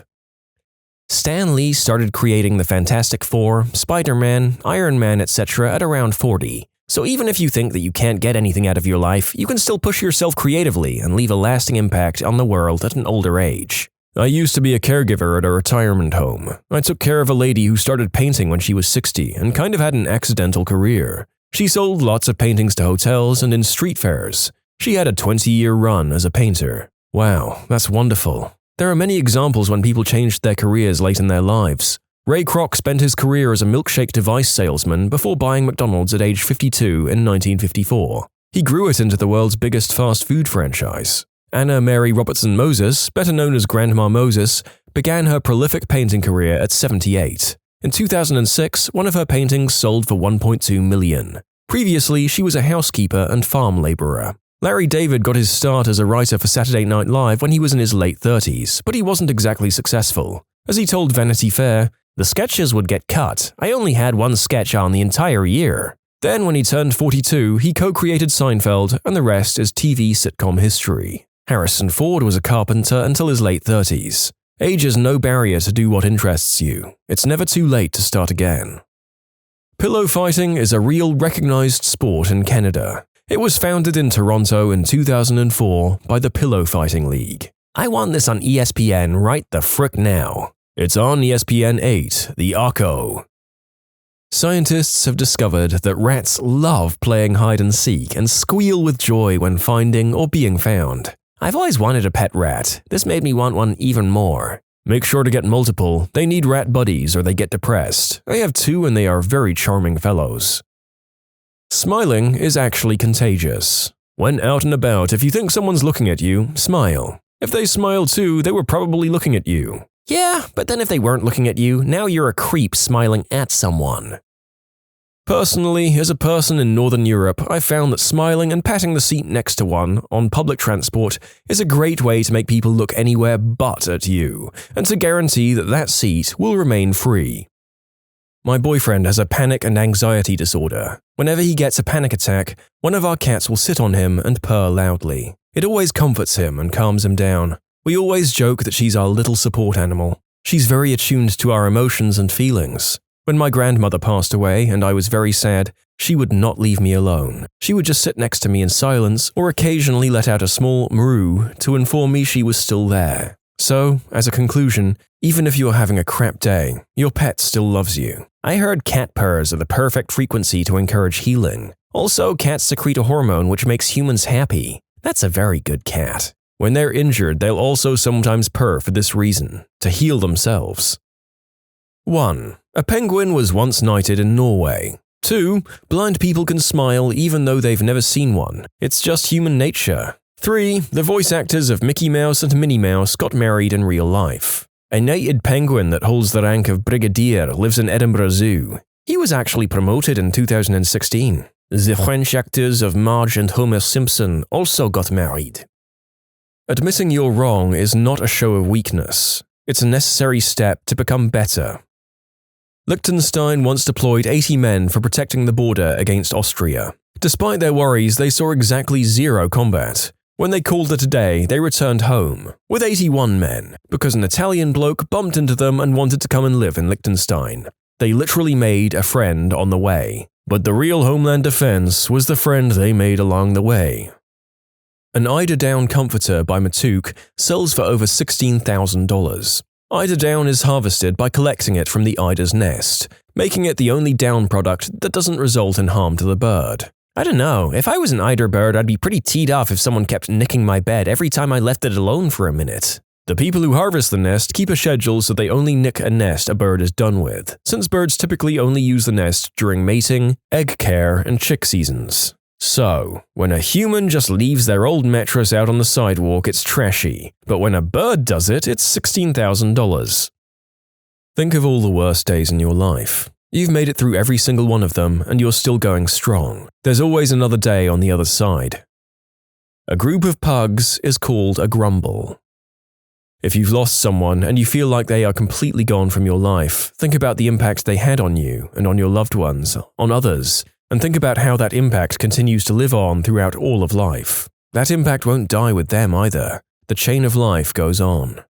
Stan Lee started creating the Fantastic Four, Spider-Man, Iron Man, etc. at around 40. So even if you think that you can't get anything out of your life, you can still push yourself creatively and leave a lasting impact on the world at an older age. I used to be a caregiver at a retirement home. I took care of a lady who started painting when she was 60 and kind of had an accidental career. She sold lots of paintings to hotels and in street fairs. She had a 20-year run as a painter. Wow, that's wonderful. There are many examples when people changed their careers late in their lives. Ray Kroc spent his career as a milkshake device salesman before buying McDonald's at age 52 in 1954. He grew it into the world's biggest fast food franchise. Anna Mary Robertson Moses, better known as Grandma Moses, began her prolific painting career at 78. In 2006, one of her paintings sold for $1.2 million. Previously, she was a housekeeper and farm laborer. Larry David got his start as a writer for Saturday Night Live when he was in his late 30s, but he wasn't exactly successful. As he told Vanity Fair, "The sketches would get cut. I only had one sketch on the entire year." Then, when he turned 42, he co-created Seinfeld, and the rest is TV sitcom history. Harrison Ford was a carpenter until his late 30s. Age is no barrier to do what interests you. It's never too late to start again. Pillow fighting is a real recognized sport in Canada. It was founded in Toronto in 2004 by the Pillow Fighting League. I want this on ESPN right the frick now. It's on ESPN 8, the Arco. Scientists have discovered that rats love playing hide-and-seek and squeal with joy when finding or being found. I've always wanted a pet rat. This made me want one even more. Make sure to get multiple. They need rat buddies or they get depressed. I have 2 and they are very charming fellows. Smiling is actually contagious. When out and about, if you think someone's looking at you, smile. If they smile too, they were probably looking at you. Yeah, but then if they weren't looking at you, now you're a creep smiling at someone. Personally, as a person in Northern Europe, I found that smiling and patting the seat next to one on public transport is a great way to make people look anywhere but at you, and to guarantee that that seat will remain free. My boyfriend has a panic and anxiety disorder. Whenever he gets a panic attack, one of our cats will sit on him and purr loudly. It always comforts him and calms him down. We always joke that she's our little support animal. She's very attuned to our emotions and feelings. When my grandmother passed away and I was very sad, she would not leave me alone. She would just sit next to me in silence or occasionally let out a small mew to inform me she was still there. So, as a conclusion, even if you are having a crap day, your pet still loves you. I heard cat purrs are the perfect frequency to encourage healing. Also, cats secrete a hormone which makes humans happy. That's a very good cat. When they're injured, they'll also sometimes purr for this reason, to heal themselves. 1. A penguin was once knighted in Norway. 2. Blind people can smile even though they've never seen one. It's just human nature. 3. The voice actors of Mickey Mouse and Minnie Mouse got married in real life. A knighted penguin that holds the rank of brigadier lives in Edinburgh Zoo. He was actually promoted in 2016. The French actors of Marge and Homer Simpson also got married. Admitting you're wrong is not a show of weakness. It's a necessary step to become better. Liechtenstein once deployed 80 men for protecting the border against Austria. Despite their worries, they saw exactly 0 combat. When they called it a day, they returned home, with 81 men, because an Italian bloke bumped into them and wanted to come and live in Liechtenstein. They literally made a friend on the way. But the real Homeland Defense was the friend they made along the way. An Eider Down comforter by Matuk sells for over $16,000. Eider Down is harvested by collecting it from the eider's nest, making it the only down product that doesn't result in harm to the bird. I don't know, if I was an eider bird, I'd be pretty teed off if someone kept nicking my bed every time I left it alone for a minute. The people who harvest the nest keep a schedule so they only nick a nest a bird is done with, since birds typically only use the nest during mating, egg care, and chick seasons. So, when a human just leaves their old mattress out on the sidewalk, it's trashy, but when a bird does it, it's $16,000. Think of all the worst days in your life. You've made it through every single one of them, and you're still going strong. There's always another day on the other side. A group of pugs is called a grumble. If you've lost someone and you feel like they are completely gone from your life, think about the impact they had on you and on your loved ones, on others, and think about how that impact continues to live on throughout all of life. That impact won't die with them either. The chain of life goes on.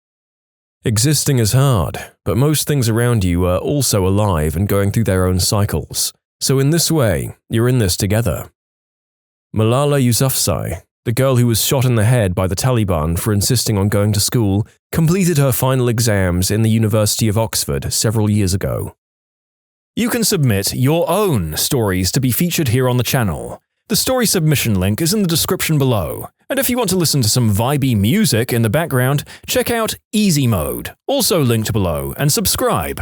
Existing is hard, but most things around you are also alive and going through their own cycles. So in this way, you're in this together. Malala Yousafzai, the girl who was shot in the head by the Taliban for insisting on going to school, completed her final exams in the University of Oxford several years ago. You can submit your own stories to be featured here on the channel. The story submission link is in the description below. And if you want to listen to some vibey music in the background, check out easymode, also linked below, and subscribe.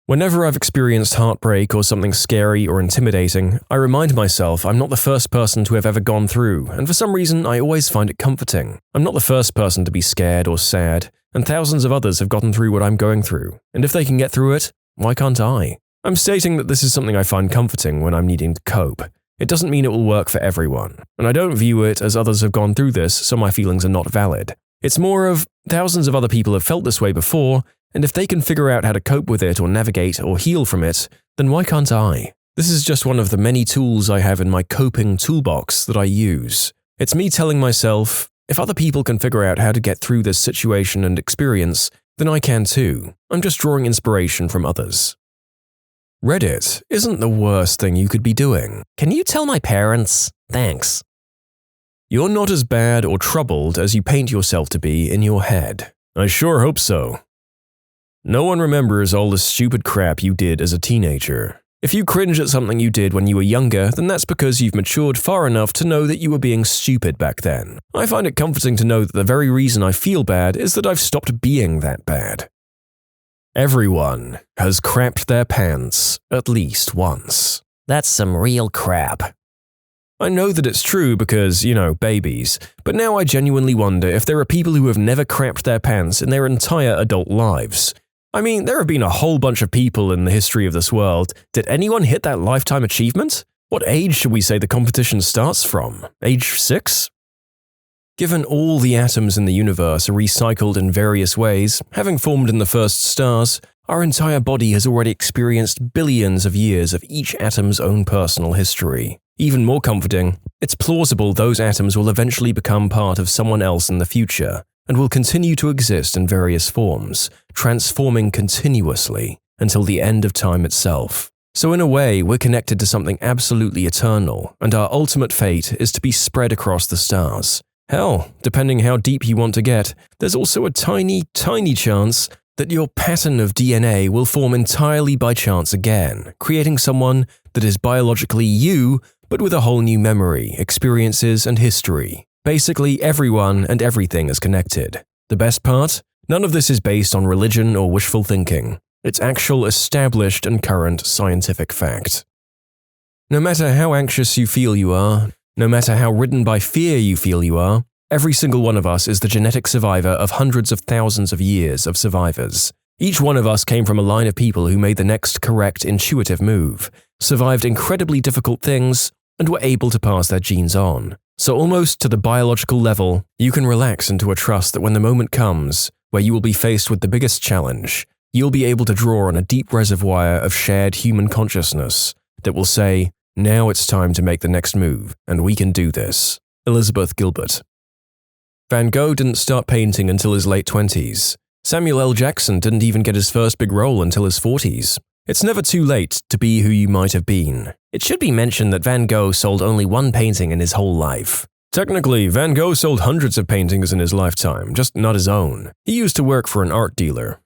Whenever I've experienced heartbreak or something scary or intimidating, I remind myself I'm not the first person to have ever gone through, and for some reason I always find it comforting. I'm not the first person to be scared or sad, and thousands of others have gotten through what I'm going through, and if they can get through it, why can't I? I'm stating that this is something I find comforting when I'm needing to cope. It doesn't mean it will work for everyone, and I don't view it as others have gone through this, so my feelings are not valid. It's more of thousands of other people have felt this way before, and if they can figure out how to cope with it or navigate or heal from it, then why can't I? This is just one of the many tools I have in my coping toolbox that I use. It's me telling myself, if other people can figure out how to get through this situation and experience, then I can too. I'm just drawing inspiration from others. Reddit isn't the worst thing you could be doing. Can you tell my parents? Thanks. You're not as bad or troubled as you paint yourself to be in your head. I sure hope so. No one remembers all the stupid crap you did as a teenager. If you cringe at something you did when you were younger, then that's because you've matured far enough to know that you were being stupid back then. I find it comforting to know that the very reason I feel bad is that I've stopped being that bad. Everyone has crapped their pants at least once. That's some real crap. I know that it's true because, babies, but now I genuinely wonder if there are people who have never crapped their pants in their entire adult lives. I mean, there have been a whole bunch of people in the history of this world. Did anyone hit that lifetime achievement? What age should we say the competition starts from? Age 6? Given all the atoms in the universe are recycled in various ways, having formed in the first stars, our entire body has already experienced billions of years of each atom's own personal history. Even more comforting, it's plausible those atoms will eventually become part of someone else in the future, and will continue to exist in various forms, transforming continuously until the end of time itself. So in a way, we're connected to something absolutely eternal, and our ultimate fate is to be spread across the stars. Hell, depending how deep you want to get, there's also a tiny, tiny chance that your pattern of DNA will form entirely by chance again, creating someone that is biologically you, but with a whole new memory, experiences, and history. Basically, everyone and everything is connected. The best part? None of this is based on religion or wishful thinking. It's actual established and current scientific fact. No matter how anxious you feel you are, no matter how ridden by fear you feel you are, every single one of us is the genetic survivor of hundreds of thousands of years of survivors. Each one of us came from a line of people who made the next correct, intuitive move, survived incredibly difficult things, and were able to pass their genes on. So almost to the biological level, you can relax into a trust that when the moment comes, where you will be faced with the biggest challenge, you'll be able to draw on a deep reservoir of shared human consciousness that will say, now it's time to make the next move, and we can do this. Elizabeth Gilbert. Van Gogh didn't start painting until his late 20s. Samuel L. Jackson didn't even get his first big role until his 40s. It's never too late to be who you might have been. It should be mentioned that Van Gogh sold only one painting in his whole life. Technically, Van Gogh sold hundreds of paintings in his lifetime, just not his own. He used to work for an art dealer.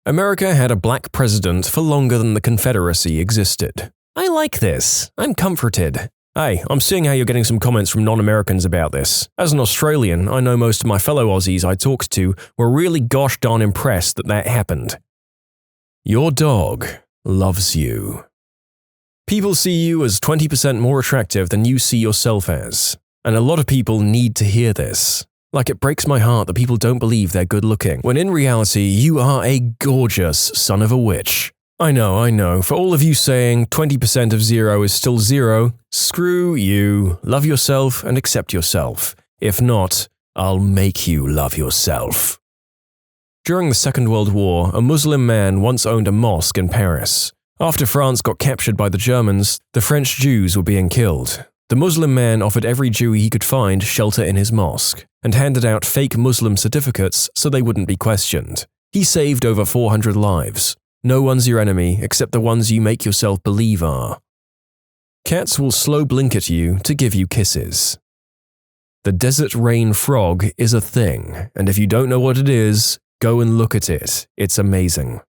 America had a black president for longer than the Confederacy existed. I like this. I'm comforted. Hey, I'm seeing how you're getting some comments from non-Americans about this. As an Australian, I know most of my fellow Aussies I talked to were really gosh darn impressed that happened. Your dog loves you. People see you as 20% more attractive than you see yourself as. And a lot of people need to hear this. Like, it breaks my heart that people don't believe they're good looking, when in reality, you are a gorgeous son of a witch. I know, for all of you saying 20% of 0 is still 0, screw you. Love yourself and accept yourself. If not, I'll make you love yourself. During the Second World War, a Muslim man once owned a mosque in Paris. After France got captured by the Germans, the French Jews were being killed. The Muslim man offered every Jew he could find shelter in his mosque, and handed out fake Muslim certificates so they wouldn't be questioned. He saved over 400 lives. No one's your enemy except the ones you make yourself believe are. Cats will slow blink at you to give you kisses. The desert rain frog is a thing, and if you don't know what it is, go and look at it. It's amazing.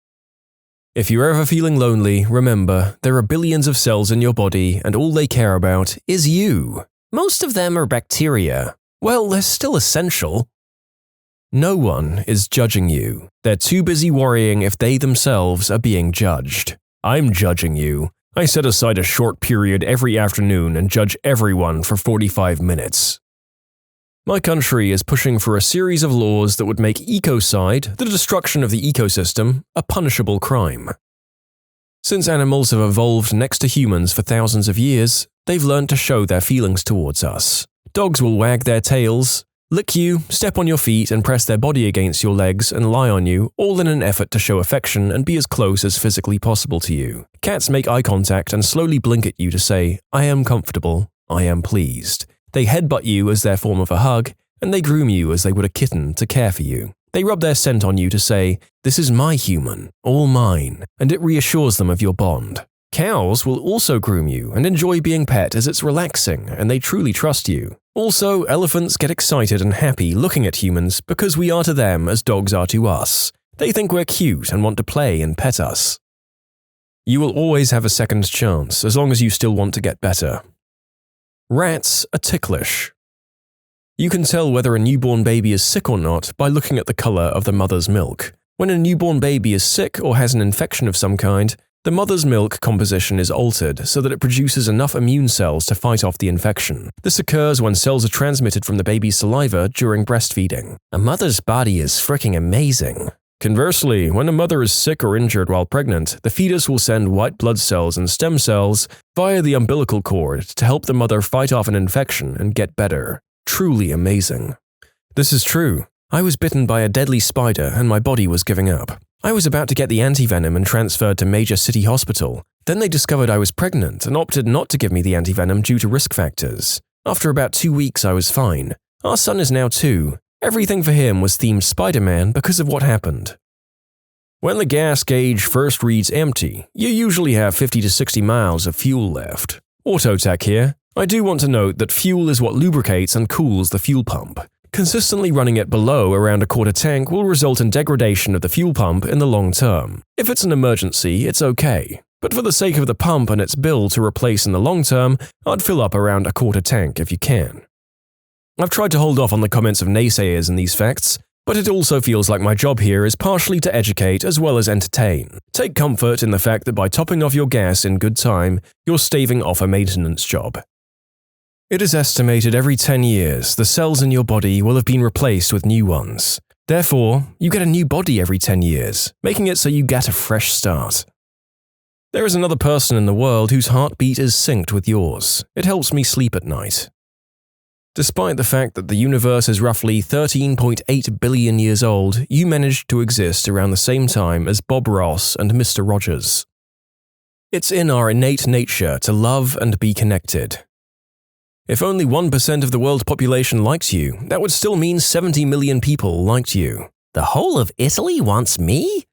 If you're ever feeling lonely, remember, there are billions of cells in your body and all they care about is you. Most of them are bacteria. Well, they're still essential. No one is judging you. They're too busy worrying if they themselves are being judged. I'm judging you. I set aside a short period every afternoon and judge everyone for 45 minutes. My country is pushing for a series of laws that would make ecocide, the destruction of the ecosystem, a punishable crime. Since animals have evolved next to humans for thousands of years, they've learned to show their feelings towards us. Dogs will wag their tails, lick you, step on your feet and press their body against your legs and lie on you, all in an effort to show affection and be as close as physically possible to you. Cats make eye contact and slowly blink at you to say, "I am comfortable, I am pleased." They headbutt you as their form of a hug, and they groom you as they would a kitten to care for you. They rub their scent on you to say, "This is my human, all mine," and it reassures them of your bond. Cows will also groom you and enjoy being pet as it's relaxing and they truly trust you. Also, elephants get excited and happy looking at humans because we are to them as dogs are to us. They think we're cute and want to play and pet us. You will always have a second chance as long as you still want to get better. Rats are ticklish. You can tell whether a newborn baby is sick or not by looking at the color of the mother's milk. When a newborn baby is sick or has an infection of some kind, the mother's milk composition is altered so that it produces enough immune cells to fight off the infection. This occurs when cells are transmitted from the baby's saliva during breastfeeding. A mother's body is freaking amazing. Conversely, when a mother is sick or injured while pregnant, the fetus will send white blood cells and stem cells via the umbilical cord to help the mother fight off an infection and get better. Truly amazing. This is true. I was bitten by a deadly spider and my body was giving up. I was about to get the antivenom and transferred to major city hospital. Then they discovered I was pregnant and opted not to give me the antivenom due to risk factors. After about 2 weeks, I was fine. Our son is now 2. Everything for him was themed Spider-Man because of what happened. When the gas gauge first reads empty, you usually have 50 to 60 miles of fuel left. Autotech here. I do want to note that fuel is what lubricates and cools the fuel pump. Consistently running it below around a quarter tank will result in degradation of the fuel pump in the long term. If it's an emergency, it's okay. But for the sake of the pump and its bill to replace in the long term, I'd fill up around a quarter tank if you can. I've tried to hold off on the comments of naysayers in these facts, but it also feels like my job here is partially to educate as well as entertain. Take comfort in the fact that by topping off your gas in good time, you're staving off a maintenance job. It is estimated every 10 years the cells in your body will have been replaced with new ones. Therefore, you get a new body every 10 years, making it so you get a fresh start. There is another person in the world whose heartbeat is synced with yours. It helps me sleep at night. Despite the fact that the universe is roughly 13.8 billion years old, you managed to exist around the same time as Bob Ross and Mr. Rogers. It's in our innate nature to love and be connected. If only 1% of the world population likes you, that would still mean 70 million people liked you. The whole of Italy wants me?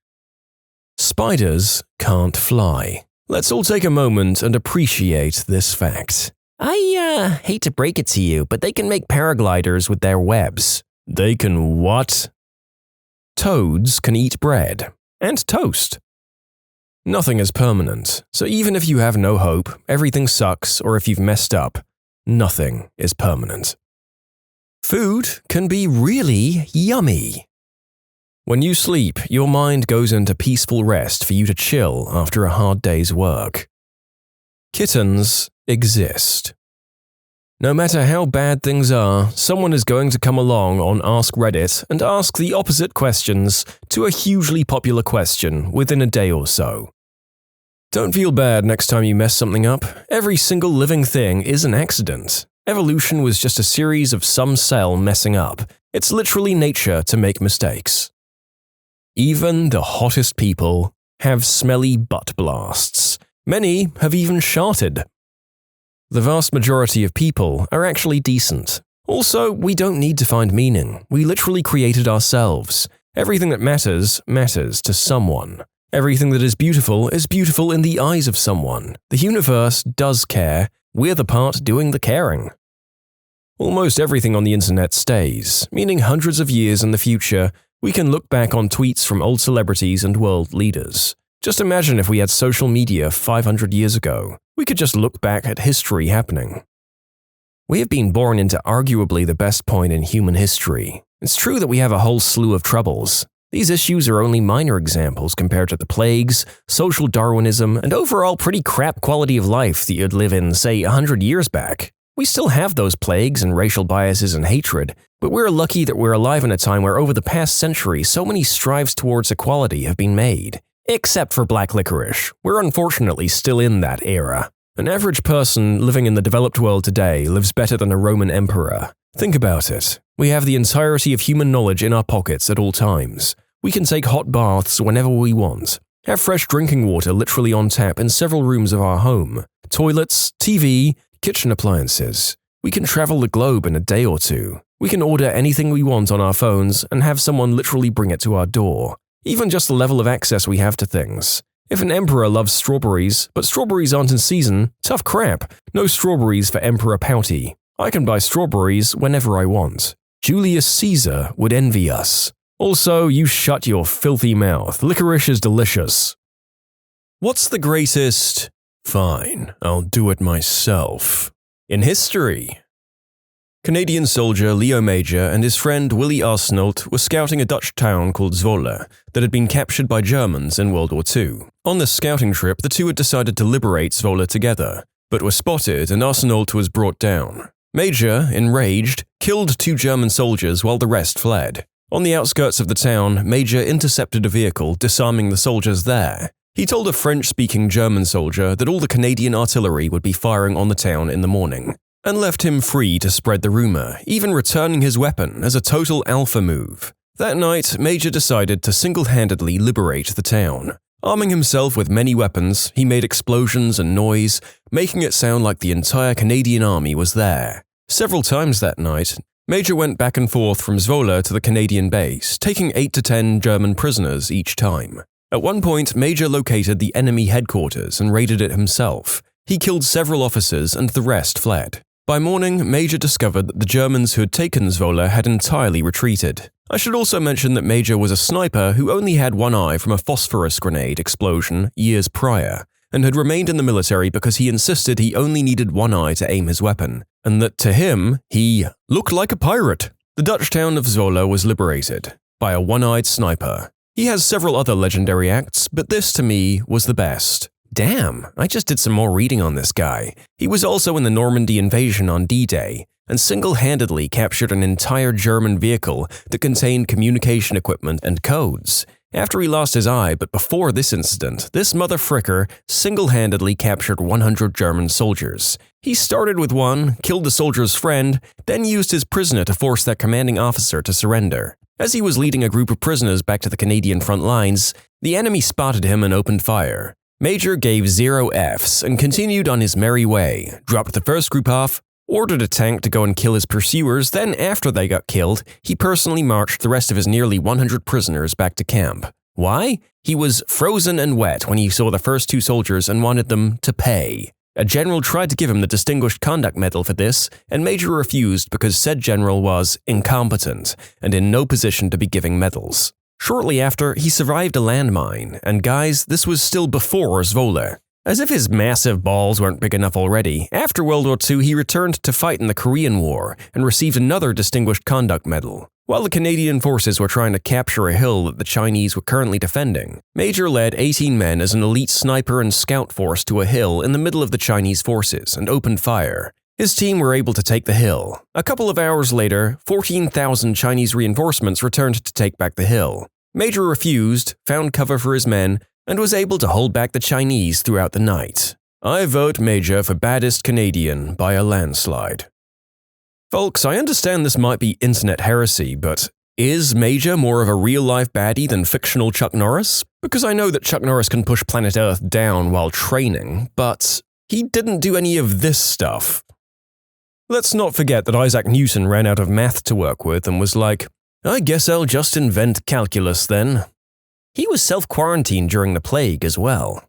Spiders can't fly. Let's all take a moment and appreciate this fact. I hate to break it to you, but they can make paragliders with their webs. They can what? Toads can eat bread and toast. Nothing is permanent, so even if you have no hope, everything sucks, or if you've messed up, nothing is permanent. Food can be really yummy. When you sleep, your mind goes into peaceful rest for you to chill after a hard day's work. Kittens exist. No matter how bad things are, someone is going to come along on Ask Reddit and ask the opposite questions to a hugely popular question within a day or so. Don't feel bad next time you mess something up. Every single living thing is an accident. Evolution was just a series of some cell messing up. It's literally nature to make mistakes. Even the hottest people have smelly butt blasts. Many have even sharted. The vast majority of people are actually decent. Also, we don't need to find meaning. We literally created ourselves. Everything that matters, matters to someone. Everything that is beautiful in the eyes of someone. The universe does care. We're the part doing the caring. Almost everything on the internet stays, meaning hundreds of years in the future, we can look back on tweets from old celebrities and world leaders. Just imagine if we had social media 500 years ago. We could just look back at history happening. We have been born into arguably the best point in human history. It's true that we have a whole slew of troubles. These issues are only minor examples compared to the plagues, social Darwinism, and overall pretty crap quality of life that you'd live in, say, 100 years back. We still have those plagues and racial biases and hatred, but we're lucky that we're alive in a time where over the past century so many strives towards equality have been made. Except for black licorice. We're unfortunately still in that era. An average person living in the developed world today lives better than a Roman emperor. Think about it. We have the entirety of human knowledge in our pockets at all times. We can take hot baths whenever we want. Have fresh drinking water literally on tap in several rooms of our home. Toilets, TV, kitchen appliances. We can travel the globe in a day or two. We can order anything we want on our phones and have someone literally bring it to our door. Even just the level of access we have to things. If an emperor loves strawberries, but strawberries aren't in season, tough crap. No strawberries for Emperor Pouty. I can buy strawberries whenever I want. Julius Caesar would envy us. Also, you shut your filthy mouth. Licorice is delicious. What's the greatest? Fine, I'll do it myself. In history. Canadian soldier Leo Major and his friend Willie Arsenault were scouting a Dutch town called Zwolle that had been captured by Germans in World War II. On this scouting trip, the two had decided to liberate Zwolle together, but were spotted and Arsenault was brought down. Major, enraged, killed 2 German soldiers while the rest fled. On the outskirts of the town, Major intercepted a vehicle, disarming the soldiers there. He told a French-speaking German soldier that all the Canadian artillery would be firing on the town in the morning, and left him free to spread the rumor, even returning his weapon as a total alpha move. That night, Major decided to single-handedly liberate the town. Arming himself with many weapons, he made explosions and noise, making it sound like the entire Canadian army was there. Several times that night, Major went back and forth from Zwolle to the Canadian base, taking 8 to 10 German prisoners each time. At one point, Major located the enemy headquarters and raided it himself. He killed several officers and the rest fled. By morning, Major discovered that the Germans who had taken Zwolle had entirely retreated. I should also mention that Major was a sniper who only had one eye from a phosphorus grenade explosion years prior, and had remained in the military because he insisted he only needed one eye to aim his weapon, and that to him, he looked like a pirate. The Dutch town of Zwolle was liberated by a one-eyed sniper. He has several other legendary acts, but this to me was the best. Damn, I just did some more reading on this guy. He was also in the Normandy invasion on D-Day, and single-handedly captured an entire German vehicle that contained communication equipment and codes. After he lost his eye, but before this incident, this motherfricker single-handedly captured 100 German soldiers. He started with one, killed the soldier's friend, then used his prisoner to force that commanding officer to surrender. As he was leading a group of prisoners back to the Canadian front lines, the enemy spotted him and opened fire. Major gave 0 Fs and continued on his merry way, dropped the first group off, ordered a tank to go and kill his pursuers, then after they got killed, he personally marched the rest of his nearly 100 prisoners back to camp. Why? He was frozen and wet when he saw the first 2 soldiers and wanted them to pay. A general tried to give him the Distinguished Conduct Medal for this, and Major refused because said general was incompetent and in no position to be giving medals. Shortly after, he survived a landmine, and guys, this was still before Zwolle. As if his massive balls weren't big enough already, after World War II he returned to fight in the Korean War and received another Distinguished Conduct Medal. While the Canadian forces were trying to capture a hill that the Chinese were currently defending, Major led 18 men as an elite sniper and scout force to a hill in the middle of the Chinese forces and opened fire. His team were able to take the hill. A couple of hours later, 14,000 Chinese reinforcements returned to take back the hill. Major refused, found cover for his men, and was able to hold back the Chinese throughout the night. I vote Major for baddest Canadian by a landslide. Folks, I understand this might be internet heresy, but is Major more of a real-life baddie than fictional Chuck Norris? Because I know that Chuck Norris can push planet Earth down while training, but he didn't do any of this stuff. Let's not forget that Isaac Newton ran out of math to work with and was like, I guess I'll just invent calculus then. He was self-quarantined during the plague as well.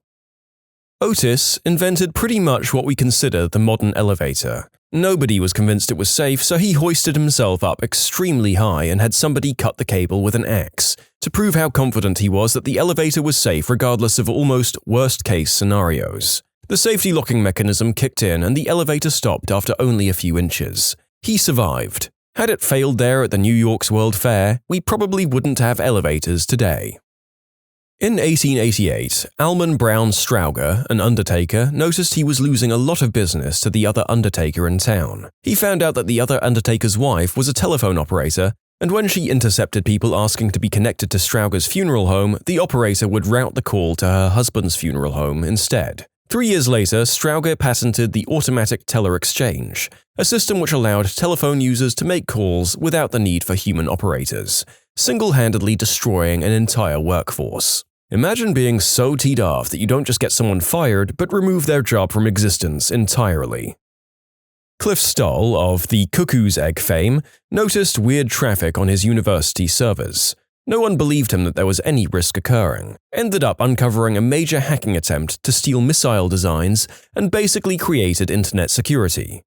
Otis invented pretty much what we consider the modern elevator. Nobody was convinced it was safe, so he hoisted himself up extremely high and had somebody cut the cable with an axe to prove how confident he was that the elevator was safe regardless of almost worst-case scenarios. The safety locking mechanism kicked in and the elevator stopped after only a few inches. He survived. Had it failed there at the New York's World Fair, we probably wouldn't have elevators today. In 1888, Alman Brown Strauger, an undertaker, noticed he was losing a lot of business to the other undertaker in town. He found out that the other undertaker's wife was a telephone operator, and when she intercepted people asking to be connected to Strauger's funeral home, the operator would route the call to her husband's funeral home instead. 3 years later, Strauger patented the automatic teller exchange, a system which allowed telephone users to make calls without the need for human operators, single-handedly destroying an entire workforce. Imagine being so teed off that you don't just get someone fired, but remove their job from existence entirely. Cliff Stoll, of the Cuckoo's Egg fame, noticed weird traffic on his university servers. No one believed him that there was any risk occurring, ended up uncovering a major hacking attempt to steal missile designs, and basically created internet security.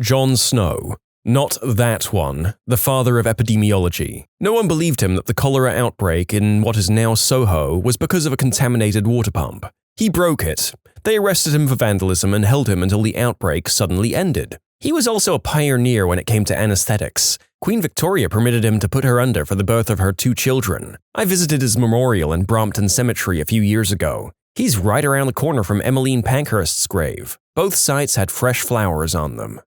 John Snow. Not that one, the father of epidemiology. No one believed him that the cholera outbreak in what is now Soho was because of a contaminated water pump. He broke it. They arrested him for vandalism and held him until the outbreak suddenly ended. He was also a pioneer when it came to anesthetics. Queen Victoria permitted him to put her under for the birth of her 2 children. I visited his memorial in Brompton Cemetery a few years ago. He's right around the corner from Emmeline Pankhurst's grave. Both sites had fresh flowers on them.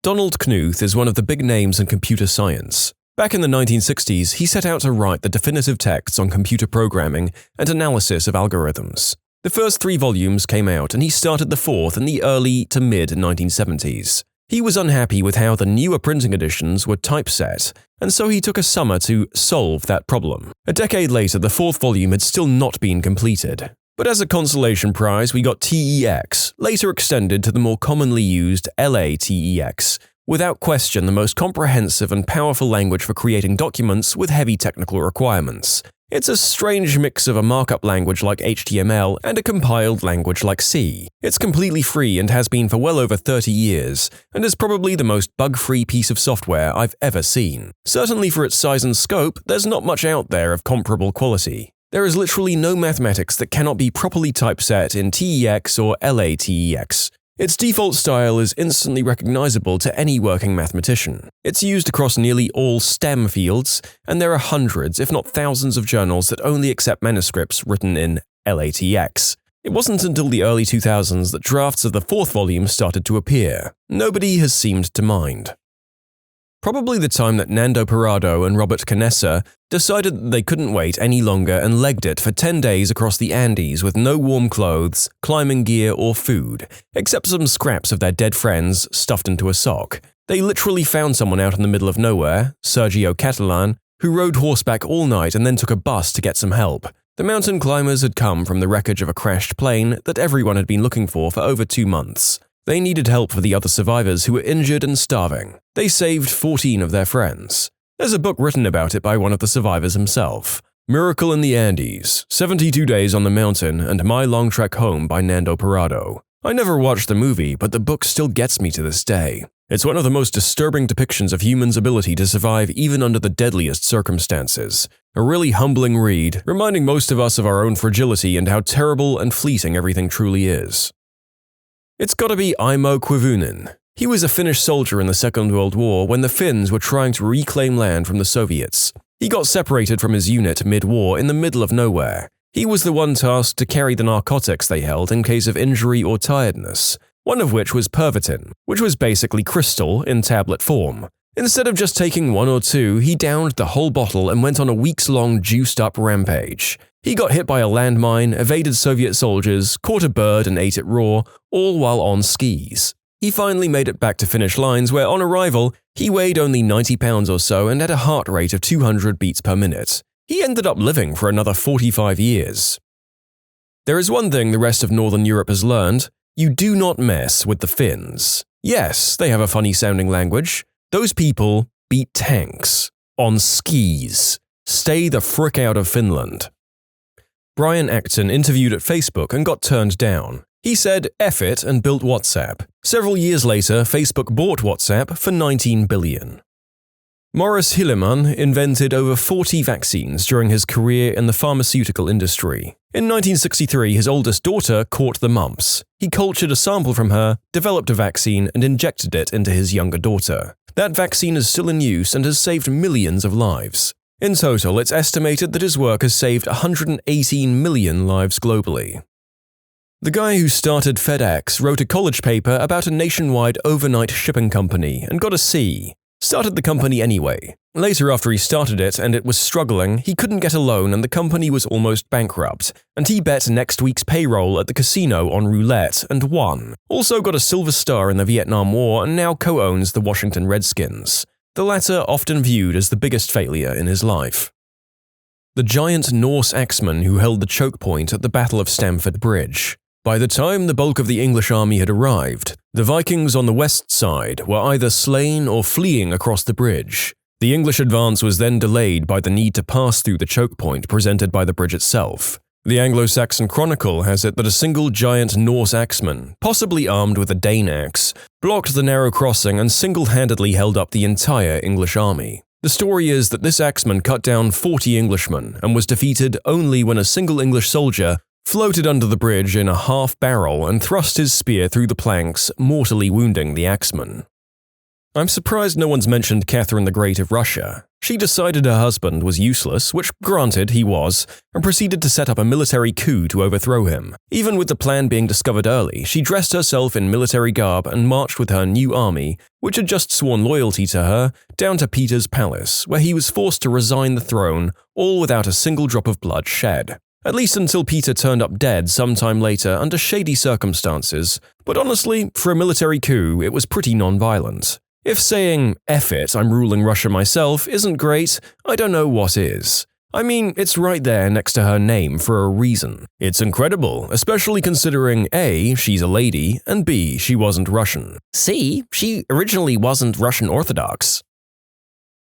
Donald Knuth is one of the big names in computer science. Back in the 1960s, he set out to write the definitive texts on computer programming and analysis of algorithms. The first 3 volumes came out, and he started the 4th in the early to mid-1970s. He was unhappy with how the newer printing editions were typeset, and so he took a summer to solve that problem. A decade later, the 4th volume had still not been completed. But as a consolation prize, we got TEX, later extended to the more commonly used LATEX, without question the most comprehensive and powerful language for creating documents with heavy technical requirements. It's a strange mix of a markup language like HTML and a compiled language like C. It's completely free and has been for well over 30 years, and is probably the most bug-free piece of software I've ever seen. Certainly for its size and scope, there's not much out there of comparable quality. There is literally no mathematics that cannot be properly typeset in TEX or LATEX. Its default style is instantly recognizable to any working mathematician. It's used across nearly all STEM fields, and there are hundreds, if not thousands, of journals that only accept manuscripts written in LATX. It wasn't until the early 2000s that drafts of the 4th volume started to appear. Nobody has seemed to mind. Probably the time that Nando Parrado and Robert Canessa decided that they couldn't wait any longer and legged it for 10 days across the Andes with no warm clothes, climbing gear, or food, except some scraps of their dead friends stuffed into a sock. They literally found someone out in the middle of nowhere, Sergio Catalan, who rode horseback all night and then took a bus to get some help. The mountain climbers had come from the wreckage of a crashed plane that everyone had been looking for over 2 months. They needed help for the other survivors who were injured and starving. They saved 14 of their friends. There's a book written about it by one of the survivors himself. Miracle in the Andes, 72 Days on the Mountain, and My Long Trek Home by Nando Parrado. I never watched the movie, but the book still gets me to this day. It's one of the most disturbing depictions of humans' ability to survive even under the deadliest circumstances. A really humbling read, reminding most of us of our own fragility and how terrible and fleeting everything truly is. It's gotta be Aimo Koivunen. He was a Finnish soldier in the Second World War when the Finns were trying to reclaim land from the Soviets. He got separated from his unit mid-war in the middle of nowhere. He was the one tasked to carry the narcotics they held in case of injury or tiredness, one of which was Pervitin, which was basically crystal in tablet form. Instead of just taking 1 or 2, he downed the whole bottle and went on a weeks-long juiced-up rampage. He got hit by a landmine, evaded Soviet soldiers, caught a bird and ate it raw, all while on skis. He finally made it back to Finnish lines where, on arrival, he weighed only 90 pounds or so and had a heart rate of 200 beats per minute. He ended up living for another 45 years. There is one thing the rest of Northern Europe has learned: you do not mess with the Finns. Yes, they have a funny-sounding language. Those people beat tanks. On skis. Stay the frick out of Finland. Brian Acton interviewed at Facebook and got turned down. He said F it and built WhatsApp. Several years later, Facebook bought WhatsApp for $19 billion. Maurice Hilleman invented over 40 vaccines during his career in the pharmaceutical industry. In 1963, his oldest daughter caught the mumps. He cultured a sample from her, developed a vaccine, and injected it into his younger daughter. That vaccine is still in use and has saved millions of lives. In total, it's estimated that his work has saved 118 million lives globally. The guy who started FedEx wrote a college paper about a nationwide overnight shipping company and got a C. Started the company anyway. Later, after he started it and it was struggling, he couldn't get a loan and the company was almost bankrupt, and he bet next week's payroll at the casino on roulette and won. Also got a silver star in the Vietnam War and now co-owns the Washington Redskins. The latter often viewed as the biggest failure in his life. The giant Norse axeman who held the choke point at the Battle of Stamford Bridge. By the time the bulk of the English army had arrived, the Vikings on the west side were either slain or fleeing across the bridge. The English advance was then delayed by the need to pass through the choke point presented by the bridge itself. The Anglo-Saxon Chronicle has it that a single giant Norse axeman, possibly armed with a Dane axe, blocked the narrow crossing and single-handedly held up the entire English army. The story is that this axeman cut down 40 Englishmen and was defeated only when a single English soldier floated under the bridge in a half-barrel and thrust his spear through the planks, mortally wounding the axeman. I'm surprised no one's mentioned Catherine the Great of Russia. She decided her husband was useless, which granted he was, and proceeded to set up a military coup to overthrow him. Even with the plan being discovered early, she dressed herself in military garb and marched with her new army, which had just sworn loyalty to her, down to Peter's palace, where he was forced to resign the throne, all without a single drop of blood shed. At least until Peter turned up dead sometime later under shady circumstances, but honestly, for a military coup, it was pretty non-violent. If saying, "F it, I'm ruling Russia myself," isn't great, I don't know what is. I mean, it's right there next to her name for a reason. It's incredible, especially considering A, she's a lady, and B, she wasn't Russian. C, she originally wasn't Russian Orthodox.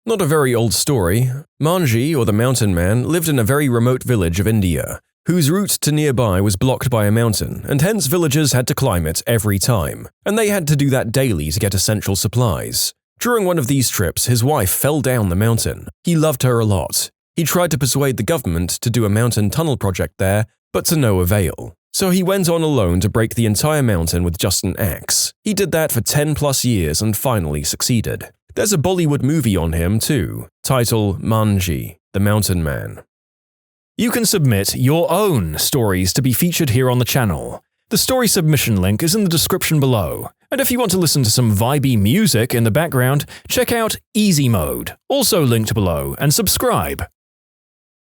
Not a very old story. Manji, or the Mountain Man, lived in a very remote village of India, whose route to nearby was blocked by a mountain, and hence villagers had to climb it every time, and they had to do that daily to get essential supplies. During one of these trips, his wife fell down the mountain. He loved her a lot. He tried to persuade the government to do a mountain tunnel project there, but to no avail. So he went on alone to break the entire mountain with just an axe. He did that for 10+ years and finally succeeded. There's a Bollywood movie on him too, title Manji, the Mountain Man. You can submit your own stories to be featured here on the channel. The story submission link is in the description below. And if you want to listen to some vibey music in the background, check out easymode, also linked below, and subscribe.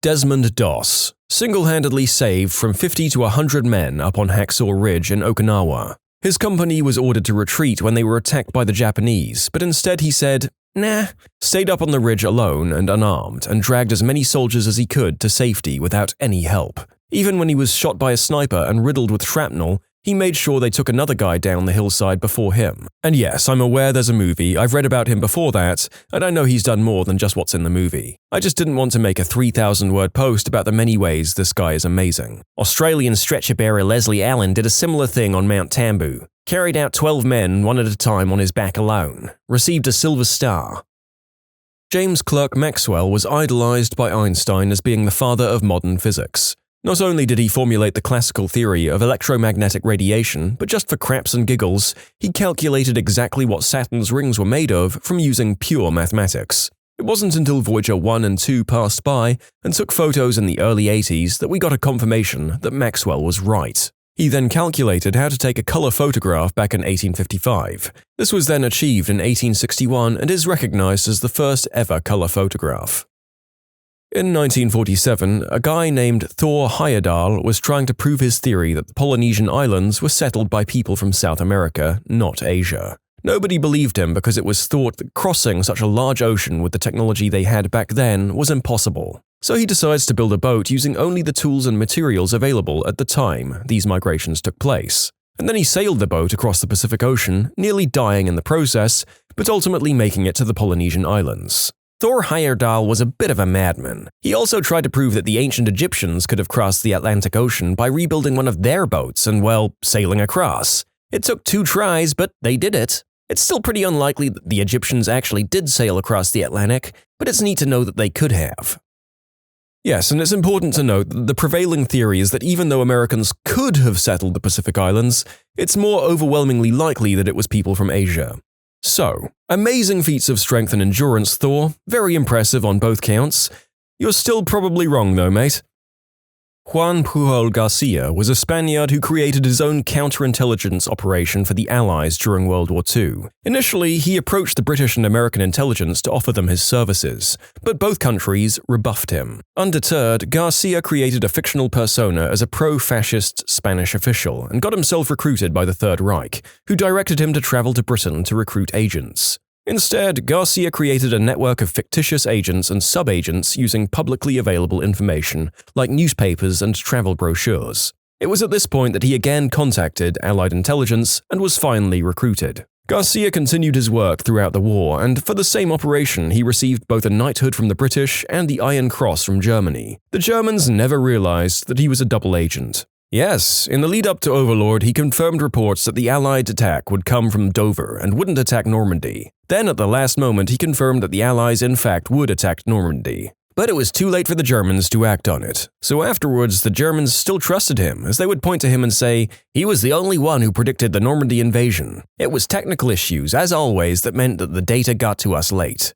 Desmond Doss, single-handedly saved from 50 to 100 men up on Hacksaw Ridge in Okinawa. His company was ordered to retreat when they were attacked by the Japanese, but instead he said, nah, stayed up on the ridge alone and unarmed and dragged as many soldiers as he could to safety without any help. Even when he was shot by a sniper and riddled with shrapnel, he made sure they took another guy down the hillside before him. And yes, I'm aware there's a movie, I've read about him before that, and I know he's done more than just what's in the movie. I just didn't want to make a 3,000-word post about the many ways this guy is amazing. Australian stretcher bearer Leslie Allen did a similar thing on Mount Tambu. Carried out 12 men one at a time on his back alone. Received a silver star. James Clerk Maxwell was idolized by Einstein as being the father of modern physics. Not only did he formulate the classical theory of electromagnetic radiation, but just for craps and giggles, he calculated exactly what Saturn's rings were made of from using pure mathematics. It wasn't until Voyager 1 and 2 passed by and took photos in the early 80s that we got a confirmation that Maxwell was right. He then calculated how to take a color photograph back in 1855. This was then achieved in 1861 and is recognized as the first ever color photograph. In 1947, a guy named Thor Heyerdahl was trying to prove his theory that the Polynesian islands were settled by people from South America, not Asia. Nobody believed him because it was thought that crossing such a large ocean with the technology they had back then was impossible. So he decides to build a boat using only the tools and materials available at the time these migrations took place. And then he sailed the boat across the Pacific Ocean, nearly dying in the process, but ultimately making it to the Polynesian islands. Thor Heyerdahl was a bit of a madman. He also tried to prove that the ancient Egyptians could have crossed the Atlantic Ocean by rebuilding one of their boats and, well, sailing across. It took 2 tries, but they did it. It's still pretty unlikely that the Egyptians actually did sail across the Atlantic, but it's neat to know that they could have. Yes, and it's important to note that the prevailing theory is that even though Americans could have settled the Pacific Islands, it's more overwhelmingly likely that it was people from Asia. So, amazing feats of strength and endurance, Thor. Very impressive on both counts. You're still probably wrong though, mate. Juan Pujol Garcia was a Spaniard who created his own counterintelligence operation for the Allies during World War II. Initially, he approached the British and American intelligence to offer them his services, but both countries rebuffed him. Undeterred, Garcia created a fictional persona as a pro-fascist Spanish official and got himself recruited by the Third Reich, who directed him to travel to Britain to recruit agents. Instead, Garcia created a network of fictitious agents and sub-agents using publicly available information, like newspapers and travel brochures. It was at this point that he again contacted Allied intelligence and was finally recruited. Garcia continued his work throughout the war, and for the same operation he received both a knighthood from the British and the Iron Cross from Germany. The Germans never realized that he was a double agent. Yes, in the lead-up to Overlord, he confirmed reports that the Allied attack would come from Dover and wouldn't attack Normandy. Then, at the last moment, he confirmed that the Allies in fact would attack Normandy. But it was too late for the Germans to act on it. So afterwards, the Germans still trusted him, as they would point to him and say, he was the only one who predicted the Normandy invasion. It was technical issues, as always, that meant that the data got to us late.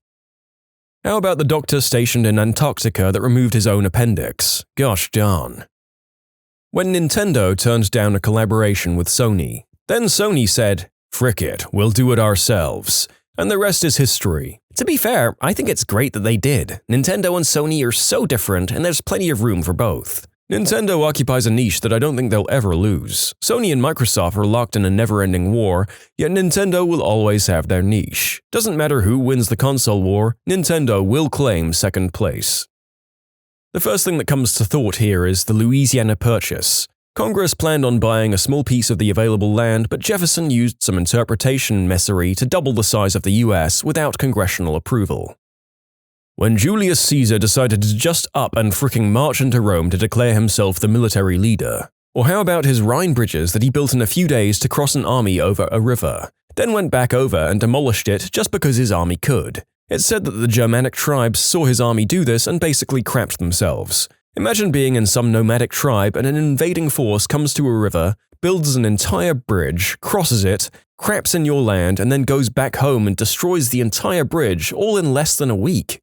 How about the doctor stationed in Antarctica that removed his own appendix? Gosh darn. When Nintendo turned down a collaboration with Sony, then Sony said, "Frick it, we'll do it ourselves." And the rest is history. To be fair, I think it's great that they did. Nintendo and Sony are so different, and there's plenty of room for both. Nintendo occupies a niche that I don't think they'll ever lose. Sony and Microsoft are locked in a never-ending war, yet Nintendo will always have their niche. Doesn't matter who wins the console war, Nintendo will claim second place. The first thing that comes to thought here is the Louisiana Purchase. Congress planned on buying a small piece of the available land, but Jefferson used some interpretation messery to double the size of the US without congressional approval. When Julius Caesar decided to just up and fricking march into Rome to declare himself the military leader. Or how about his Rhine bridges that he built in a few days to cross an army over a river, then went back over and demolished it just because his army could. It's said that the Germanic tribes saw his army do this and basically crapped themselves. Imagine being in some nomadic tribe and an invading force comes to a river, builds an entire bridge, crosses it, craps in your land, and then goes back home and destroys the entire bridge all in less than a week.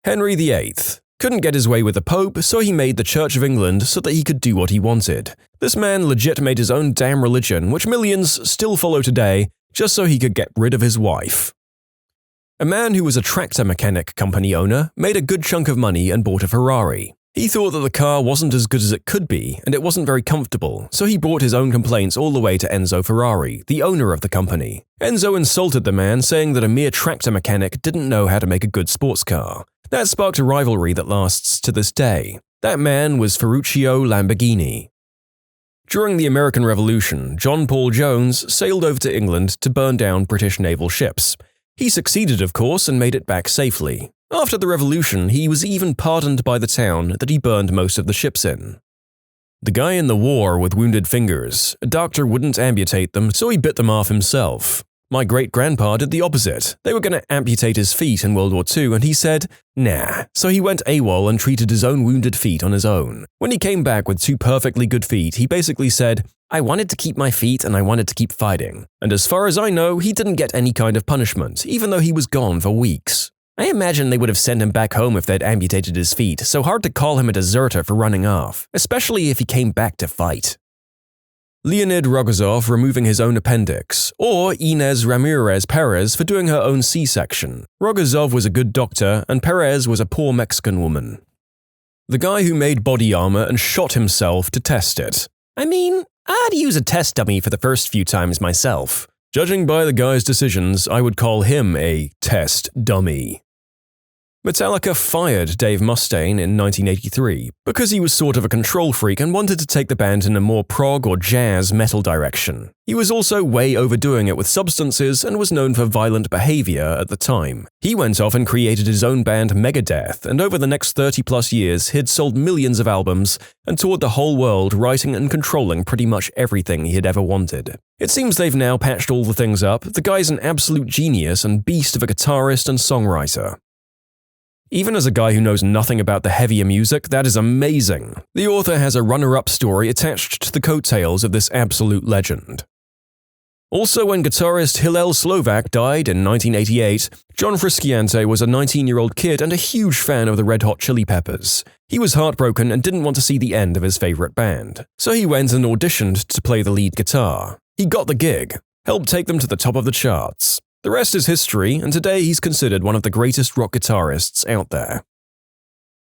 Henry VIII couldn't get his way with the Pope, so he made the Church of England so that he could do what he wanted. This man legit made his own damn religion, which millions still follow today, just so he could get rid of his wife. A man who was a tractor mechanic company owner made a good chunk of money and bought a Ferrari. He thought that the car wasn't as good as it could be, and it wasn't very comfortable, so he brought his own complaints all the way to Enzo Ferrari, the owner of the company. Enzo insulted the man, saying that a mere tractor mechanic didn't know how to make a good sports car. That sparked a rivalry that lasts to this day. That man was Ferruccio Lamborghini. During the American Revolution, John Paul Jones sailed over to England to burn down British naval ships. He succeeded, of course, and made it back safely. After the revolution, he was even pardoned by the town that he burned most of the ships in. The guy in the war with wounded fingers, a doctor wouldn't amputate them, so he bit them off himself. My great-grandpa did the opposite. They were going to amputate his feet in World War II, and he said, nah. So he went AWOL and treated his own wounded feet on his own. When he came back with 2 perfectly good feet, he basically said, I wanted to keep my feet and I wanted to keep fighting. And as far as I know, he didn't get any kind of punishment, even though he was gone for weeks. I imagine they would have sent him back home if they'd amputated his feet, so hard to call him a deserter for running off, especially if he came back to fight. Leonid Rogozov removing his own appendix, or Inez Ramirez Perez for doing her own C-section. Rogozov was a good doctor, and Perez was a poor Mexican woman. The guy who made body armor and shot himself to test it. I mean, I'd use a test dummy for the first few times myself. Judging by the guy's decisions, I would call him a test dummy. Metallica fired Dave Mustaine in 1983 because he was sort of a control freak and wanted to take the band in a more prog or jazz metal direction. He was also way overdoing it with substances and was known for violent behavior at the time. He went off and created his own band Megadeth, and over the next 30+ years he'd sold millions of albums and toured the whole world writing and controlling pretty much everything he had ever wanted. It seems they've now patched all the things up. The guy's an absolute genius and beast of a guitarist and songwriter. Even as a guy who knows nothing about the heavier music, that is amazing. The author has a runner-up story attached to the coattails of this absolute legend. Also, when guitarist Hillel Slovak died in 1988, John Frusciante was a 19-year-old kid and a huge fan of the Red Hot Chili Peppers. He was heartbroken and didn't want to see the end of his favorite band, so he went and auditioned to play the lead guitar. He got the gig, helped take them to the top of the charts. The rest is history, and today he's considered one of the greatest rock guitarists out there.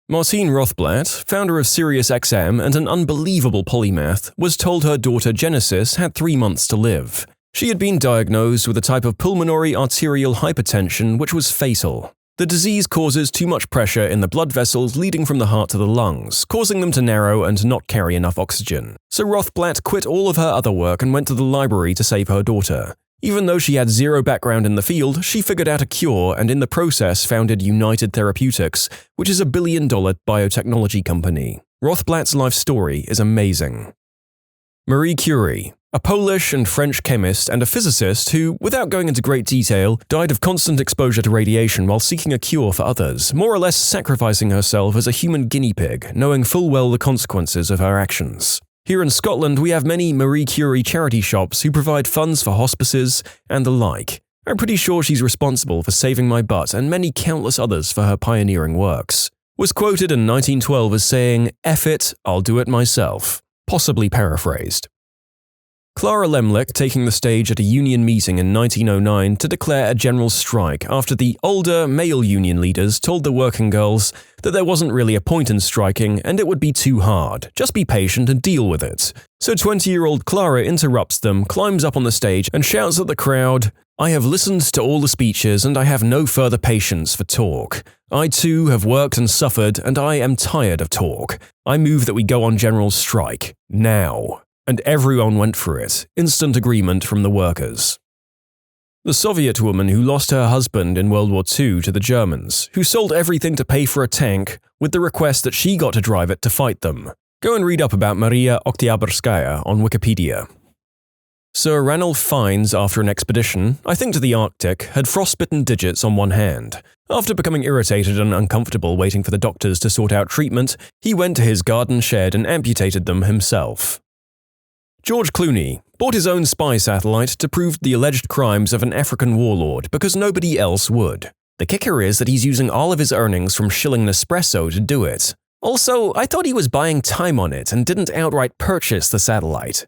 Martine Rothblatt, founder of SiriusXM and an unbelievable polymath, was told her daughter Genesis had 3 months to live. She had been diagnosed with a type of pulmonary arterial hypertension which was fatal. The disease causes too much pressure in the blood vessels leading from the heart to the lungs, causing them to narrow and not carry enough oxygen. So Rothblatt quit all of her other work and went to the library to save her daughter. Even though she had zero background in the field, she figured out a cure and in the process founded United Therapeutics, which is a $1 billion biotechnology company. Rothblatt's life story is amazing. Marie Curie, a Polish and French chemist and a physicist who, without going into great detail, died of constant exposure to radiation while seeking a cure for others, more or less sacrificing herself as a human guinea pig, knowing full well the consequences of her actions. Here in Scotland, we have many Marie Curie charity shops who provide funds for hospices and the like. I'm pretty sure she's responsible for saving my butt and many countless others for her pioneering works. Was quoted in 1912 as saying, "F it, I'll do it myself." Possibly paraphrased. Clara Lemlich taking the stage at a union meeting in 1909 to declare a general strike after the older male union leaders told the working girls that there wasn't really a point in striking and it would be too hard, just be patient and deal with it. So 20-year-old Clara interrupts them, climbs up on the stage and shouts at the crowd, "I have listened to all the speeches and I have no further patience for talk. I too have worked and suffered and I am tired of talk. I move that we go on general strike. Now." And everyone went for it, instant agreement from the workers. The Soviet woman who lost her husband in World War II to the Germans, who sold everything to pay for a tank with the request that she got to drive it to fight them. Go and read up about Maria Oktyabrskaya on Wikipedia. Sir Ranulph Fiennes, after an expedition, I think to the Arctic, had frostbitten digits on one hand. After becoming irritated and uncomfortable waiting for the doctors to sort out treatment, he went to his garden shed and amputated them himself. George Clooney bought his own spy satellite to prove the alleged crimes of an African warlord because nobody else would. The kicker is that he's using all of his earnings from shilling Nespresso to do it. Also, I thought he was buying time on it and didn't outright purchase the satellite.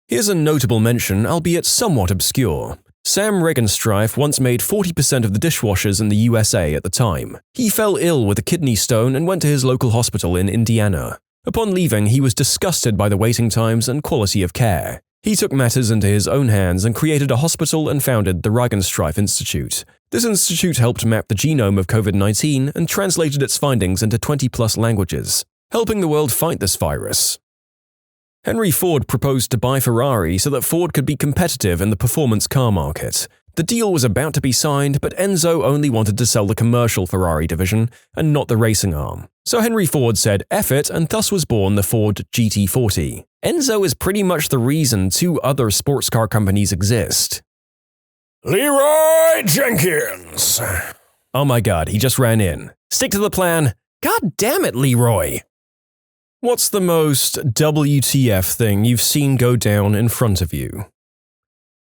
Here's a notable mention, albeit somewhat obscure. Sam Regenstrife once made 40% of the dishwashers in the USA at the time. He fell ill with a kidney stone and went to his local hospital in Indiana. Upon leaving, he was disgusted by the waiting times and quality of care. He took matters into his own hands and created a hospital and founded the Regenstrife Institute. This institute helped map the genome of COVID-19 and translated its findings into 20+ languages, helping the world fight this virus. Henry Ford proposed to buy Ferrari so that Ford could be competitive in the performance car market. The deal was about to be signed, but Enzo only wanted to sell the commercial Ferrari division and not the racing arm. So Henry Ford said F it, and thus was born the Ford GT40. Enzo is pretty much the reason 2 other sports car companies exist. Leroy Jenkins! Oh my god, he just ran in. Stick to the plan. God damn it, Leroy! What's the most WTF thing you've seen go down in front of you?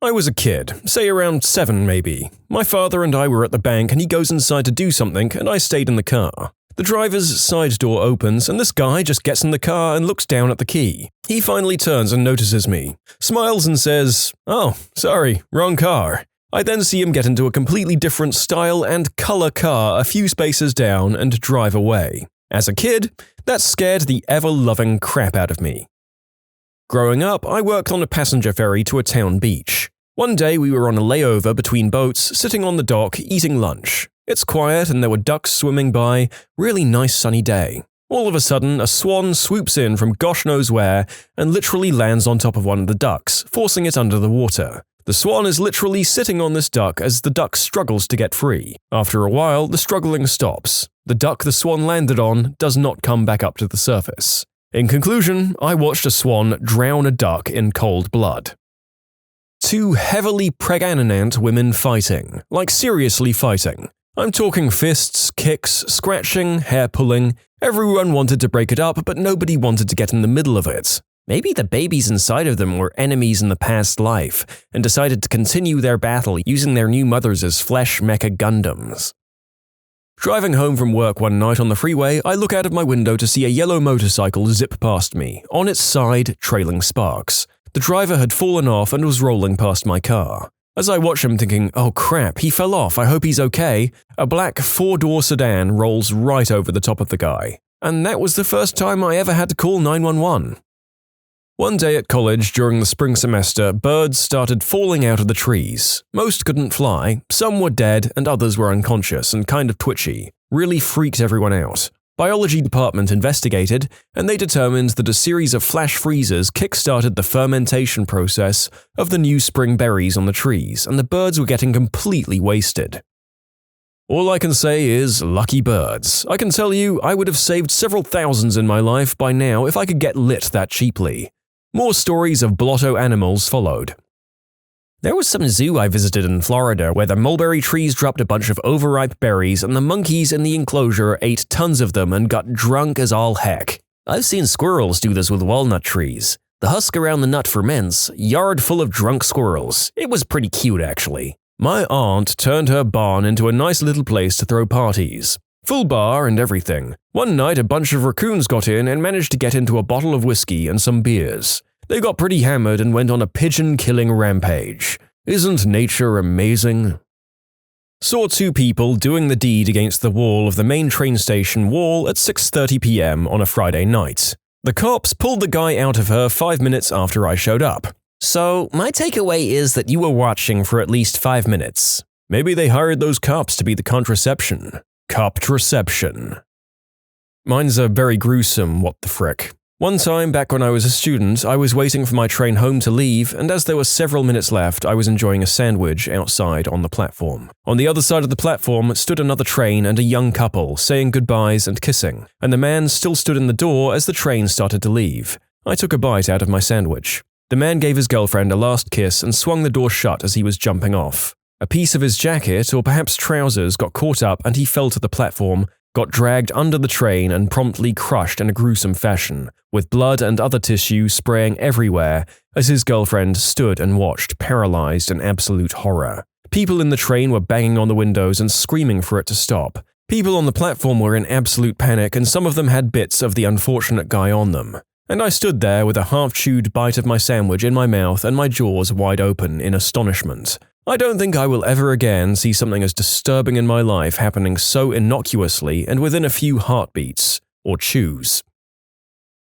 I was a kid, say around 7 maybe. My father and I were at the bank and he goes inside to do something and I stayed in the car. The driver's side door opens and this guy just gets in the car and looks down at the key. He finally turns and notices me, smiles and says, "Oh, sorry, wrong car." I then see him get into a completely different style and color car a few spaces down and drive away. As a kid, that scared the ever-loving crap out of me. Growing up, I worked on a passenger ferry to a town beach. One day we were on a layover between boats, sitting on the dock, eating lunch. It's quiet and there were ducks swimming by, really nice sunny day. All of a sudden, a swan swoops in from gosh knows where and literally lands on top of one of the ducks, forcing it under the water. The swan is literally sitting on this duck as the duck struggles to get free. After a while, the struggling stops. The duck the swan landed on does not come back up to the surface. In conclusion, I watched a swan drown a duck in cold blood. 2 heavily pregnant women fighting, like seriously fighting. I'm talking fists, kicks, scratching, hair pulling. Everyone wanted to break it up, but nobody wanted to get in the middle of it. Maybe the babies inside of them were enemies in the past life and decided to continue their battle using their new mothers as flesh mecha Gundams. Driving home from work one night on the freeway, I look out of my window to see a yellow motorcycle zip past me, on its side trailing sparks. The driver had fallen off and was rolling past my car. As I watch him thinking, oh crap, he fell off, I hope he's okay, a black 4-door sedan rolls right over the top of the guy. And that was the first time I ever had to call 911. One day at college during the spring semester, birds started falling out of the trees. Most couldn't fly, some were dead, and others were unconscious and kind of twitchy. Really freaked everyone out. Biology department investigated, and they determined that a series of flash freezes kick-started the fermentation process of the new spring berries on the trees, and the birds were getting completely wasted. All I can say is, lucky birds. I can tell you, I would have saved several thousands in my life by now if I could get lit that cheaply. More stories of blotto animals followed. There was some zoo I visited in Florida where the mulberry trees dropped a bunch of overripe berries and the monkeys in the enclosure ate tons of them and got drunk as all heck. I've seen squirrels do this with walnut trees. The husk around the nut ferments, yard full of drunk squirrels. It was pretty cute actually. My aunt turned her barn into a nice little place to throw parties. Full bar and everything. One night a bunch of raccoons got in and managed to get into a bottle of whiskey and some beers. They got pretty hammered and went on a pigeon-killing rampage. Isn't nature amazing? Saw 2 people doing the deed against the wall of the main train station wall at 6:30 p.m. on a Friday night. The cops pulled the guy out of her 5 minutes after I showed up. So, my takeaway is that you were watching for at least 5 minutes. Maybe they hired those cops to be the contraception. Coptraception. Mine's a very gruesome what the frick. One time back when I was a student, I was waiting for my train home to leave, and as there were several minutes left, I was enjoying a sandwich outside on the platform. On the other side of the platform stood another train and a young couple, saying goodbyes and kissing, and the man still stood in the door as the train started to leave. I took a bite out of my sandwich. The man gave his girlfriend a last kiss and swung the door shut as he was jumping off. A piece of his jacket, or perhaps trousers, got caught up and he fell to the platform, got dragged under the train and promptly crushed in a gruesome fashion, with blood and other tissue spraying everywhere as his girlfriend stood and watched, paralyzed in absolute horror. People in the train were banging on the windows and screaming for it to stop. People on the platform were in absolute panic and some of them had bits of the unfortunate guy on them. And I stood there with a half-chewed bite of my sandwich in my mouth and my jaws wide open in astonishment. I don't think I will ever again see something as disturbing in my life happening so innocuously and within a few heartbeats, or chews.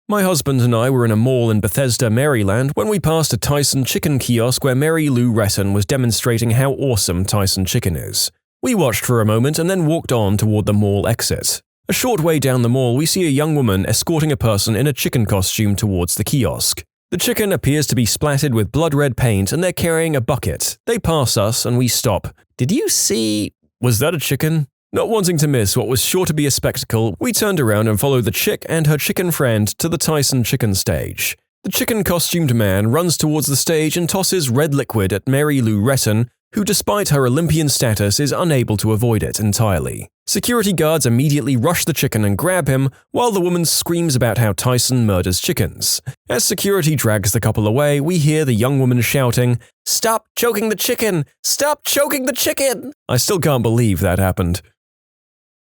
My husband and I were in a mall in Bethesda, Maryland when we passed a Tyson chicken kiosk where Mary Lou Retton was demonstrating how awesome Tyson chicken is. We watched for a moment and then walked on toward the mall exit. A short way down the mall we see a young woman escorting a person in a chicken costume towards the kiosk. The chicken appears to be splattered with blood-red paint and they're carrying a bucket. They pass us and we stop. Did you see? Was that a chicken? Not wanting to miss what was sure to be a spectacle, we turned around and followed the chick and her chicken friend to the Tyson chicken stage. The chicken-costumed man runs towards the stage and tosses red liquid at Mary Lou Retton, who despite her Olympian status is unable to avoid it entirely. Security guards immediately rush the chicken and grab him, while the woman screams about how Tyson murders chickens. As security drags the couple away, we hear the young woman shouting, "Stop choking the chicken! Stop choking the chicken!" I still can't believe that happened.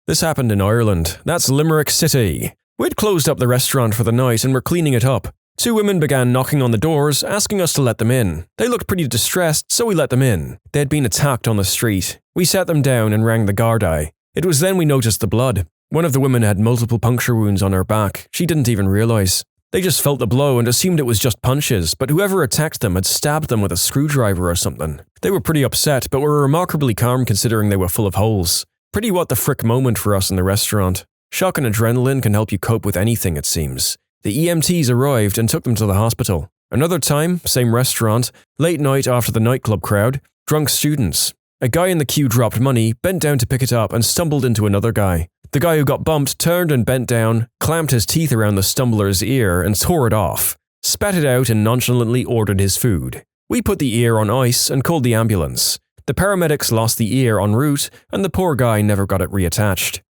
This happened in Ireland. That's Limerick City. We'd closed up the restaurant for the night and were cleaning it up. 2 women began knocking on the doors, asking us to let them in. They looked pretty distressed, so we let them in. They'd been attacked on the street. We sat them down and rang the Gardaí. It was then we noticed the blood. One of the women had multiple puncture wounds on her back. She didn't even realize. They just felt the blow and assumed it was just punches, but whoever attacked them had stabbed them with a screwdriver or something. They were pretty upset, but were remarkably calm considering they were full of holes. Pretty what the frick moment for us in the restaurant. Shock and adrenaline can help you cope with anything, it seems. The EMTs arrived and took them to the hospital. Another time, same restaurant, late night after the nightclub crowd, drunk students. A guy in the queue dropped money, bent down to pick it up and stumbled into another guy. The guy who got bumped turned and bent down, clamped his teeth around the stumbler's ear and tore it off, spat it out and nonchalantly ordered his food. We put the ear on ice and called the ambulance. The paramedics lost the ear en route and the poor guy never got it reattached.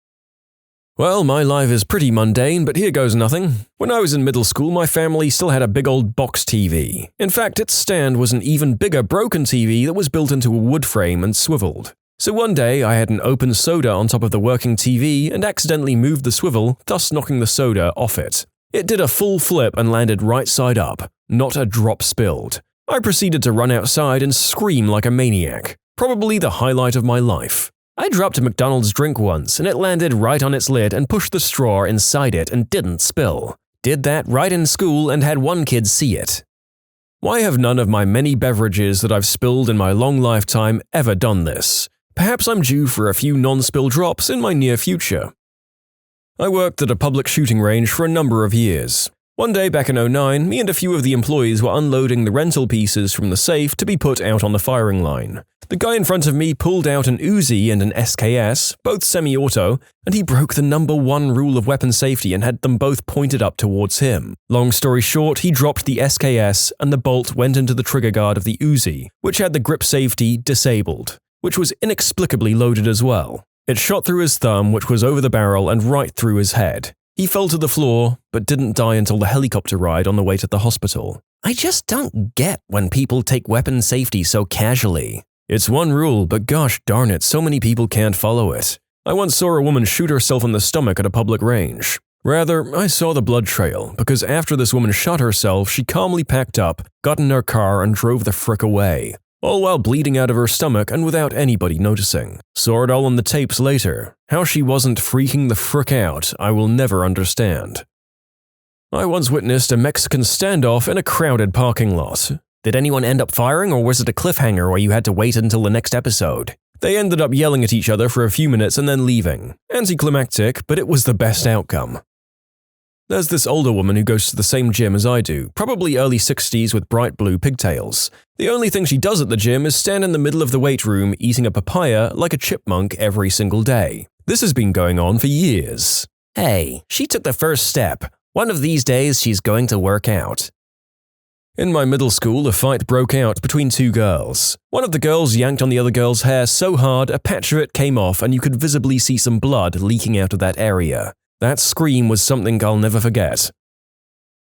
Well, my life is pretty mundane, but here goes nothing. When I was in middle school, my family still had a big old box TV. In fact, its stand was an even bigger broken TV that was built into a wood frame and swiveled. So one day, I had an open soda on top of the working TV and accidentally moved the swivel, thus knocking the soda off it. It did a full flip and landed right side up. Not a drop spilled. I proceeded to run outside and scream like a maniac. Probably the highlight of my life. I dropped a McDonald's drink once and it landed right on its lid and pushed the straw inside it and didn't spill. Did that right in school and had one kid see it. Why have none of my many beverages that I've spilled in my long lifetime ever done this? Perhaps I'm due for a few non-spill drops in my near future. I worked at a public shooting range for a number of years. One day back in 2009, me and a few of the employees were unloading the rental pieces from the safe to be put out on the firing line. The guy in front of me pulled out an Uzi and an SKS, both semi-auto, and he broke the #1 rule of weapon safety and had them both pointed up towards him. Long story short, he dropped the SKS and the bolt went into the trigger guard of the Uzi, which had the grip safety disabled, which was inexplicably loaded as well. It shot through his thumb, which was over the barrel, and right through his head. He fell to the floor, but didn't die until the helicopter ride on the way to the hospital. I just don't get when people take weapon safety so casually. It's one rule, but gosh darn it, so many people can't follow it. I once saw a woman shoot herself in the stomach at a public range. Rather, I saw the blood trail, because after this woman shot herself, she calmly packed up, got in her car, and drove the frick away. All while bleeding out of her stomach and without anybody noticing. Saw it all on the tapes later. How she wasn't freaking the frick out, I will never understand. I once witnessed a Mexican standoff in a crowded parking lot. Did anyone end up firing, or was it a cliffhanger where you had to wait until the next episode? They ended up yelling at each other for a few minutes and then leaving. Anticlimactic, but it was the best outcome. There's this older woman who goes to the same gym as I do, probably early 60s with bright blue pigtails. The only thing she does at the gym is stand in the middle of the weight room eating a papaya like a chipmunk every single day. This has been going on for years. Hey, she took the first step. One of these days she's going to work out. In my middle school, a fight broke out between two girls. One of the girls yanked on the other girl's hair so hard a patch of it came off and you could visibly see some blood leaking out of that area. That scream was something I'll never forget.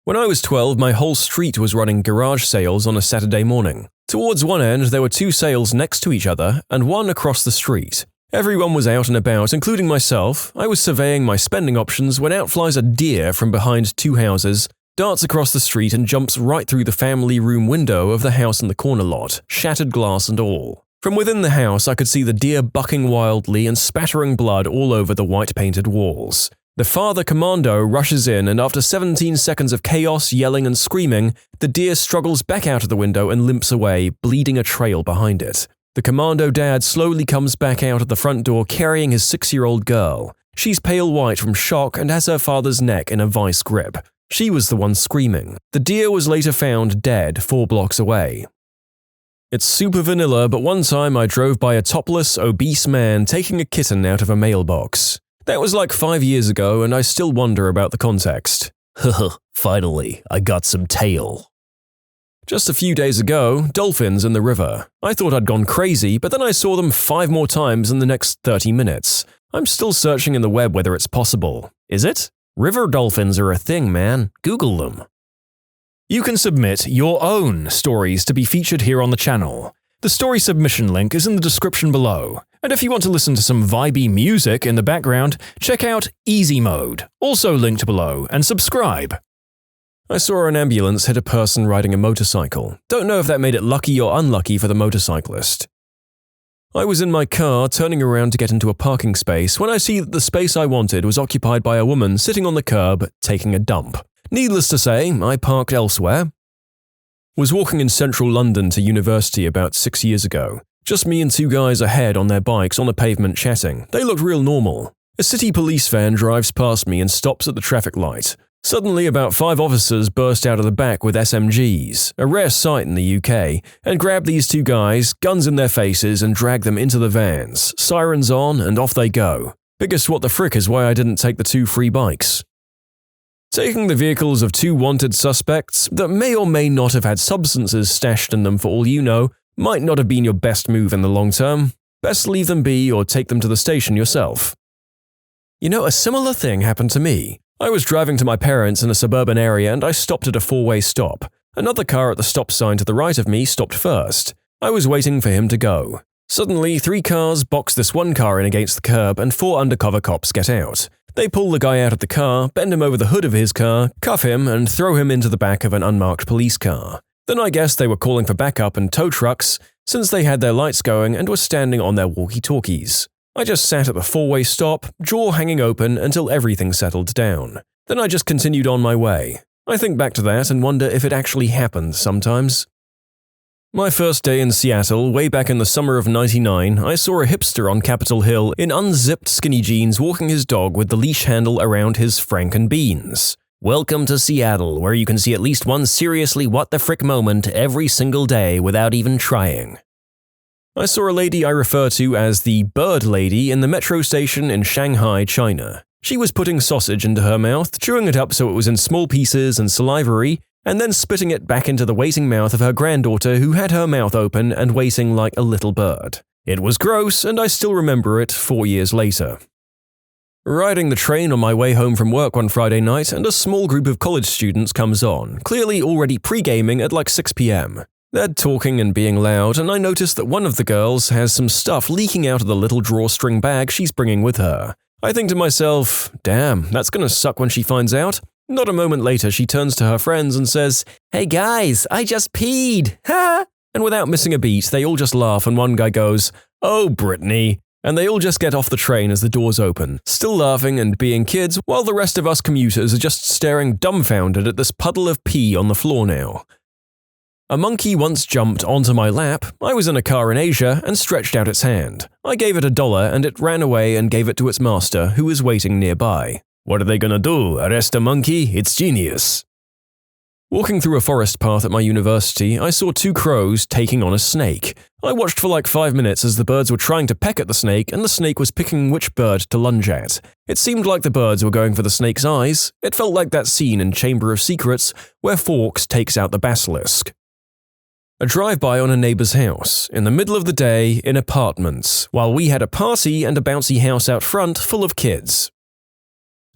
When I was 12, my whole street was running garage sales on a Saturday morning. Towards one end, there were two sales next to each other and one across the street. Everyone was out and about, including myself. I was surveying my spending options when out flies a deer from behind two houses, darts across the street and jumps right through the family room window of the house in the corner lot, shattered glass and all. From within the house, I could see the deer bucking wildly and spattering blood all over the white-painted walls. The father commando rushes in and after 17 seconds of chaos, yelling and screaming, the deer struggles back out of the window and limps away, bleeding a trail behind it. The commando dad slowly comes back out of the front door carrying his 6-year-old girl. She's pale white from shock and has her father's neck in a vice grip. She was the one screaming. The deer was later found dead 4 blocks away. It's super vanilla, but one time I drove by a topless, obese man taking a kitten out of a mailbox. That was like 5 years ago, and I still wonder about the context. Haha, finally, I got some tail. Just a few days ago, dolphins in the river. I thought I'd gone crazy, but then I saw them 5 more times in the next 30 minutes. I'm still searching in the web whether it's possible. Is it? River dolphins are a thing, man. Google them. You can submit your own stories to be featured here on the channel. The story submission link is in the description below. And if you want to listen to some vibey music in the background, check out easymode, also linked below, and subscribe. I saw an ambulance hit a person riding a motorcycle. Don't know if that made it lucky or unlucky for the motorcyclist. I was in my car turning around to get into a parking space when I see that the space I wanted was occupied by a woman sitting on the curb taking a dump. Needless to say, I parked elsewhere. Was walking in central London to university about 6 years ago. Just me and 2 guys ahead on their bikes on the pavement chatting. They looked real normal. A city police van drives past me and stops at the traffic light. Suddenly, about 5 officers burst out of the back with SMGs, a rare sight in the UK, and grab these 2 guys, guns in their faces, and drag them into the vans, sirens on, and off they go. Biggest what the frick is why I didn't take the 2 free bikes. Taking the vehicles of 2 wanted suspects that may or may not have had substances stashed in them for all you know might not have been your best move in the long term. Best leave them be or take them to the station yourself. You know, a similar thing happened to me. I was driving to my parents in a suburban area and I stopped at a four-way stop. Another car at the stop sign to the right of me stopped first. I was waiting for him to go. Suddenly, 3 cars box this one car in against the curb and 4 undercover cops get out. They pull the guy out of the car, bend him over the hood of his car, cuff him, and throw him into the back of an unmarked police car. Then I guess they were calling for backup and tow trucks, since they had their lights going and were standing on their walkie-talkies. I just sat at the four-way stop, jaw hanging open until everything settled down. Then I just continued on my way. I think back to that and wonder if it actually happened sometimes. My first day in Seattle, way back in the summer of '99, I saw a hipster on Capitol Hill in unzipped skinny jeans walking his dog with the leash handle around his frankenbeans. Welcome to Seattle, where you can see at least one seriously what the frick moment every single day without even trying. I saw a lady I refer to as the Bird Lady in the metro station in Shanghai, China. She was putting sausage into her mouth, chewing it up so it was in small pieces and salivary, and then spitting it back into the waiting mouth of her granddaughter who had her mouth open and waiting like a little bird. It was gross, and I still remember it 4 years later. Riding the train on my way home from work one Friday night, and a small group of college students comes on, clearly already pre-gaming at like 6 p.m. They're talking and being loud, and I notice that one of the girls has some stuff leaking out of the little drawstring bag she's bringing with her. I think to myself, damn, that's gonna suck when she finds out. Not a moment later, she turns to her friends and says, "Hey guys, I just peed, ha!" And without missing a beat, they all just laugh and one guy goes, "Oh, Brittany," and they all just get off the train as the doors open, still laughing and being kids, while the rest of us commuters are just staring dumbfounded at this puddle of pee on the floor now. A monkey once jumped onto my lap. I was in a car in Asia and stretched out its hand. I gave it $1 and it ran away and gave it to its master, who was waiting nearby. What are they gonna do? Arrest a monkey? It's genius. Walking through a forest path at my university, I saw 2 crows taking on a snake. I watched for like 5 minutes as the birds were trying to peck at the snake and the snake was picking which bird to lunge at. It seemed like the birds were going for the snake's eyes. It felt like that scene in Chamber of Secrets where Fawkes takes out the basilisk. A drive-by on a neighbor's house, in the middle of the day, in apartments, while we had a party and a bouncy house out front full of kids.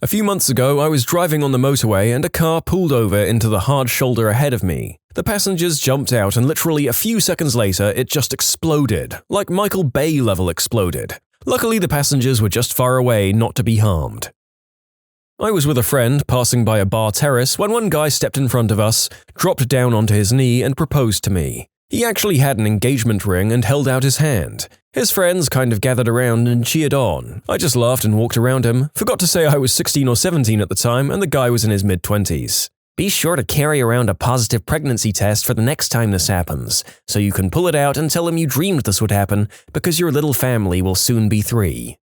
A few months ago, I was driving on the motorway and a car pulled over into the hard shoulder ahead of me. The passengers jumped out and literally a few seconds later, it just exploded, like Michael Bay level exploded. Luckily, the passengers were just far away not to be harmed. I was with a friend passing by a bar terrace when one guy stepped in front of us, dropped down onto his knee and proposed to me. He actually had an engagement ring and held out his hand. His friends kind of gathered around and cheered on. I just laughed and walked around him, forgot to say I was 16 or 17 at the time and the guy was in his mid-20s. Be sure to carry around a positive pregnancy test for the next time this happens, so you can pull it out and tell him you dreamed this would happen because your little family will soon be 3.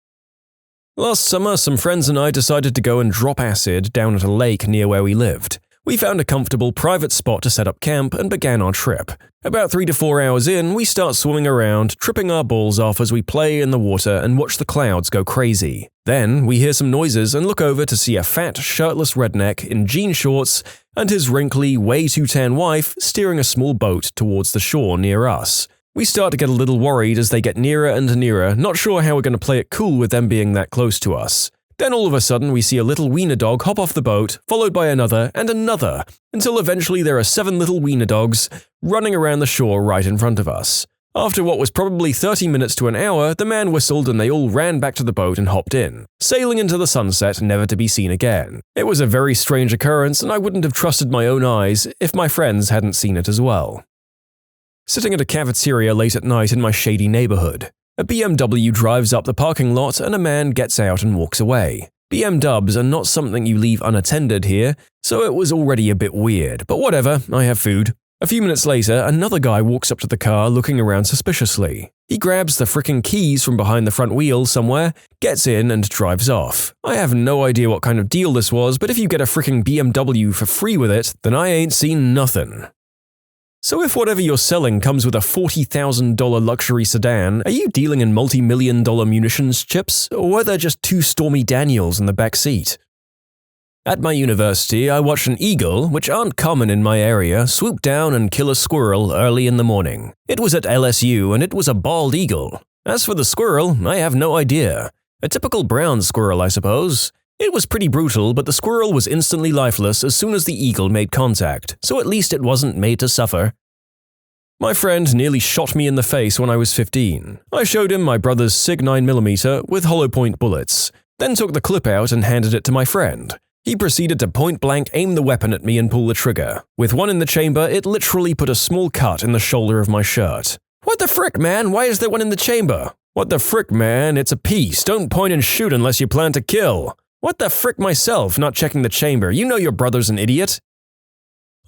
Last summer, some friends and I decided to go and drop acid down at a lake near where we lived. We found a comfortable private spot to set up camp and began our trip. About 3 to 4 hours in, we start swimming around, tripping our balls off as we play in the water and watch the clouds go crazy. Then, we hear some noises and look over to see a fat, shirtless redneck in jean shorts and his wrinkly, way too tan wife steering a small boat towards the shore near us. We start to get a little worried as they get nearer and nearer, not sure how we're going to play it cool with them being that close to us. Then all of a sudden we see a little wiener dog hop off the boat, followed by another and another, until eventually there are 7 little wiener dogs running around the shore right in front of us. After what was probably 30 minutes to an hour, the man whistled and they all ran back to the boat and hopped in, sailing into the sunset never to be seen again. It was a very strange occurrence and I wouldn't have trusted my own eyes if my friends hadn't seen it as well. Sitting at a cafeteria late at night in my shady neighborhood. A BMW drives up the parking lot and a man gets out and walks away. BMWs are not something you leave unattended here, so it was already a bit weird, but whatever, I have food. A few minutes later, another guy walks up to the car looking around suspiciously. He grabs the frickin' keys from behind the front wheel somewhere, gets in and drives off. I have no idea what kind of deal this was, but if you get a frickin' BMW for free with it, then I ain't seen nothing. So if whatever you're selling comes with a $40,000 luxury sedan, are you dealing in multi-million-dollar munitions chips, or were there just 2 Stormy Daniels in the back seat? At my university, I watched an eagle, which aren't common in my area, swoop down and kill a squirrel early in the morning. It was at LSU and it was a bald eagle. As for the squirrel, I have no idea. A typical brown squirrel, I suppose. It was pretty brutal, but the squirrel was instantly lifeless as soon as the eagle made contact, so at least it wasn't made to suffer. My friend nearly shot me in the face when I was 15. I showed him my brother's SIG 9mm with hollow point bullets, then took the clip out and handed it to my friend. He proceeded to point-blank aim the weapon at me and pull the trigger. With one in the chamber, it literally put a small cut in the shoulder of my shirt. "What the frick, man? Why is there one in the chamber?" "What the frick, man? It's a piece. Don't point and shoot unless you plan to kill." "What the frick myself, not checking the chamber. You know your brother's an idiot."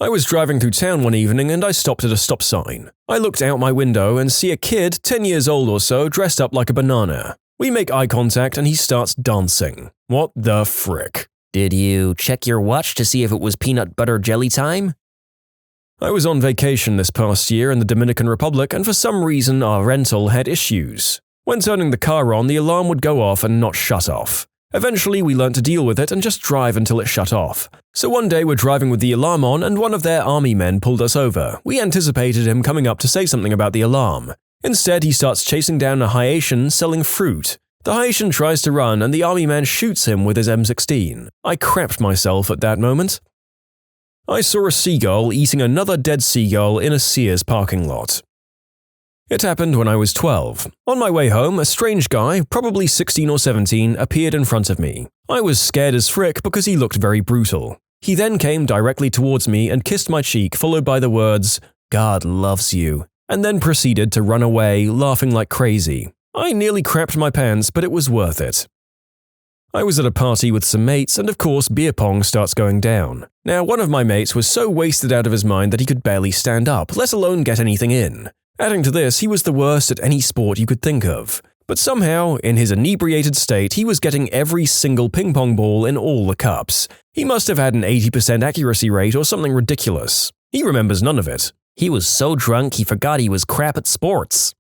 I was driving through town one evening and I stopped at a stop sign. I looked out my window and see a kid 10 years old or so dressed up like a banana. We make eye contact and he starts dancing. What the frick? "Did you check your watch to see if it was peanut butter jelly time?" I was on vacation this past year in the Dominican Republic and for some reason our rental had issues. When turning the car on, the alarm would go off and not shut off. Eventually, we learned to deal with it and just drive until it shut off. So one day we're driving with the alarm on and one of their army men pulled us over. We anticipated him coming up to say something about the alarm. Instead, he starts chasing down a Haitian selling fruit. The Haitian tries to run and the army man shoots him with his M16. I crapped myself at that moment. I saw a seagull eating another dead seagull in a Sears parking lot. It happened when I was 12. On my way home, a strange guy, probably 16 or 17, appeared in front of me. I was scared as frick because he looked very brutal. He then came directly towards me and kissed my cheek, followed by the words, "God loves you," and then proceeded to run away, laughing like crazy. I nearly crapped my pants, but it was worth it. I was at a party with some mates, and of course beer pong starts going down. Now, one of my mates was so wasted out of his mind that he could barely stand up, let alone get anything in. Adding to this, he was the worst at any sport you could think of. But somehow, in his inebriated state, he was getting every single ping pong ball in all the cups. He must have had an 80% accuracy rate or something ridiculous. He remembers none of it. He was so drunk he forgot he was crap at sports.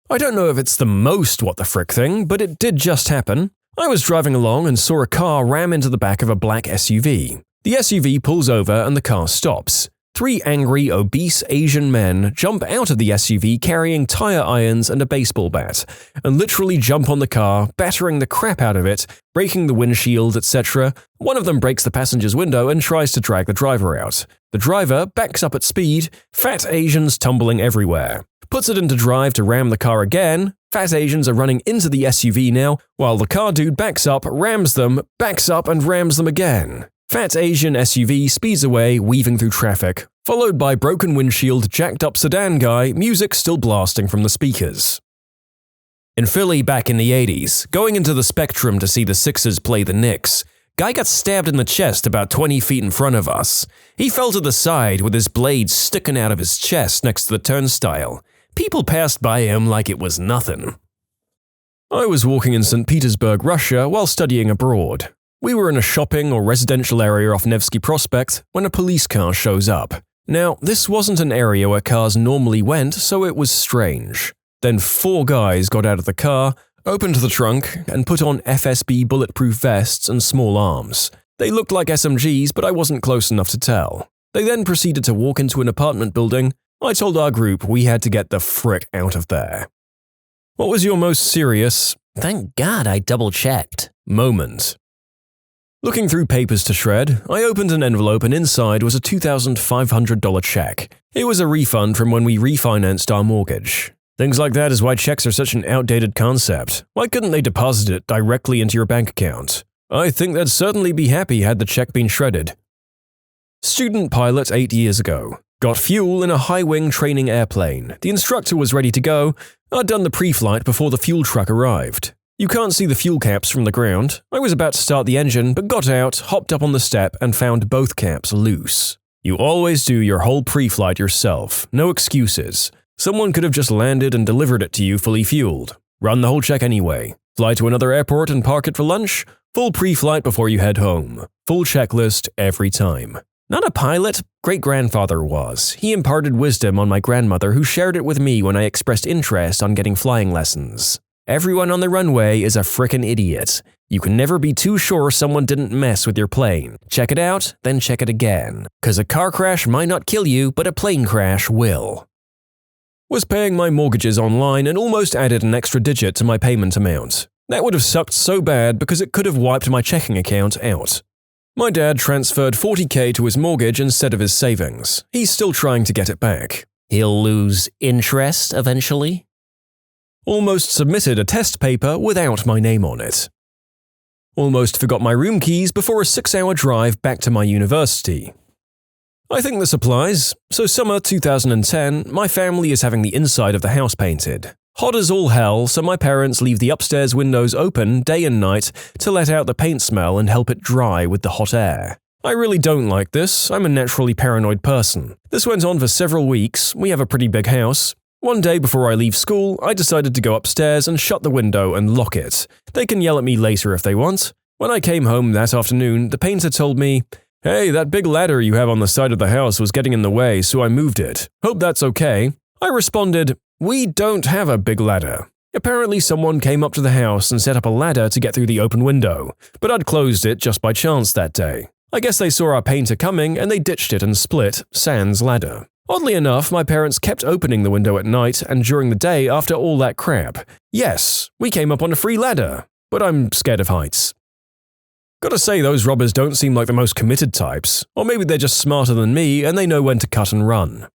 I don't know if it's the most what the frick thing, but it did just happen. I was driving along and saw a car ram into the back of a black SUV. The SUV pulls over and the car stops. 3 angry, obese Asian men jump out of the SUV carrying tire irons and a baseball bat, and literally jump on the car, battering the crap out of it, breaking the windshield, etc. One of them breaks the passenger's window and tries to drag the driver out. The driver backs up at speed, fat Asians tumbling everywhere. Puts it into drive to ram the car again. Fat Asians are running into the SUV now, while the car dude backs up, rams them, backs up and rams them again. Fat Asian SUV speeds away, weaving through traffic, followed by broken windshield, jacked up sedan guy, music still blasting from the speakers. In Philly back in the 80s, going into the Spectrum to see the Sixers play the Knicks, guy got stabbed in the chest about 20 feet in front of us. He fell to the side with his blade sticking out of his chest next to the turnstile. People passed by him like it was nothing. I was walking in St. Petersburg, Russia, while studying abroad. We were in a shopping or residential area off Nevsky Prospect when a police car shows up. Now, this wasn't an area where cars normally went, so it was strange. Then 4 guys got out of the car, opened the trunk, and put on FSB bulletproof vests and small arms. They looked like SMGs, but I wasn't close enough to tell. They then proceeded to walk into an apartment building. I told our group we had to get the frick out of there. What was your most serious, "Thank God I double-checked" moment? Looking through papers to shred, I opened an envelope and inside was a $2,500 check. It was a refund from when we refinanced our mortgage. Things like that is why checks are such an outdated concept. Why couldn't they deposit it directly into your bank account? I think they'd certainly be happy had the check been shredded. Student pilot 8 years ago. Got fuel in a high-wing training airplane. The instructor was ready to go. I'd done the pre-flight before the fuel truck arrived. You can't see the fuel caps from the ground. I was about to start the engine, but got out, hopped up on the step, and found both caps loose. You always do your whole pre-flight yourself. No excuses. Someone could have just landed and delivered it to you fully fueled. Run the whole check anyway. Fly to another airport and park it for lunch. Full pre-flight before you head home. Full checklist every time. Not a pilot, great-grandfather was. He imparted wisdom on my grandmother who shared it with me when I expressed interest on getting flying lessons. Everyone on the runway is a frickin' idiot. You can never be too sure someone didn't mess with your plane. Check it out, then check it again. 'Cause a car crash might not kill you, but a plane crash will. Was paying my mortgages online and almost added an extra digit to my payment amount. That would have sucked so bad because it could have wiped my checking account out. My dad transferred $40,000 to his mortgage instead of his savings. He's still trying to get it back. He'll lose interest eventually? Almost submitted a test paper without my name on it. Almost forgot my room keys before a 6-hour drive back to my university. I think this applies. So summer 2010, my family is having the inside of the house painted. Hot as all hell, so my parents leave the upstairs windows open day and night to let out the paint smell and help it dry with the hot air. I really don't like this. I'm a naturally paranoid person. This went on for several weeks. We have a pretty big house. One day before I leave school, I decided to go upstairs and shut the window and lock it. They can yell at me later if they want. When I came home that afternoon, the painter told me, "Hey, that big ladder you have on the side of the house was getting in the way, so I moved it. Hope that's okay." I responded, "We don't have a big ladder." Apparently someone came up to the house and set up a ladder to get through the open window, but I'd closed it just by chance that day. I guess they saw our painter coming and they ditched it and split, sans ladder. Oddly enough, my parents kept opening the window at night and during the day after all that crap. Yes, we came up on a free ladder, but I'm scared of heights. Gotta say, those robbers don't seem like the most committed types, or maybe they're just smarter than me and they know when to cut and run.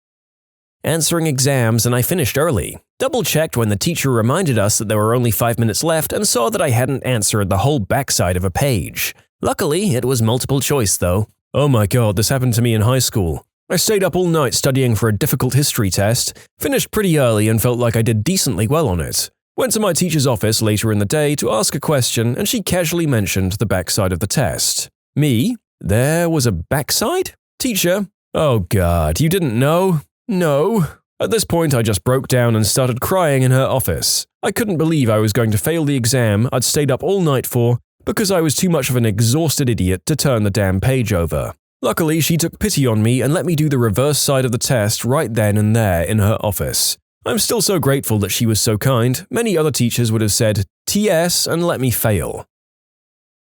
Answering exams and I finished early. Double-checked when the teacher reminded us that there were only 5 minutes left and saw that I hadn't answered the whole backside of a page. Luckily, it was multiple choice though. Oh my god, this happened to me in high school. I stayed up all night studying for a difficult history test, finished pretty early and felt like I did decently well on it. Went to my teacher's office later in the day to ask a question and she casually mentioned the backside of the test. Me? There was a backside? Teacher? Oh god, you didn't know? No. At this point I just broke down and started crying in her office. I couldn't believe I was going to fail the exam I'd stayed up all night for because I was too much of an exhausted idiot to turn the damn page over. Luckily, she took pity on me and let me do the reverse side of the test right then and there in her office. I'm still so grateful that she was so kind. Many other teachers would have said, "TS," and let me fail.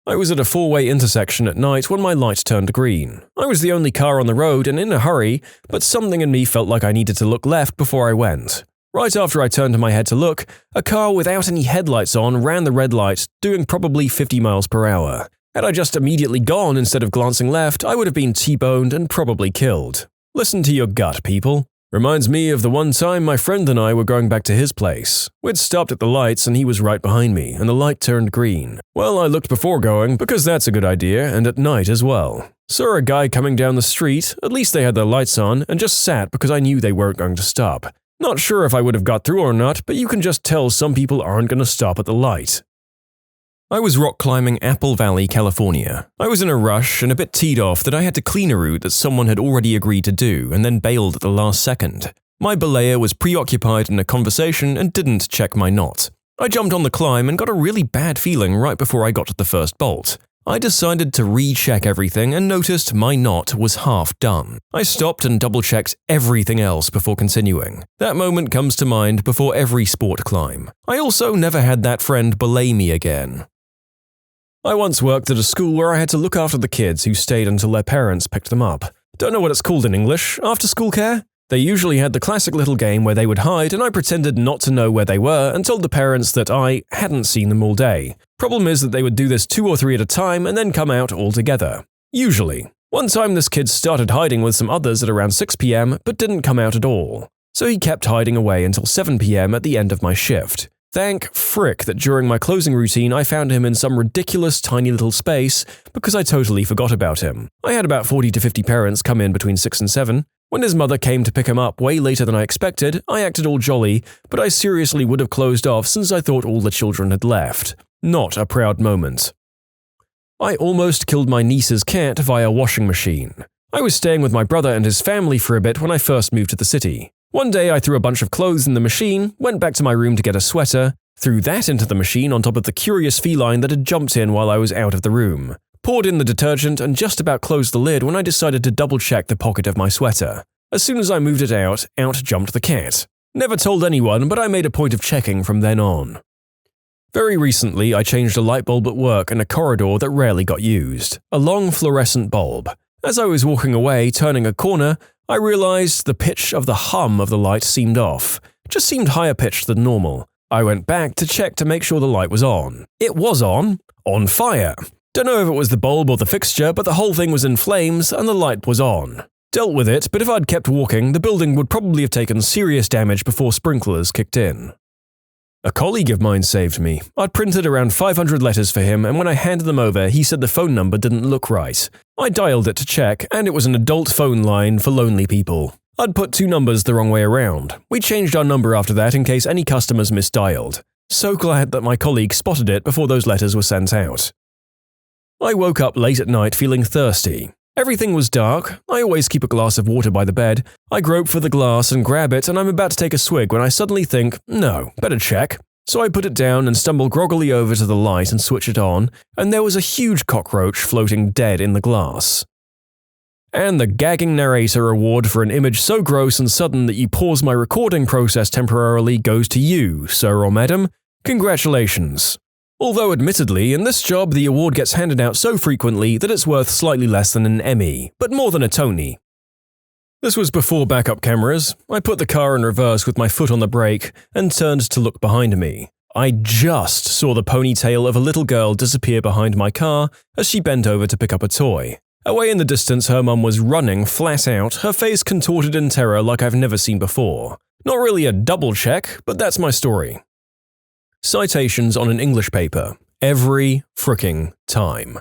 I was at a four-way intersection at night when my light turned green. I was the only car on the road and in a hurry, but something in me felt like I needed to look left before I went. Right after I turned my head to look, a car without any headlights on ran the red light, doing probably 50 miles per hour. Had I just immediately gone instead of glancing left, I would have been T-boned and probably killed. Listen to your gut, people. Reminds me of the one time my friend and I were going back to his place. We'd stopped at the lights and he was right behind me, and the light turned green. Well, I looked before going, because that's a good idea, and at night as well. Saw a guy coming down the street, at least they had their lights on, and just sat because I knew they weren't going to stop. Not sure if I would have got through or not, but you can just tell some people aren't going to stop at the light. I was rock climbing Apple Valley, California. I was in a rush and a bit teed off that I had to clean a route that someone had already agreed to do and then bailed at the last second. My belayer was preoccupied in a conversation and didn't check my knot. I jumped on the climb and got a really bad feeling right before I got to the first bolt. I decided to recheck everything and noticed my knot was half done. I stopped and double-checked everything else before continuing. That moment comes to mind before every sport climb. I also never had that friend belay me again. I once worked at a school where I had to look after the kids who stayed until their parents picked them up. Don't know what it's called in English, after-school care? They usually had the classic little game where they would hide and I pretended not to know where they were and told the parents that I hadn't seen them all day. Problem is that they would do this 2 or 3 at a time and then come out all together. Usually. One time this kid started hiding with some others at around 6 p.m. but didn't come out at all. So he kept hiding away until 7 p.m. at the end of my shift. Thank frick that during my closing routine I found him in some ridiculous tiny little space because I totally forgot about him. I had about 40 to 50 parents come in between 6 and 7. When his mother came to pick him up way later than I expected, I acted all jolly, but I seriously would have closed off since I thought all the children had left. Not a proud moment. I almost killed my niece's cat via washing machine. I was staying with my brother and his family for a bit when I first moved to the city. One day I threw a bunch of clothes in the machine, went back to my room to get a sweater, threw that into the machine on top of the curious feline that had jumped in while I was out of the room, poured in the detergent and just about closed the lid when I decided to double-check the pocket of my sweater. As soon as I moved it out jumped the cat. Never told anyone, but I made a point of checking from then on. Very recently, I changed a light bulb at work in a corridor that rarely got used. A long fluorescent bulb. As I was walking away, turning a corner, I realized the pitch of the hum of the light seemed off. Just seemed higher pitched than normal. I went back to check to make sure the light was on. It was on fire. Don't know if it was the bulb or the fixture, but the whole thing was in flames and the light was on. Dealt with it, but if I'd kept walking, the building would probably have taken serious damage before sprinklers kicked in. A colleague of mine saved me. I'd printed around 500 letters for him, and when I handed them over, he said the phone number didn't look right. I dialed it to check, and it was an adult phone line for lonely people. I'd put 2 numbers the wrong way around. We changed our number after that in case any customers misdialed. So glad that my colleague spotted it before those letters were sent out. I woke up late at night feeling thirsty. Everything was dark. I always keep a glass of water by the bed. I grope for the glass and grab it, and I'm about to take a swig when I suddenly think, no, better check. So I put it down and stumble groggily over to the light and switch it on, and there was a huge cockroach floating dead in the glass. And the gagging narrator award for an image so gross and sudden that you pause my recording process temporarily goes to you, sir or madam. Congratulations. Although admittedly, in this job the award gets handed out so frequently that it's worth slightly less than an Emmy, but more than a Tony. This was before backup cameras. I put the car in reverse with my foot on the brake and turned to look behind me. I just saw the ponytail of a little girl disappear behind my car as she bent over to pick up a toy. Away in the distance, her mum was running flat out, her face contorted in terror like I've never seen before. Not really a double check, but that's my story. Citations on an English paper. Every fricking time.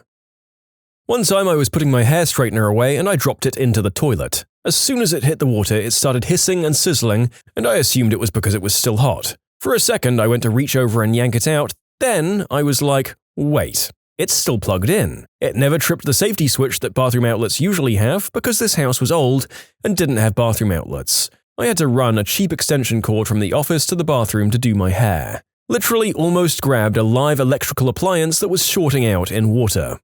One time I was putting my hair straightener away and I dropped it into the toilet. As soon as it hit the water, it started hissing and sizzling, and I assumed it was because it was still hot. For a second, I went to reach over and yank it out. Then I was like, wait, it's still plugged in. It never tripped the safety switch that bathroom outlets usually have because this house was old and didn't have bathroom outlets. I had to run a cheap extension cord from the office to the bathroom to do my hair. Literally almost grabbed a live electrical appliance that was shorting out in water.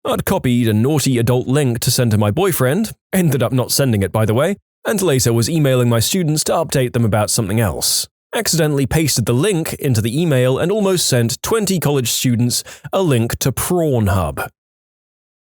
I'd copied a naughty adult link to send to my boyfriend, ended up not sending it by the way, and later was emailing my students to update them about something else. Accidentally pasted the link into the email and almost sent 20 college students a link to Pornhub.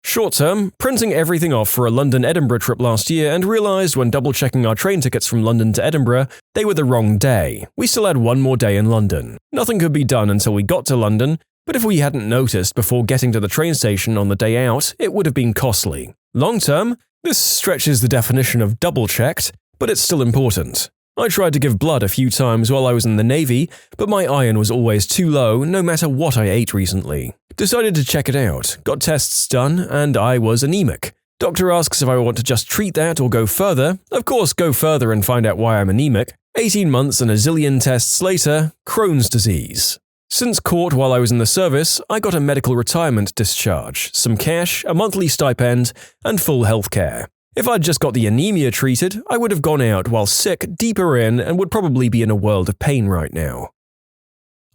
Short term, printing everything off for a London-Edinburgh trip last year and realised when double-checking our train tickets from London to Edinburgh, they were the wrong day. We still had one more day in London. Nothing could be done until we got to London, but if we hadn't noticed before getting to the train station on the day out, it would have been costly. Long term, this stretches the definition of double-checked, but it's still important. I tried to give blood a few times while I was in the Navy, but my iron was always too low no matter what I ate recently. Decided to check it out, got tests done, and I was anemic. Doctor asks if I want to just treat that or go further. Of course, go further and find out why I'm anemic. 18 months and a zillion tests later, Crohn's disease. Since caught while I was in the service, I got a medical retirement discharge, some cash, a monthly stipend, and full healthcare. If I'd just got the anemia treated, I would have gone out while sick deeper in and would probably be in a world of pain right now.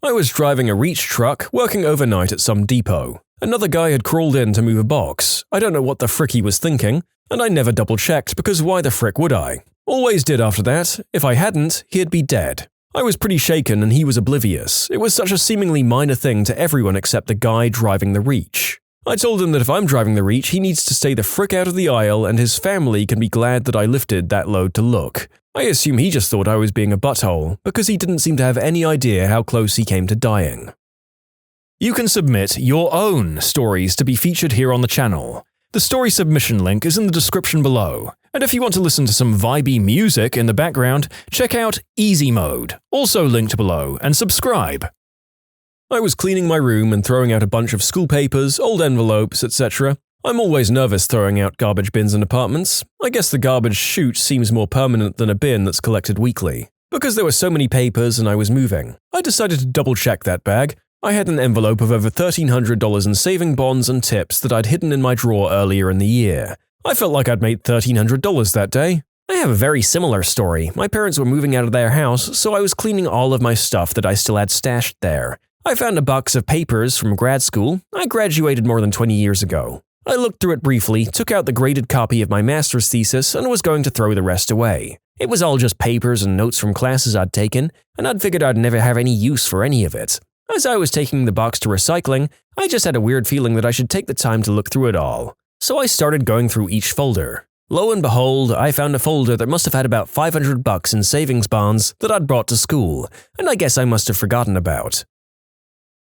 I was driving a reach truck, working overnight at some depot. Another guy had crawled in to move a box. I don't know what the frick he was thinking, and I never double-checked because why the frick would I? Always did after that. If I hadn't, he'd be dead. I was pretty shaken and he was oblivious. It was such a seemingly minor thing to everyone except the guy driving the reach. I told him that if I'm driving the reach, he needs to stay the frick out of the aisle and his family can be glad that I lifted that load to look. I assume he just thought I was being a butthole, because he didn't seem to have any idea how close he came to dying. You can submit your own stories to be featured here on the channel. The story submission link is in the description below. And if you want to listen to some vibey music in the background, check out easymode, also linked below, and subscribe. I was cleaning my room and throwing out a bunch of school papers, old envelopes, etc. I'm always nervous throwing out garbage bins in apartments. I guess the garbage chute seems more permanent than a bin that's collected weekly. Because there were so many papers and I was moving, I decided to double-check that bag. I had an envelope of over $1,300 in saving bonds and tips that I'd hidden in my drawer earlier in the year. I felt like I'd made $1,300 that day. I have a very similar story. My parents were moving out of their house, so I was cleaning all of my stuff that I still had stashed there. I found a box of papers from grad school. I graduated more than 20 years ago. I looked through it briefly, took out the graded copy of my master's thesis, and was going to throw the rest away. It was all just papers and notes from classes I'd taken, and I'd figured I'd never have any use for any of it. As I was taking the box to recycling, I just had a weird feeling that I should take the time to look through it all. So I started going through each folder. Lo and behold, I found a folder that must have had about $500 in savings bonds that I'd brought to school, and I guess I must have forgotten about.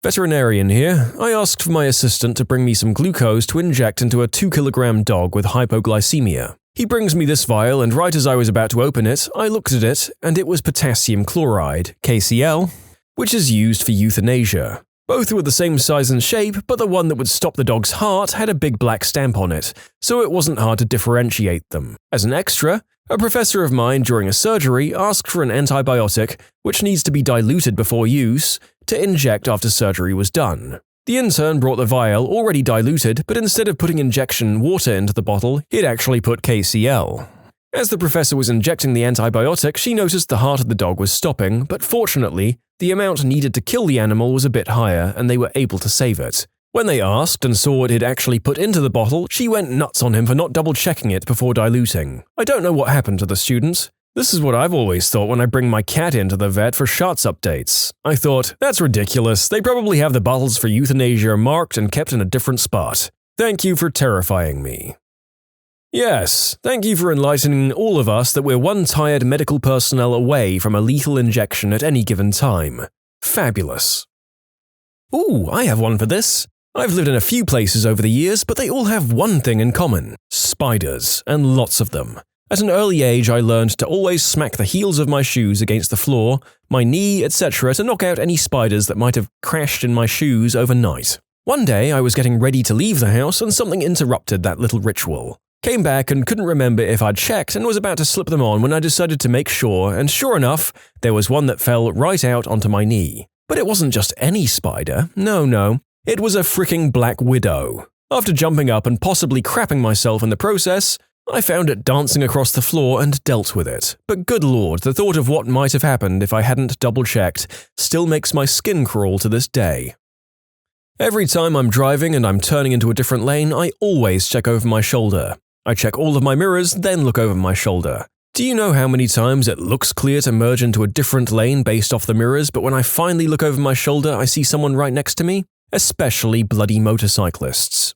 Veterinarian here. I asked for my assistant to bring me some glucose to inject into a 2-kilogram dog with hypoglycemia. He brings me this vial, and right as I was about to open it, I looked at it, and it was potassium chloride, KCl, which is used for euthanasia. Both were the same size and shape, but the one that would stop the dog's heart had a big black stamp on it, so it wasn't hard to differentiate them. As an extra, a professor of mine during a surgery asked for an antibiotic, which needs to be diluted before use, to inject after surgery was done. The intern brought the vial already diluted, but instead of putting injection water into the bottle, he'd actually put KCl. As the professor was injecting the antibiotic, she noticed the heart of the dog was stopping, but fortunately, the amount needed to kill the animal was a bit higher and they were able to save it. When they asked and saw what he'd actually put into the bottle, she went nuts on him for not double-checking it before diluting. I don't know what happened to the students. This is what I've always thought when I bring my cat into the vet for shots updates. I thought, that's ridiculous, they probably have the bottles for euthanasia marked and kept in a different spot. Thank you for terrifying me. Yes, thank you for enlightening all of us that we're one tired medical personnel away from a lethal injection at any given time. Fabulous. Ooh, I have one for this. I've lived in a few places over the years, but they all have one thing in common. Spiders, and lots of them. At an early age, I learned to always smack the heels of my shoes against the floor, my knee, etc. to knock out any spiders that might have crashed in my shoes overnight. One day, I was getting ready to leave the house and something interrupted that little ritual. Came back and couldn't remember if I'd checked and was about to slip them on when I decided to make sure, and sure enough, there was one that fell right out onto my knee. But it wasn't just any spider, no. It was a freaking black widow. After jumping up and possibly crapping myself in the process, I found it dancing across the floor and dealt with it. But good lord, the thought of what might have happened if I hadn't double-checked still makes my skin crawl to this day. Every time I'm driving and I'm turning into a different lane, I always check over my shoulder. I check all of my mirrors, then look over my shoulder. Do you know how many times it looks clear to merge into a different lane based off the mirrors, but when I finally look over my shoulder, I see someone right next to me? Especially bloody motorcyclists.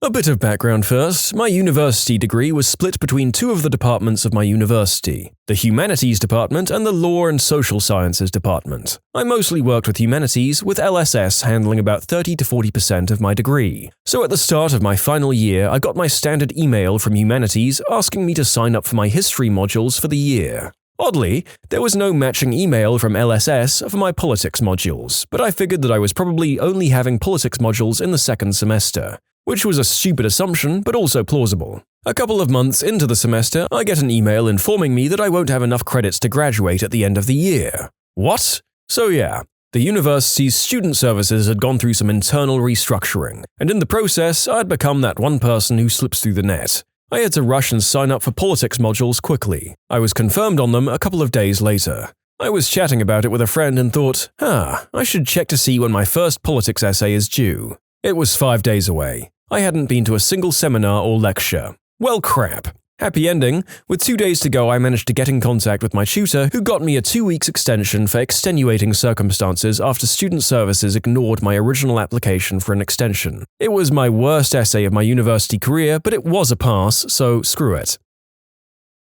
A bit of background first. My university degree was split between two of the departments of my university, the Humanities Department and the Law and Social Sciences Department. I mostly worked with Humanities, with LSS handling about 30 to 40% of my degree. So at the start of my final year, I got my standard email from Humanities asking me to sign up for my history modules for the year. Oddly, there was no matching email from LSS for my politics modules, but I figured that I was probably only having politics modules in the second semester, which was a stupid assumption, but also plausible. A couple of months into the semester, I get an email informing me that I won't have enough credits to graduate at the end of the year. What? So yeah, the university's student services had gone through some internal restructuring, and in the process, I'd become that one person who slips through the net. I had to rush and sign up for politics modules quickly. I was confirmed on them a couple of days later. I was chatting about it with a friend and thought, I should check to see when my first politics essay is due. It was 5 days away. I hadn't been to a single seminar or lecture. Well, crap. Happy ending. With 2 days to go, I managed to get in contact with my tutor, who got me a 2-week extension for extenuating circumstances after student services ignored my original application for an extension. It was my worst essay of my university career, but it was a pass, so screw it.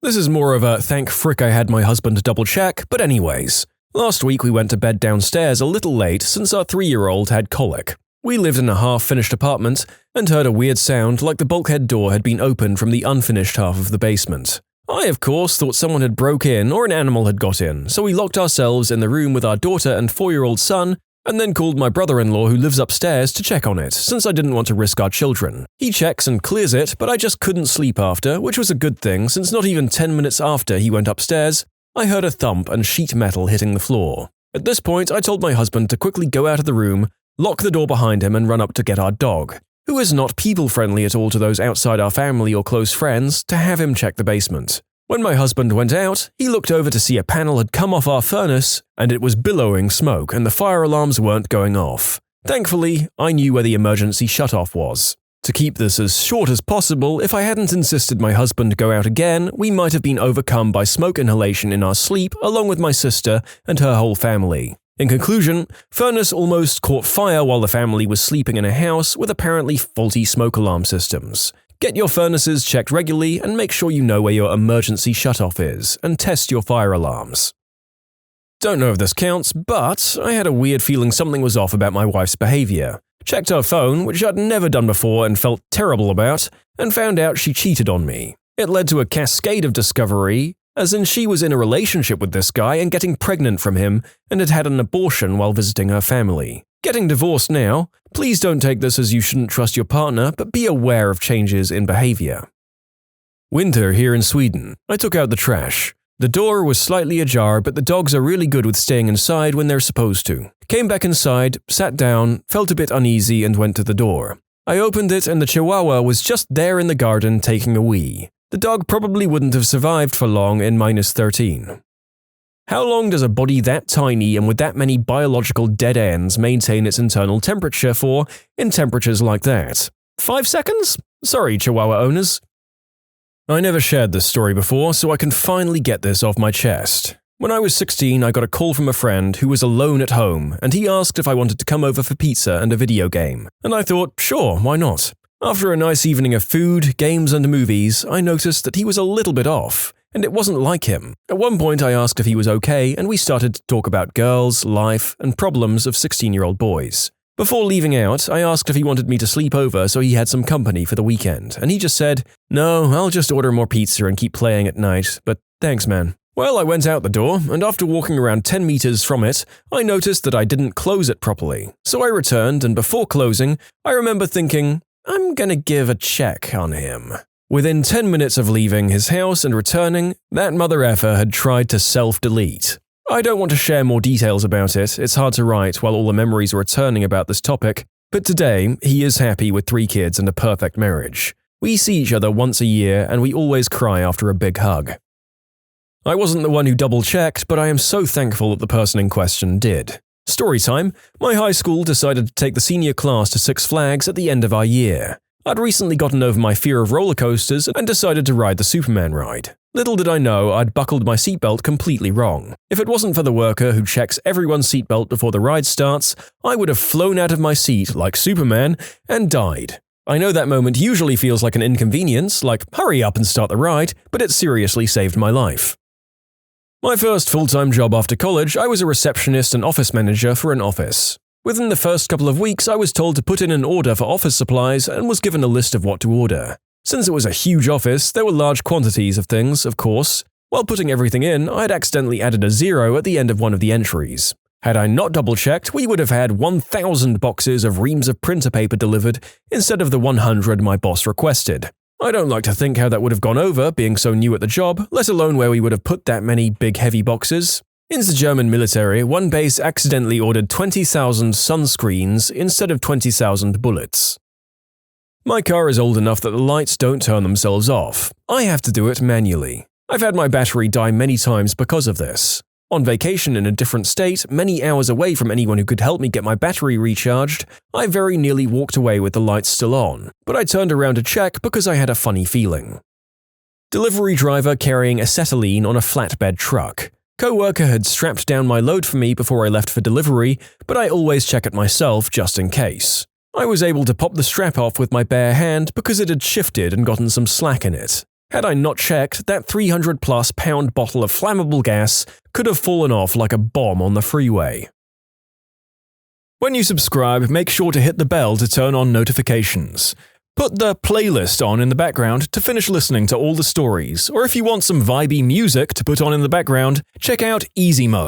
This is more of a thank frick I had my husband double check, but anyways. Last week we went to bed downstairs a little late since our 3-year-old had colic. We lived in a half-finished apartment and heard a weird sound like the bulkhead door had been opened from the unfinished half of the basement. I, of course, thought someone had broke in or an animal had got in, so we locked ourselves in the room with our daughter and 4-year-old son and then called my brother-in-law who lives upstairs to check on it, since I didn't want to risk our children. He checks and clears it, but I just couldn't sleep after, which was a good thing since not even 10 minutes after he went upstairs, I heard a thump and sheet metal hitting the floor. At this point, I told my husband to quickly go out of the room, lock the door behind him and run up to get our dog, who is not people-friendly at all to those outside our family or close friends, to have him check the basement. When my husband went out, he looked over to see a panel had come off our furnace and it was billowing smoke and the fire alarms weren't going off. Thankfully, I knew where the emergency shutoff was. To keep this as short as possible, if I hadn't insisted my husband go out again, we might have been overcome by smoke inhalation in our sleep along with my sister and her whole family. In conclusion, furnace almost caught fire while the family was sleeping in a house with apparently faulty smoke alarm systems. Get your furnaces checked regularly and make sure you know where your emergency shutoff is, and test your fire alarms. Don't know if this counts, but I had a weird feeling something was off about my wife's behavior. Checked her phone, which I'd never done before and felt terrible about, and found out she cheated on me. It led to a cascade of discovery, as in she was in a relationship with this guy and getting pregnant from him and had had an abortion while visiting her family. Getting divorced now, please don't take this as you shouldn't trust your partner, but be aware of changes in behavior. Winter here in Sweden. I took out the trash. The door was slightly ajar, but the dogs are really good with staying inside when they're supposed to. Came back inside, sat down, felt a bit uneasy and went to the door. I opened it and the Chihuahua was just there in the garden taking a wee. The dog probably wouldn't have survived for long in -13. How long does a body that tiny and with that many biological dead ends maintain its internal temperature for in temperatures like that? 5 seconds? Sorry, Chihuahua owners. I never shared this story before, so I can finally get this off my chest. When I was 16, I got a call from a friend who was alone at home, and he asked if I wanted to come over for pizza and a video game. And I thought, sure, why not? After a nice evening of food, games, and movies, I noticed that he was a little bit off, and it wasn't like him. At one point, I asked if he was okay, and we started to talk about girls, life, and problems of 16-year-old boys. Before leaving out, I asked if he wanted me to sleep over so he had some company for the weekend, and he just said, "No, I'll just order more pizza and keep playing at night, but thanks, man." Well, I went out the door, and after walking around 10 meters from it, I noticed that I didn't close it properly. So I returned, and before closing, I remember thinking, I'm gonna give a check on him. Within 10 minutes of leaving his house and returning, that mother effer had tried to self-delete. I don't want to share more details about it, it's hard to write while all the memories are returning about this topic, but today, he is happy with 3 kids and a perfect marriage. We see each other once a year, and we always cry after a big hug. I wasn't the one who double-checked, but I am so thankful that the person in question did. Storytime, my high school decided to take the senior class to Six Flags at the end of our year. I'd recently gotten over my fear of roller coasters and decided to ride the Superman ride. Little did I know I'd buckled my seatbelt completely wrong. If it wasn't for the worker who checks everyone's seatbelt before the ride starts, I would have flown out of my seat like Superman and died. I know that moment usually feels like an inconvenience, like hurry up and start the ride, but it seriously saved my life. My first full-time job after college, I was a receptionist and office manager for an office. Within the first couple of weeks, I was told to put in an order for office supplies and was given a list of what to order. Since it was a huge office, there were large quantities of things, of course. While putting everything in, I had accidentally added a 0 at the end of one of the entries. Had I not double-checked, we would have had 1,000 boxes of reams of printer paper delivered instead of the 100 my boss requested. I don't like to think how that would have gone over, being so new at the job, let alone where we would have put that many big heavy boxes. In the German military, one base accidentally ordered 20,000 sunscreens instead of 20,000 bullets. My car is old enough that the lights don't turn themselves off. I have to do it manually. I've had my battery die many times because of this. On vacation in a different state, many hours away from anyone who could help me get my battery recharged, I very nearly walked away with the lights still on, but I turned around to check because I had a funny feeling. Delivery driver carrying acetylene on a flatbed truck. Co-worker had strapped down my load for me before I left for delivery, but I always check it myself just in case. I was able to pop the strap off with my bare hand because it had shifted and gotten some slack in it. Had I not checked, that 300-plus pound bottle of flammable gas could have fallen off like a bomb on the freeway. When you subscribe, make sure to hit the bell to turn on notifications. Put the playlist on in the background to finish listening to all the stories, or if you want some vibey music to put on in the background, check out easymode.